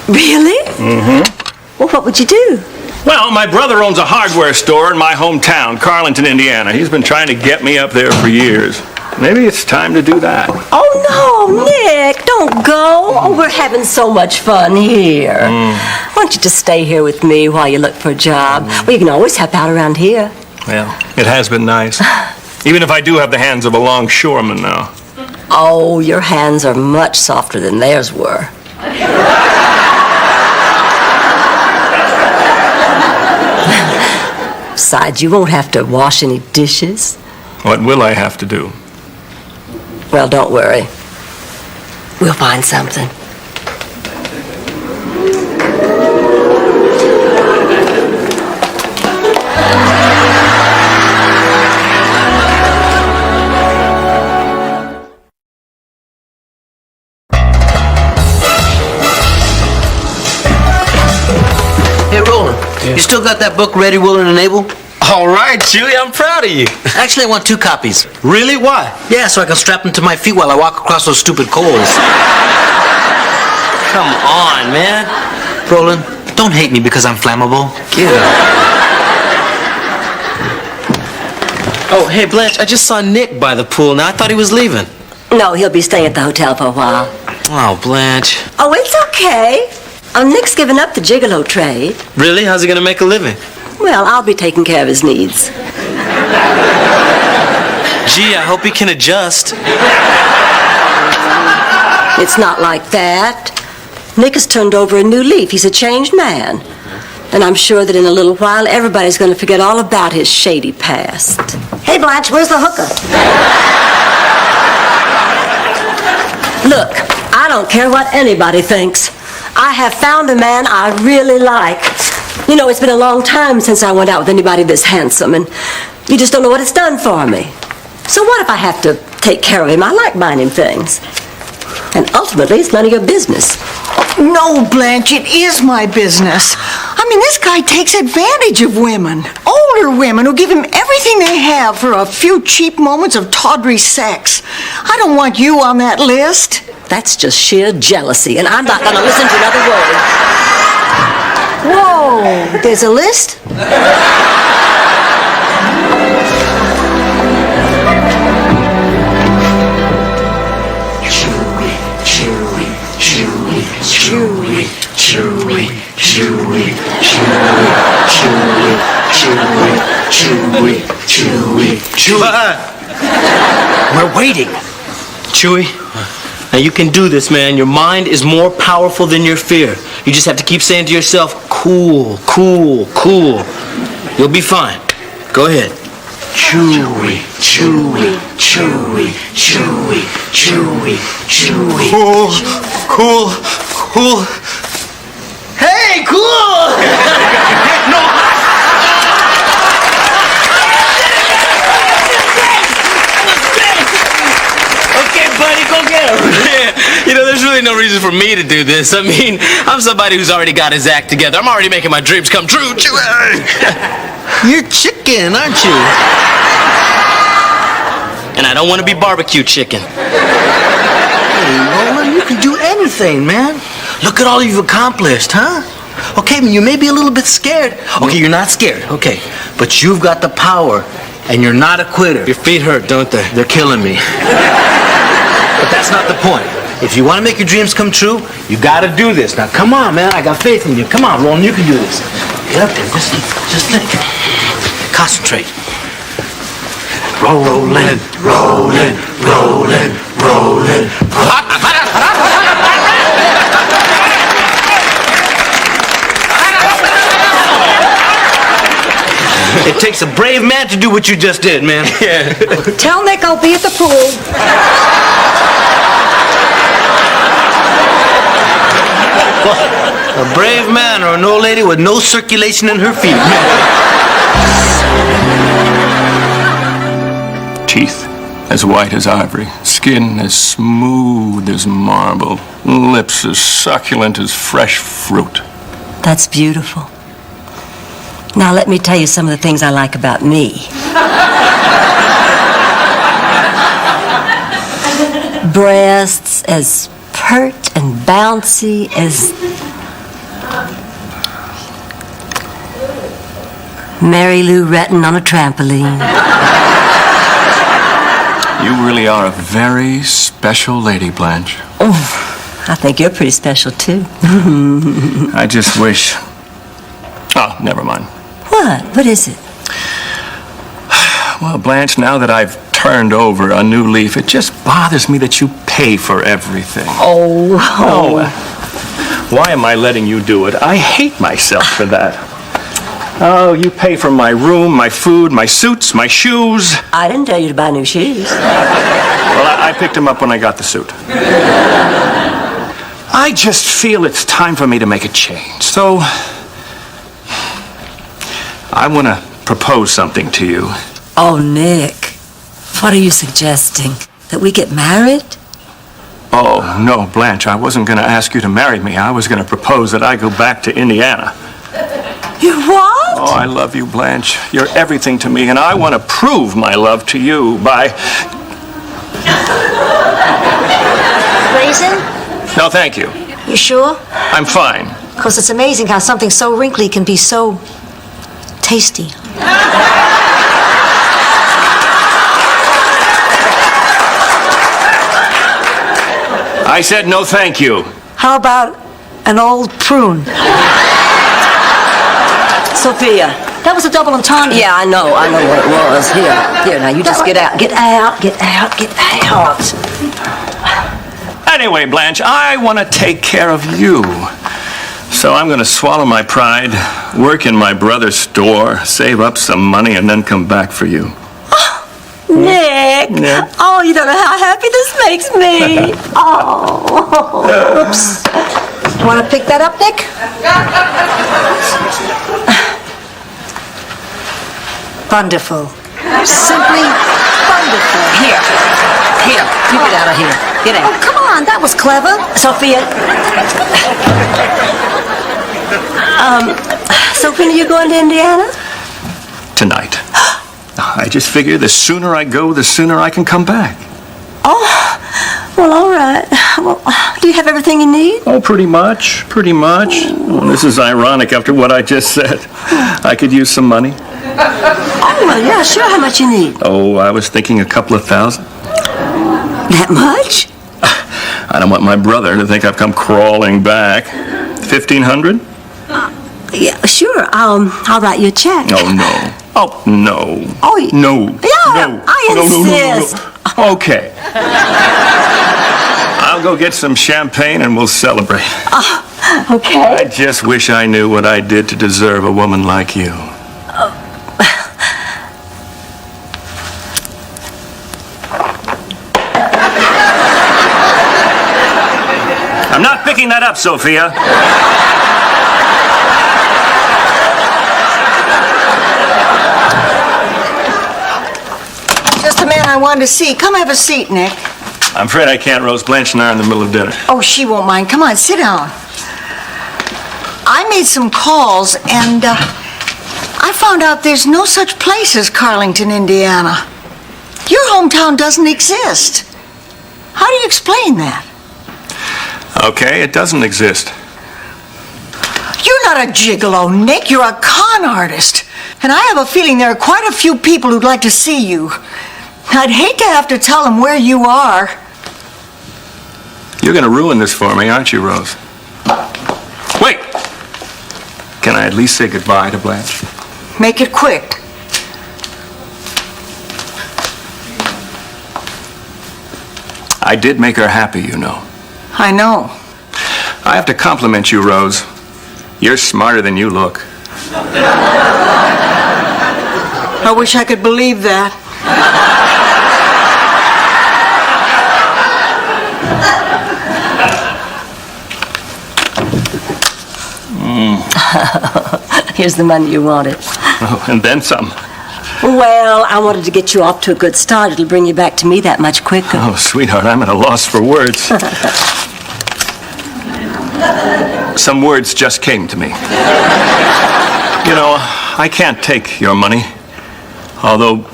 Really? Mm-hmm. Well, what would you do? Well, my brother owns a hardware store in my hometown, Carlinton, Indiana. He's been trying to get me up there for years. Maybe it's time to do that. Oh, no, Nick, don't go. Oh, we're having so much fun here. Why don't you just stay here with me while you look for a job? Well, you can always help out around here. Well, it has been nice. Even if I do have the hands of a longshoreman now. Oh, your hands are much softer than theirs were. Besides, you won't have to wash any dishes. What will I have to do? Well, don't worry. We'll find something. Hey, Roland, you still got that book ready, willing, and able? All right, Chewy, I'm proud of you. Actually, I want 2 copies. Really? Why? Yeah, so I can strap them to my feet while I walk across those stupid coals. Come on, man. Roland, don't hate me because I'm flammable. Get up. Oh, hey, Blanche, I just saw Nick by the pool. Now, I thought he was leaving. No, he'll be staying at the hotel for a while. Oh, Blanche. Oh, it's okay. Oh, Nick's given up the gigolo trade. Really? How's he gonna make a living? Well, I'll be taking care of his needs. Gee, I hope he can adjust. It's not like that. Nick has turned over a new leaf. He's a changed man. And I'm sure that in a little while, everybody's going to forget all about his shady past. Hey, Blanche, where's the hooker? Look, I don't care what anybody thinks. I have found a man I really like. You know, it's been a long time since I went out with anybody this handsome, and you just don't know what it's done for me. So what if I have to take care of him? I like buying him things. And ultimately, it's none of your business. No, Blanche, it is my business. I mean, this guy takes advantage of women. Older women who give him everything they have for a few cheap moments of tawdry sex. I don't want you on that list. That's just sheer jealousy, and I'm not going to listen to another word. Whoa, there's a list? Chewy. We're waiting. Chewy, now you can do this, man. Your mind is more powerful than your fear. You just have to keep saying to yourself, cool, cool, cool. You'll be fine. Go ahead. Chewy, chewy, chewy, chewy, chewy, chewy. Cool, cool, cool. Hey, cool! No. Okay, buddy, go get him. You know, there's really no reason for me to do this. I mean, I'm somebody who's already got his act together. I'm already making my dreams come true. You're chicken, aren't you? And I don't want to be barbecue chicken. Hey, Roland, you can do anything, man. Look at all you've accomplished, huh? Okay, you may be a little bit scared. Okay, you're not scared, okay. But you've got the power, and you're not a quitter. Your feet hurt, don't they? They're killing me. But that's not the point. If you want to make your dreams come true, you got to do this. Now, come on, man. I got faith in you. Come on, Roland, you can do this. Get up there. Just think. Concentrate. Rolling, rolling, rolling, rolling. It takes a brave man to do what you just did, man. Yeah. Tell Nick I'll be at the pool. A brave man or an old lady with no circulation in her feet. Teeth as white as ivory, skin as smooth as marble, lips as succulent as fresh fruit. That's beautiful. Now let me tell you some of the things I like about me. Breasts as pert and bouncy as Mary Lou Retton on a trampoline. You really are a very special lady, Blanche. Oh, I think you're pretty special, too. I just wish... Oh, never mind. What? What is it? Well, Blanche, now that I've turned over a new leaf, it just bothers me that you pay for everything. Oh. Why am I letting you do it? I hate myself for that. Oh, you pay for my room, my food, my suits, my shoes. I didn't tell you to buy new shoes. Well, I picked them up when I got the suit. I just feel it's time for me to make a change. So, I want to propose something to you. Oh, Nick. What are you suggesting? That we get married? Oh, no, Blanche, I wasn't going to ask you to marry me. I was going to propose that I go back to Indiana. You what? Oh, I love you, Blanche. You're everything to me, and I want to prove my love to you by... Raisin? No, thank you. You sure? I'm fine. Because it's amazing how something so wrinkly can be so tasty. I said no, thank you. How about an old prune? Sophia. That was a double entendre. Yeah, I know what it was. Here, now you just get out. Get out. Anyway, Blanche, I want to take care of you. So I'm going to swallow my pride, work in my brother's store, save up some money, and then come back for you. Nick! Yeah. Oh, you don't know how happy this makes me. Oh. Oops. Want to pick that up, Nick? Wonderful. Simply wonderful. Here, you get out of here. Get out. Oh, come on, that was clever. Sophia. So when are you going to Indiana? Tonight. I just figure the sooner I go, the sooner I can come back. Oh, well, all right. Well, do you have everything you need? Oh, pretty much. Well, this is ironic after what I just said. I could use some money. Oh, well, yeah, sure. How much you need? Oh, I was thinking a couple of thousand. That much? I don't want my brother to think I've come crawling back. 1,500? Yeah, sure. I'll write you a check. Oh, no. Oh, no. Oh, no. Yeah, No. I insist. No. Okay. I'll go get some champagne and we'll celebrate. Okay. I just wish I knew what I did to deserve a woman like you. I'm not picking that up, Sophia. Just the man I wanted to see. Come have a seat, Nick. I'm afraid I can't, Rose. Blanche and I are in the middle of dinner. Oh, she won't mind. Come on, sit down. I made some calls, and I found out there's no such place as Carlington, Indiana. Your hometown doesn't exist. How do you explain that? Okay, it doesn't exist. You're not a gigolo, Nick. You're a con artist. And I have a feeling there are quite a few people who'd like to see you. I'd hate to have to tell them where you are. You're going to ruin this for me, aren't you, Rose? Wait! Can I at least say goodbye to Blanche? Make it quick. I did make her happy, you know. I know. I have to compliment you, Rose. You're smarter than you look. I wish I could believe that. Here's the money you wanted. Oh, and then some. Well, I wanted to get you off to a good start. It'll bring you back to me that much quicker. Oh, sweetheart, I'm at a loss for words. Some words just came to me. You know, I can't take your money. Although,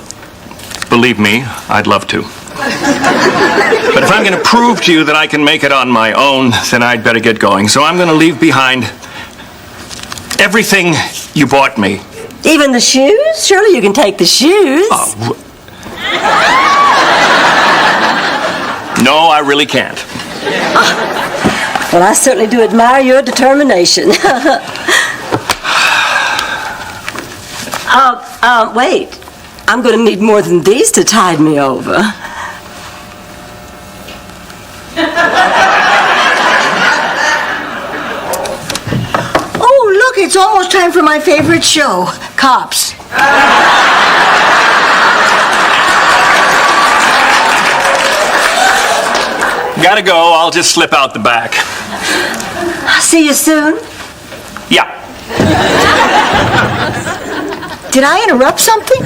believe me, I'd love to. But if I'm going to prove to you that I can make it on my own, then I'd better get going. So I'm going to leave behind everything you bought me. Even the shoes? Surely you can take the shoes. No, I really can't. Well, I certainly do admire your determination. Wait. I'm going to need more than these to tide me over. Oh, look, it's almost time for my favorite show, Cops. Gotta go. I'll just slip out the back. See you soon. Yeah. Did I interrupt something?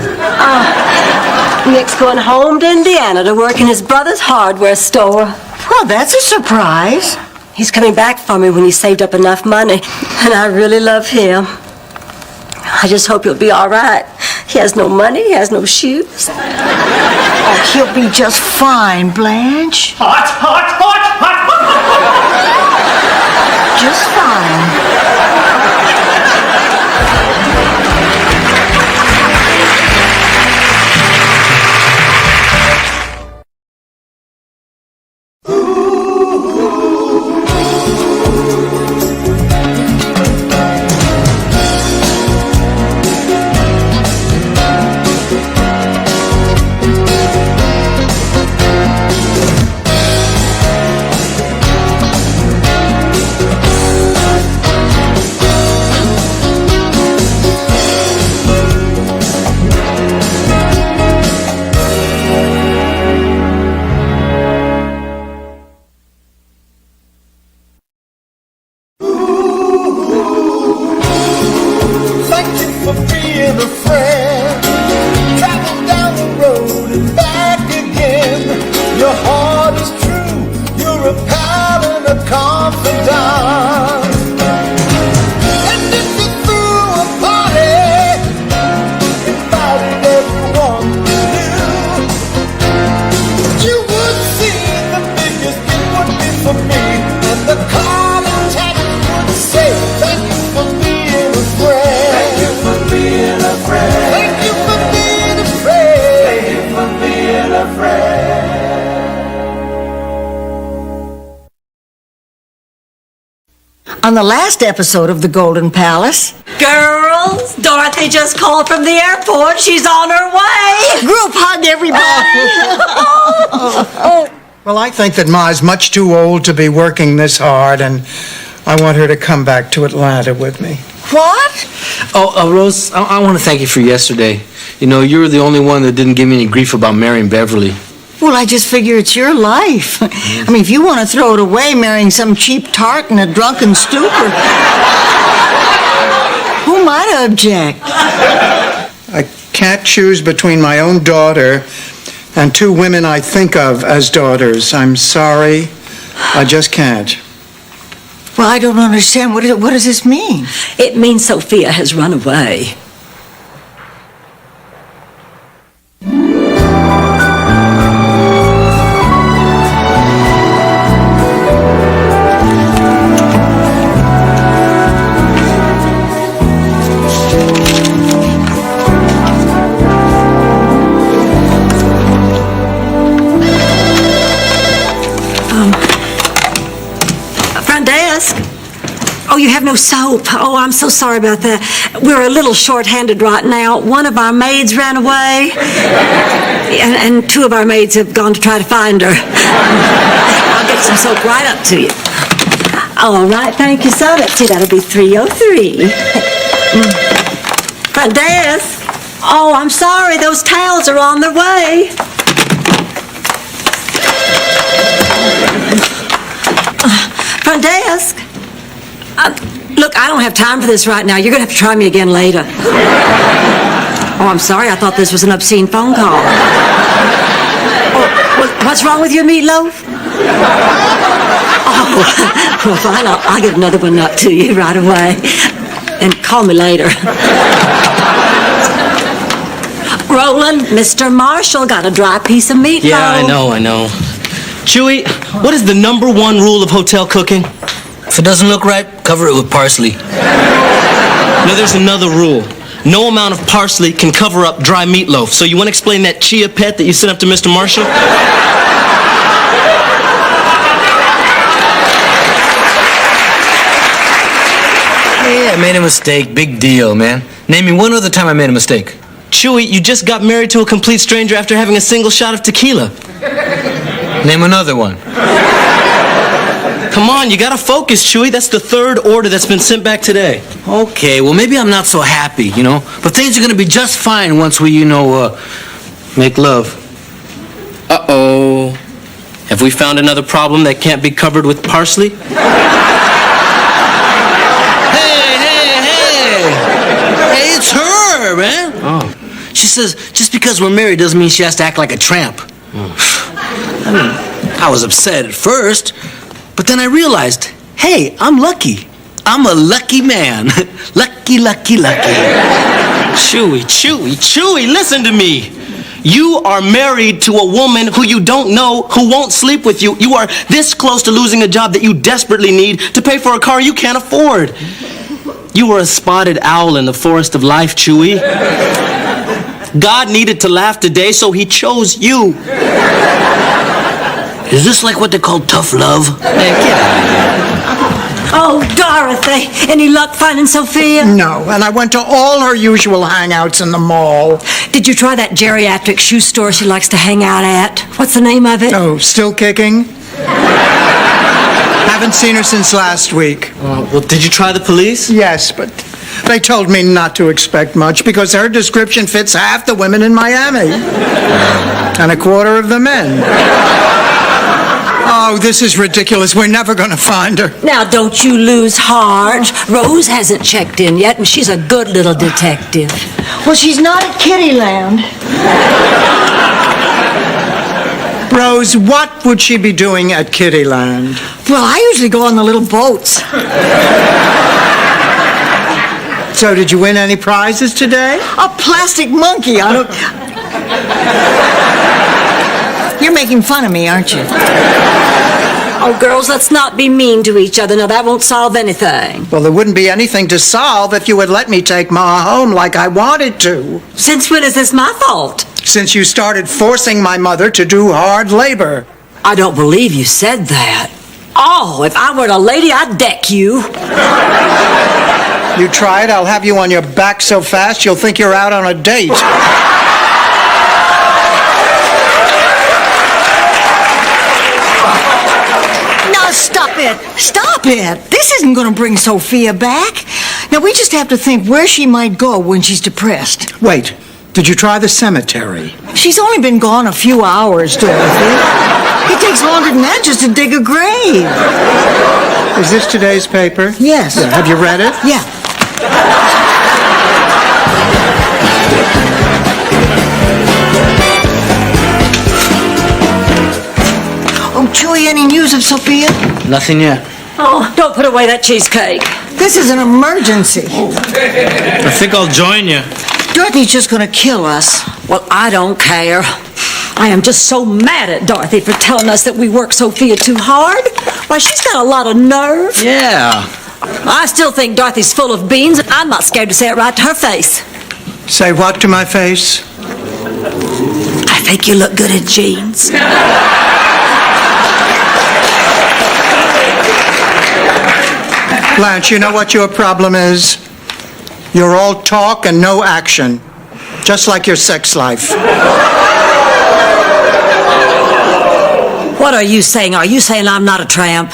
Nick's going home to Indiana to work in his brother's hardware store. Well, that's a surprise. He's coming back for me when he's saved up enough money, and I really love him. I just hope he'll be all right. He has no money, he has no shoes. Oh, he'll be just fine, Blanche. Hot. Just fine. on the last episode of the Golden Palace. Girls, Dorothy just called from the airport. She's on her way. Group hug, everybody. Well, I think that Ma's much too old to be working this hard, and I want her to come back to Atlanta with me. What? Oh, Rose, I want to thank you for yesterday. You know, you were the only one that didn't give me any grief about marrying Beverly. Well, I just figure it's your life. I mean, if you want to throw it away marrying some cheap tart in a drunken stupor, who might object? I can't choose between my own daughter and two women I think of as daughters. I'm sorry. I just can't. Well, I don't understand. What does this mean? It means Sophia has run away. Oh, you have no soap. Oh, I'm so sorry about that. We're a little short-handed right now. One of our maids ran away, and two of our maids have gone to try to find her. I'll get some soap right up to you. All right, thank you, so let's see, that'll be 303. Front desk. Oh, I'm sorry, those towels are on their way. Front desk. Look, I don't have time for this right now. You're going to have to try me again later. Oh, I'm sorry. I thought this was an obscene phone call. Oh, what's wrong with your meatloaf? Oh, well, fine. I'll get another one up to you right away. And call me later. Roland, Mr. Marshall got a dry piece of meatloaf. Yeah, I know. Chewy, what is the #1 rule of hotel cooking? If it doesn't look right, cover it with parsley. No, there's another rule. No amount of parsley can cover up dry meatloaf. So you want to explain that chia pet that you sent up to Mr. Marshall? Yeah, I made a mistake. Big deal, man. Name me one other time I made a mistake. Chewy, you just got married to a complete stranger after having a single shot of tequila. Name another one. Come on, you gotta focus, Chewy. That's the 3rd order that's been sent back today. Okay, well, maybe I'm not so happy, you know? But things are gonna be just fine once we, make love. Uh-oh. Have we found another problem that can't be covered with parsley? Hey, it's her, man. Oh. She says just because we're married doesn't mean she has to act like a tramp. I mean, I was upset at first, but then I realized, hey, I'm lucky. I'm a lucky man. Lucky. Chewy, listen to me. You are married to a woman who you don't know, who won't sleep with you. You are this close to losing a job that you desperately need to pay for a car you can't afford. You were a spotted owl in the forest of life, Chewy. God needed to laugh today, so he chose you. Is this like what they call tough love? Man, get out of here. Oh, Dorothy, any luck finding Sophia? No, and I went to all her usual hangouts in the mall. Did you try that geriatric shoe store she likes to hang out at? What's the name of it? Oh, still kicking? Haven't seen her since last week. Well, did you try the police? Yes, but they told me not to expect much because her description fits half the women in Miami and a quarter of the men. Oh, this is ridiculous. We're never going to find her. Now, don't you lose heart. Rose hasn't checked in yet, and she's a good little detective. Well, she's not at Kittyland. Rose, what would she be doing at Kittyland? Well, I usually go on the little boats. So, did you win any prizes today? A plastic monkey. You're making fun of me, aren't you? Oh, girls, let's not be mean to each other. Now, that won't solve anything. Well, there wouldn't be anything to solve if you would let me take Ma home like I wanted to. Since when is this my fault? Since you started forcing my mother to do hard labor. I don't believe you said that. Oh, if I were a lady, I'd deck you. You try it, I'll have you on your back so fast you'll think you're out on a date. Now, stop it. Stop it. This isn't going to bring Sophia back. Now, we just have to think where she might go when she's depressed. Wait, did you try the cemetery? She's only been gone a few hours, Dorothy. It takes longer than that just to dig a grave. Is this today's paper? Yes. Yeah, have you read it? Yeah. Oh, Chewy, any news of Sophia? Nothing yet. Oh, don't put away that cheesecake. This is an emergency. I think I'll join you. Dorothy's just going to kill us. Well, I don't care. I am just so mad at Dorothy for telling us that we work Sophia too hard. Why, she's got a lot of nerve. Yeah. I still think Dorothy's full of beans, and I'm not scared to say it right to her face. Say what to my face? I think you look good in jeans. Blanche, you know what your problem is? You're all talk and no action. Just like your sex life. What are you saying? Are you saying I'm not a tramp?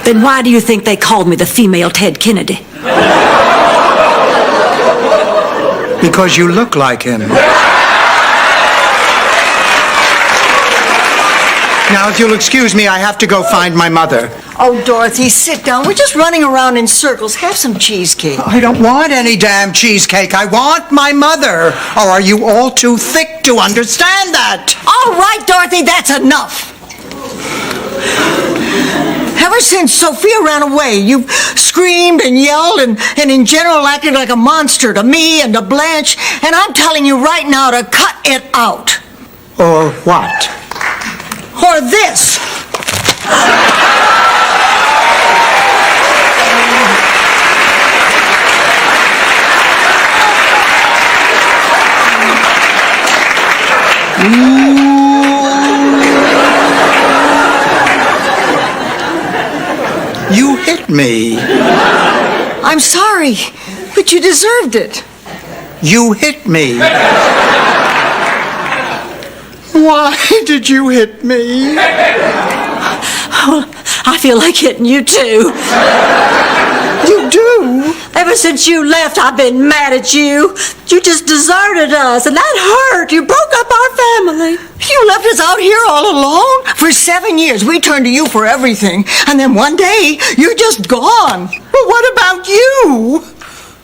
Then why do you think they called me the female Ted Kennedy? Because you look like him. Now, if you'll excuse me, I have to go find my mother. Oh, Dorothy, sit down. We're just running around in circles. Have some cheesecake. I don't want any damn cheesecake. I want my mother. Or are you all too thick to understand that? All right, Dorothy, that's enough. Ever since Sophia ran away, you've screamed and yelled and in general acted like a monster to me and to Blanche. And I'm telling you right now to cut it out. Or what? Or this. You hit me. I'm sorry, but you deserved it. You hit me. Why did you hit me? I feel like hitting you too. You do? Ever since you left, I've been mad at you. You just deserted us, and that hurt. You broke up our family. You left us out here all alone? For 7 years, we turned to you for everything. And then one day, you're just gone. Well, what about you?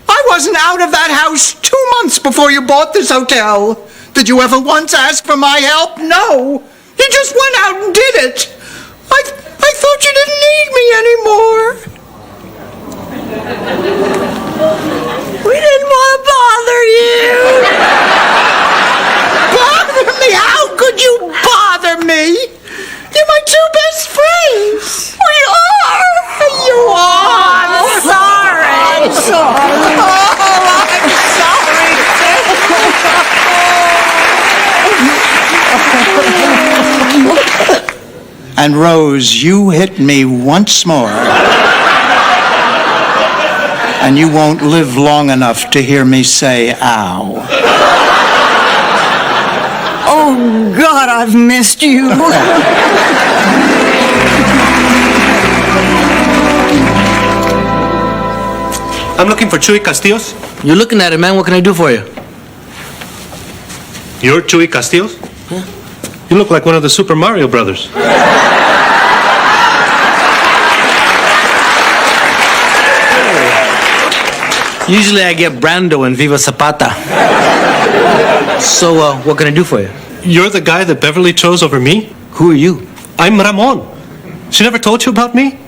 I wasn't out of that house 2 months before you bought this hotel. Did you ever once ask for my help? No. You just went out and did it. I thought you didn't need me anymore. We didn't want to bother you. Bother me? How could you bother me? You're my two best friends. We are. You are. I'm sorry. I'm sorry. Oh, I'm sorry. And Rose, you hit me once more. And you won't live long enough to hear me say, ow. Oh, God, I've missed you. I'm looking for Chuy Castillos. You're looking at it, man. What can I do for you? You're Chuy Castillos? Yeah. You look like one of the Super Mario Brothers. Usually I get Brando and Viva Zapata. So, what can I do for you? You're the guy that Beverly chose over me? Who are you? I'm Ramon. She never told you about me?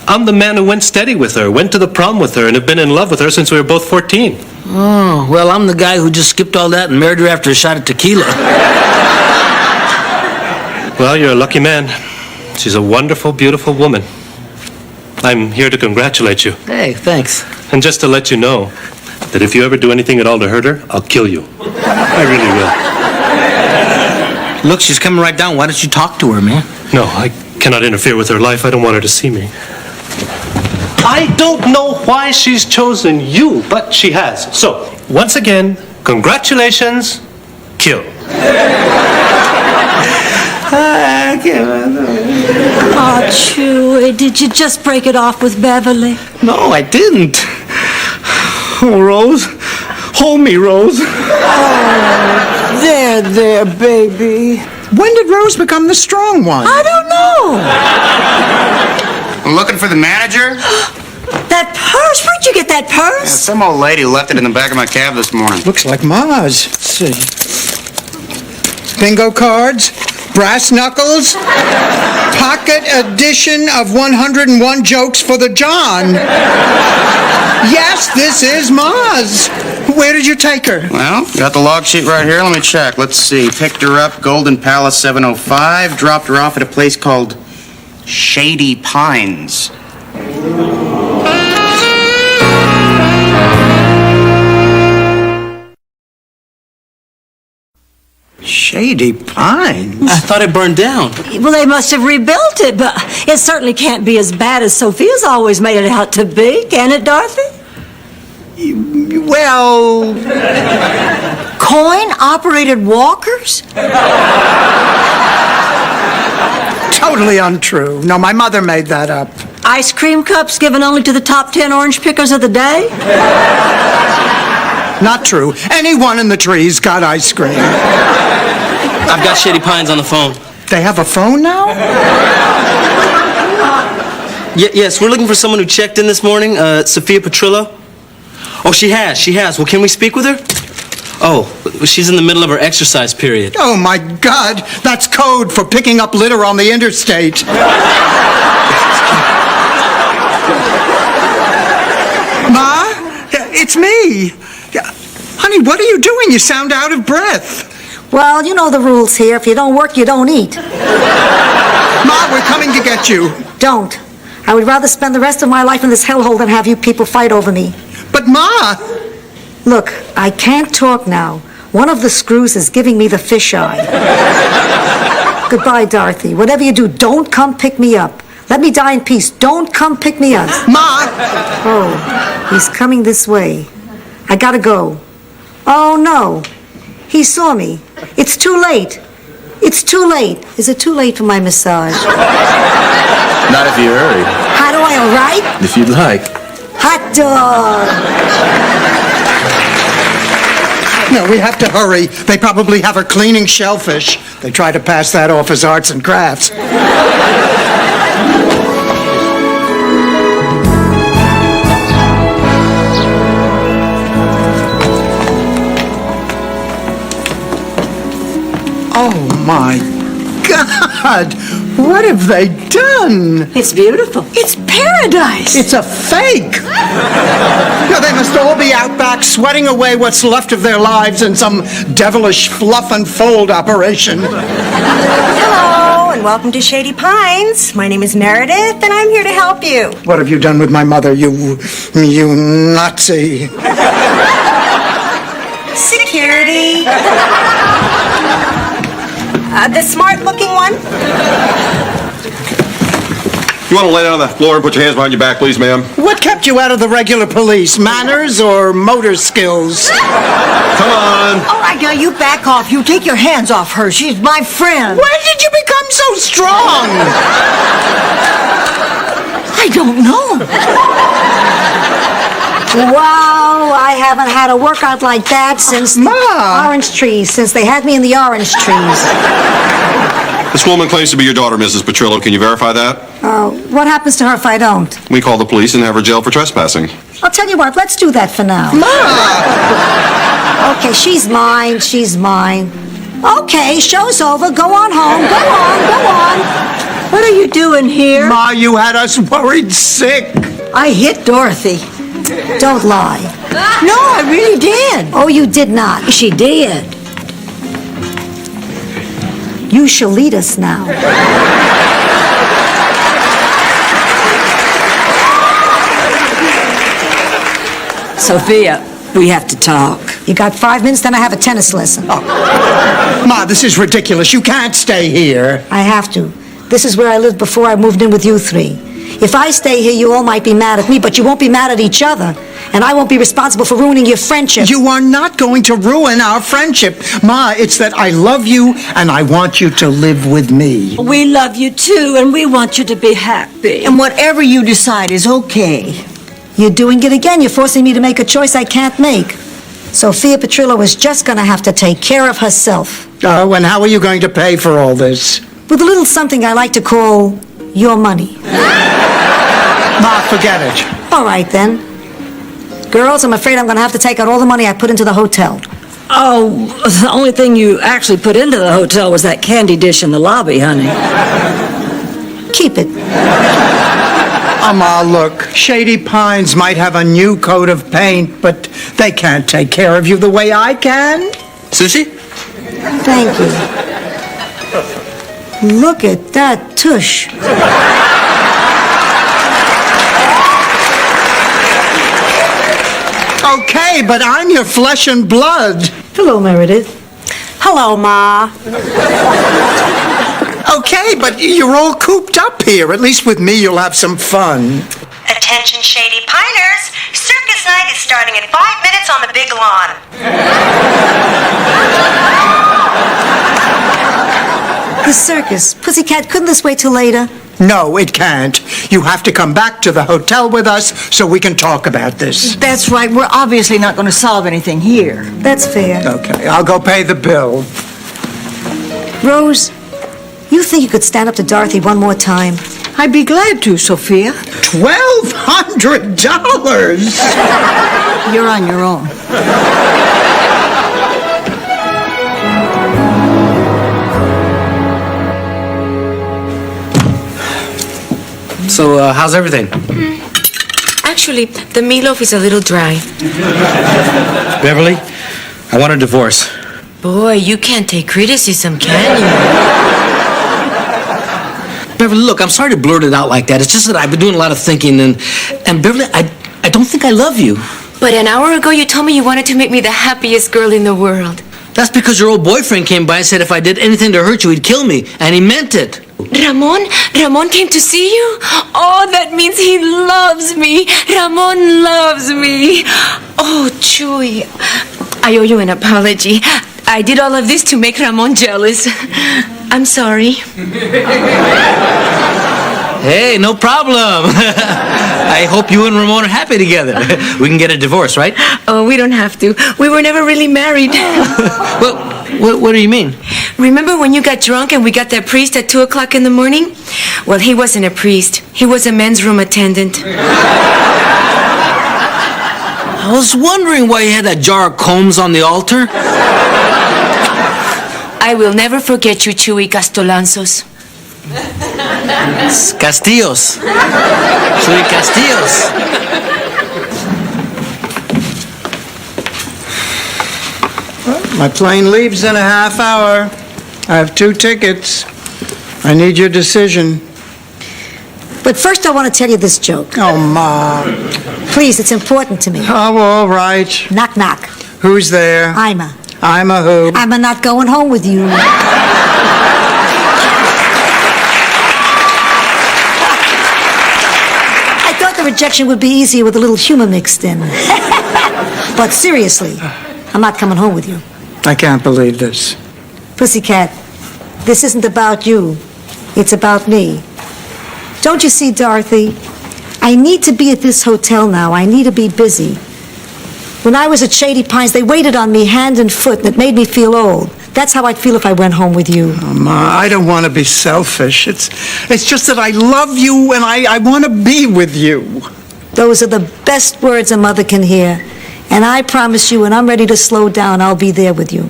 I'm the man who went steady with her, went to the prom with her, and have been in love with her since we were both 14. Oh, well, I'm the guy who just skipped all that and married her after a shot of tequila. Well, you're a lucky man. She's a wonderful, beautiful woman. I'm here to congratulate you. Hey, thanks. And just to let you know that if you ever do anything at all to hurt her, I'll kill you. I really will. Look, she's coming right down. Why don't you talk to her, man? No, cannot interfere with her life. I don't want her to see me. I don't know why she's chosen you, but she has. So, once again, congratulations, Kill. Oh, Chewie, did you just break it off with Beverly? No, I didn't. Oh, Rose. Hold me, Rose. Oh, there, baby. When did Rose become the strong one? I don't know. Looking for the manager? That purse? Where'd you get that purse? Yeah, some old lady left it in the back of my cab this morning. Looks like Ma's. Let's see. Bingo cards, brass knuckles, pocket edition of 101 Jokes for the John. Yes, this is Ma's. Where did you take her? Well, got the log sheet right here. Let me check. Let's see. Picked her up, Golden Palace 705. Dropped her off at a place called Shady Pines. Shady Pines? I thought it burned down. Well, they must have rebuilt it, but it certainly can't be as bad as Sophia's always made it out to be, can it, Dorothy? Well... Coin-operated walkers? Totally untrue. No, my mother made that up. Ice cream cups given only to the top 10 orange pickers of the day? Not true. Anyone in the trees got ice cream. I've got Shady Pines on the phone. They have a phone now? Yes, we're looking for someone who checked in this morning, Sophia Petrillo. Oh, she has. Well, can we speak with her? Oh, she's in the middle of her exercise period. Oh, my God. That's code for picking up litter on the interstate. Ma? It's me. Honey, what are you doing? You sound out of breath. Well, you know the rules here. If you don't work, you don't eat. Ma, we're coming to get you. Don't. I would rather spend the rest of my life in this hellhole than have you people fight over me. But, Ma... Look, I can't talk now. One of the screws is giving me the fisheye. Goodbye, Dorothy. Whatever you do, don't come pick me up. Let me die in peace. Don't come pick me up. Ma! Oh, he's coming this way. I gotta go. Oh, no. He saw me. It's too late. It's too late. Is it too late for my massage? Not if you hurry. How do I, all right? If you'd like. Hot dog. No, we have to hurry. They probably have her cleaning shellfish. They try to pass that off as arts and crafts. Oh, my God! What have they done? It's beautiful. It's paradise. It's a fake! No, they must all be out back sweating away what's left of their lives in some devilish fluff and fold operation. Hello, and welcome to Shady Pines. My name is Meredith, and I'm here to help you. What have you done with my mother, you Nazi? Security. The smart-looking one? You want to lay down on the floor and put your hands behind your back, please, ma'am? What kept you out of the regular police? Manners or motor skills? Come on. All right, now you back off. You take your hands off her. She's my friend. When did you become so strong? I don't know. Wow, I haven't had a workout like that since the orange trees, since they had me in the orange trees. This woman claims to be your daughter, Mrs. Petrillo. Can you verify that? What happens to her if I don't? We call the police and have her jailed for trespassing. I'll tell you what, let's do that for now. Okay, she's mine, she's mine. Okay, show's over. Go on home. Go on. What are you doing here? Ma, you had us worried sick. I hit Dorothy. Don't lie. No, I really did. Oh, you did not. She did. You shall lead us now. Sophia, we have to talk. You got 5 minutes, then I have a tennis lesson. Ma, this is ridiculous. You can't stay here. I have to. This is where I lived before I moved in with you three. If I stay here, you all might be mad at me, but you won't be mad at each other. And I won't be responsible for ruining your friendship. You are not going to ruin our friendship. Ma, it's that I love you and I want you to live with me. We love you too, and we want you to be happy. And whatever you decide is okay. You're doing it again. You're forcing me to make a choice I can't make. Sophia Petrillo is just going to have to take care of herself. Oh, and how are you going to pay for all this? With a little something I like to call your money. Ma, forget it. All right, then. Girls, I'm afraid I'm going to have to take out all the money I put into the hotel. Oh, the only thing you actually put into the hotel was that candy dish in the lobby, honey. Keep it. Ma, look, Shady Pines might have a new coat of paint, but they can't take care of you the way I can. Sushi? Thank you. Look at that tush. Okay, but I'm your flesh and blood. Hello, Meredith. Hello, Ma. Okay, but you're all cooped up here. At least with me, you'll have some fun. Attention, Shady Piners. Circus night is starting in 5 minutes on the big lawn. The circus. Pussycat, couldn't this wait till later? No, it can't. You have to come back to the hotel with us so we can talk about this. That's right. We're obviously not going to solve anything here. That's fair. Okay, I'll go pay the bill. Rose, you think you could stand up to Dorothy one more time? I'd be glad to, Sophia. $1,200! You're on your own. So, how's everything? Actually, the meatloaf is a little dry. Beverly, I want a divorce. Boy, you can't take criticism, can you? Beverly, look, I'm sorry to blurt it out like that. It's just that I've been doing a lot of thinking, and Beverly, I don't think I love you. But an hour ago, you told me you wanted to make me the happiest girl in the world. That's because your old boyfriend came by and said if I did anything to hurt you, he'd kill me, and he meant it. Ramon came to see you? Oh, that means he loves me. Ramon loves me. Oh, Chuy, I owe you an apology. I did all of this to make Ramon jealous. I'm sorry. Hey, no problem. I hope you and Ramon are happy together. We can get a divorce, right? Oh, we don't have to. We were never really married. Well, what do you mean? Remember when you got drunk and we got that priest at 2 o'clock in the morning? Well, he wasn't a priest. He was a men's room attendant. I was wondering why you had that jar of combs on the altar. I will never forget you, Chuy Castolanzos. Castillos. Chuy Castillos. My plane leaves in a half hour. I have 2 tickets. I need your decision. But first I want to tell you this joke. Oh, Ma. Please, it's important to me. Oh, all right. Knock, knock. Who's there? Ima. Ima who? I'm not going home with you. I thought the rejection would be easier with a little humor mixed in. But seriously, I'm not coming home with you. I can't believe this. Pussycat, this isn't about you. It's about me. Don't you see, Dorothy? I need to be at this hotel now. I need to be busy. When I was at Shady Pines, they waited on me hand and foot, and it made me feel old. That's how I'd feel if I went home with you. Oh, Ma, I don't want to be selfish. It's just that I love you and I want to be with you. Those are the best words a mother can hear. And I promise you, when I'm ready to slow down, I'll be there with you.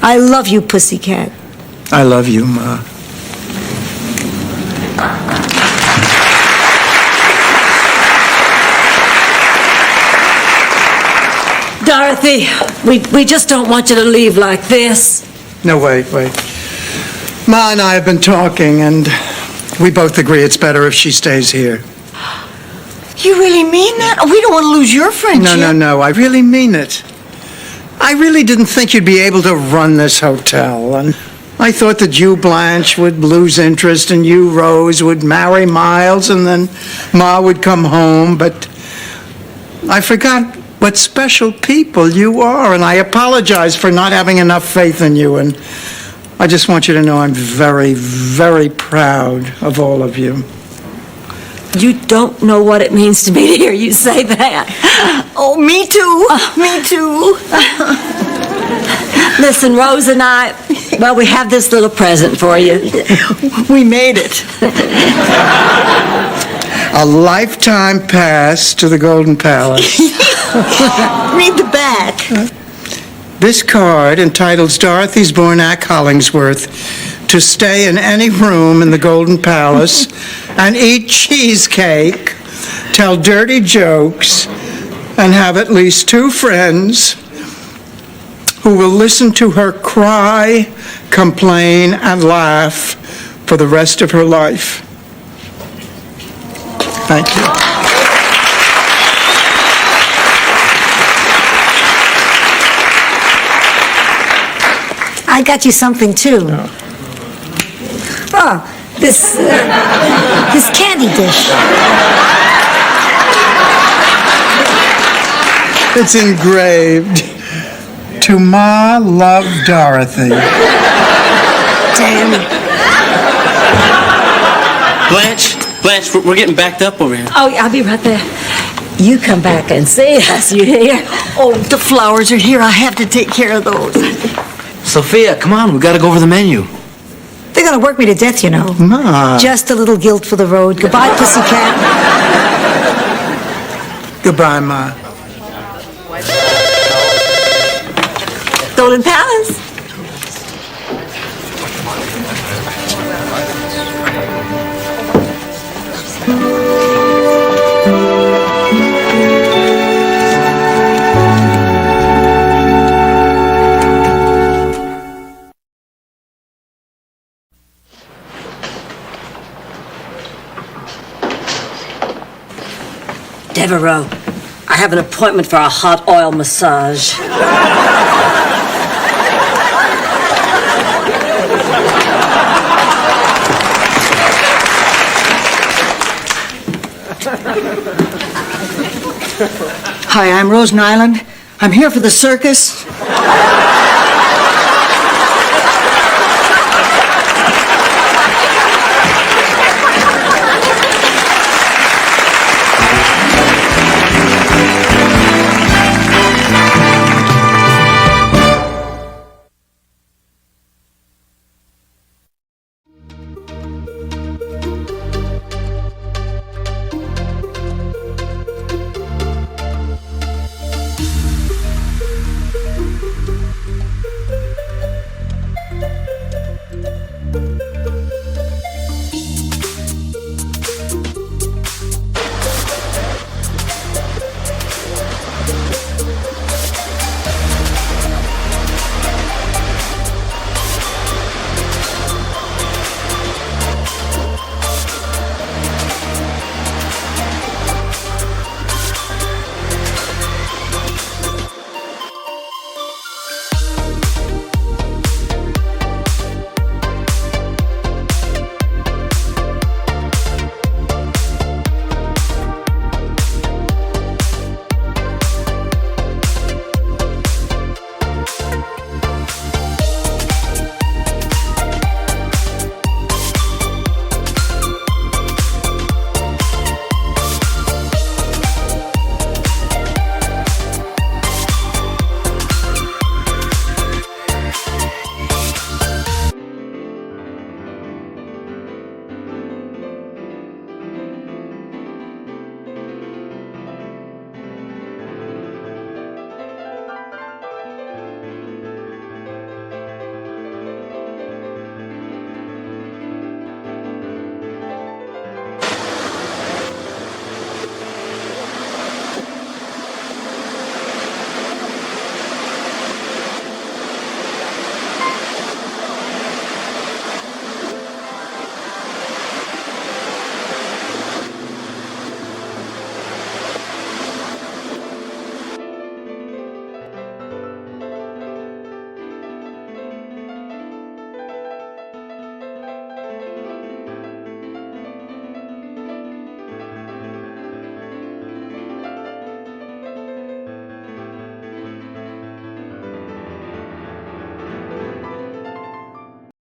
I love you, Pussycat. I love you, Ma. Dorothy, we just don't want you to leave like this. No, wait. Ma and I have been talking, and we both agree it's better if she stays here. You really mean that? We don't want to lose your friendship. No, I really mean it. I really didn't think you'd be able to run this hotel, and I thought that you, Blanche, would lose interest and you, Rose, would marry Miles and then Ma would come home, but I forgot what special people you are, and I apologize for not having enough faith in you, and I just want you to know I'm very, very proud of all of you. You don't know what it means to me to hear you say that. Oh, me too. Me too. Listen, Rose and I, well, we have this little present for you. We made it. A lifetime pass to the Golden Palace. Read the back. This card entitles Dorothy Zbornak Hollingsworth to stay in any room in the Golden Palace and eat cheesecake, tell dirty jokes, and have at least 2 friends who will listen to her cry, complain, and laugh for the rest of her life. Thank you. I got you something too. Oh, this candy dish. It's engraved. To Ma, love, Dorothy. Damn it. Blanche, we're getting backed up over here. Oh, yeah, I'll be right there. You come back and see us, you hear? Oh, the flowers are here. I have to take care of those. Sophia, come on, we gotta go over the menu. They're gonna work me to death, you know. Ma. Just a little guilt for the road. Goodbye, pussycat. Goodbye, Ma. Golden Palace. Devereaux, I have an appointment for a hot oil massage. Hi, I'm Rose Nyland. I'm here for the circus.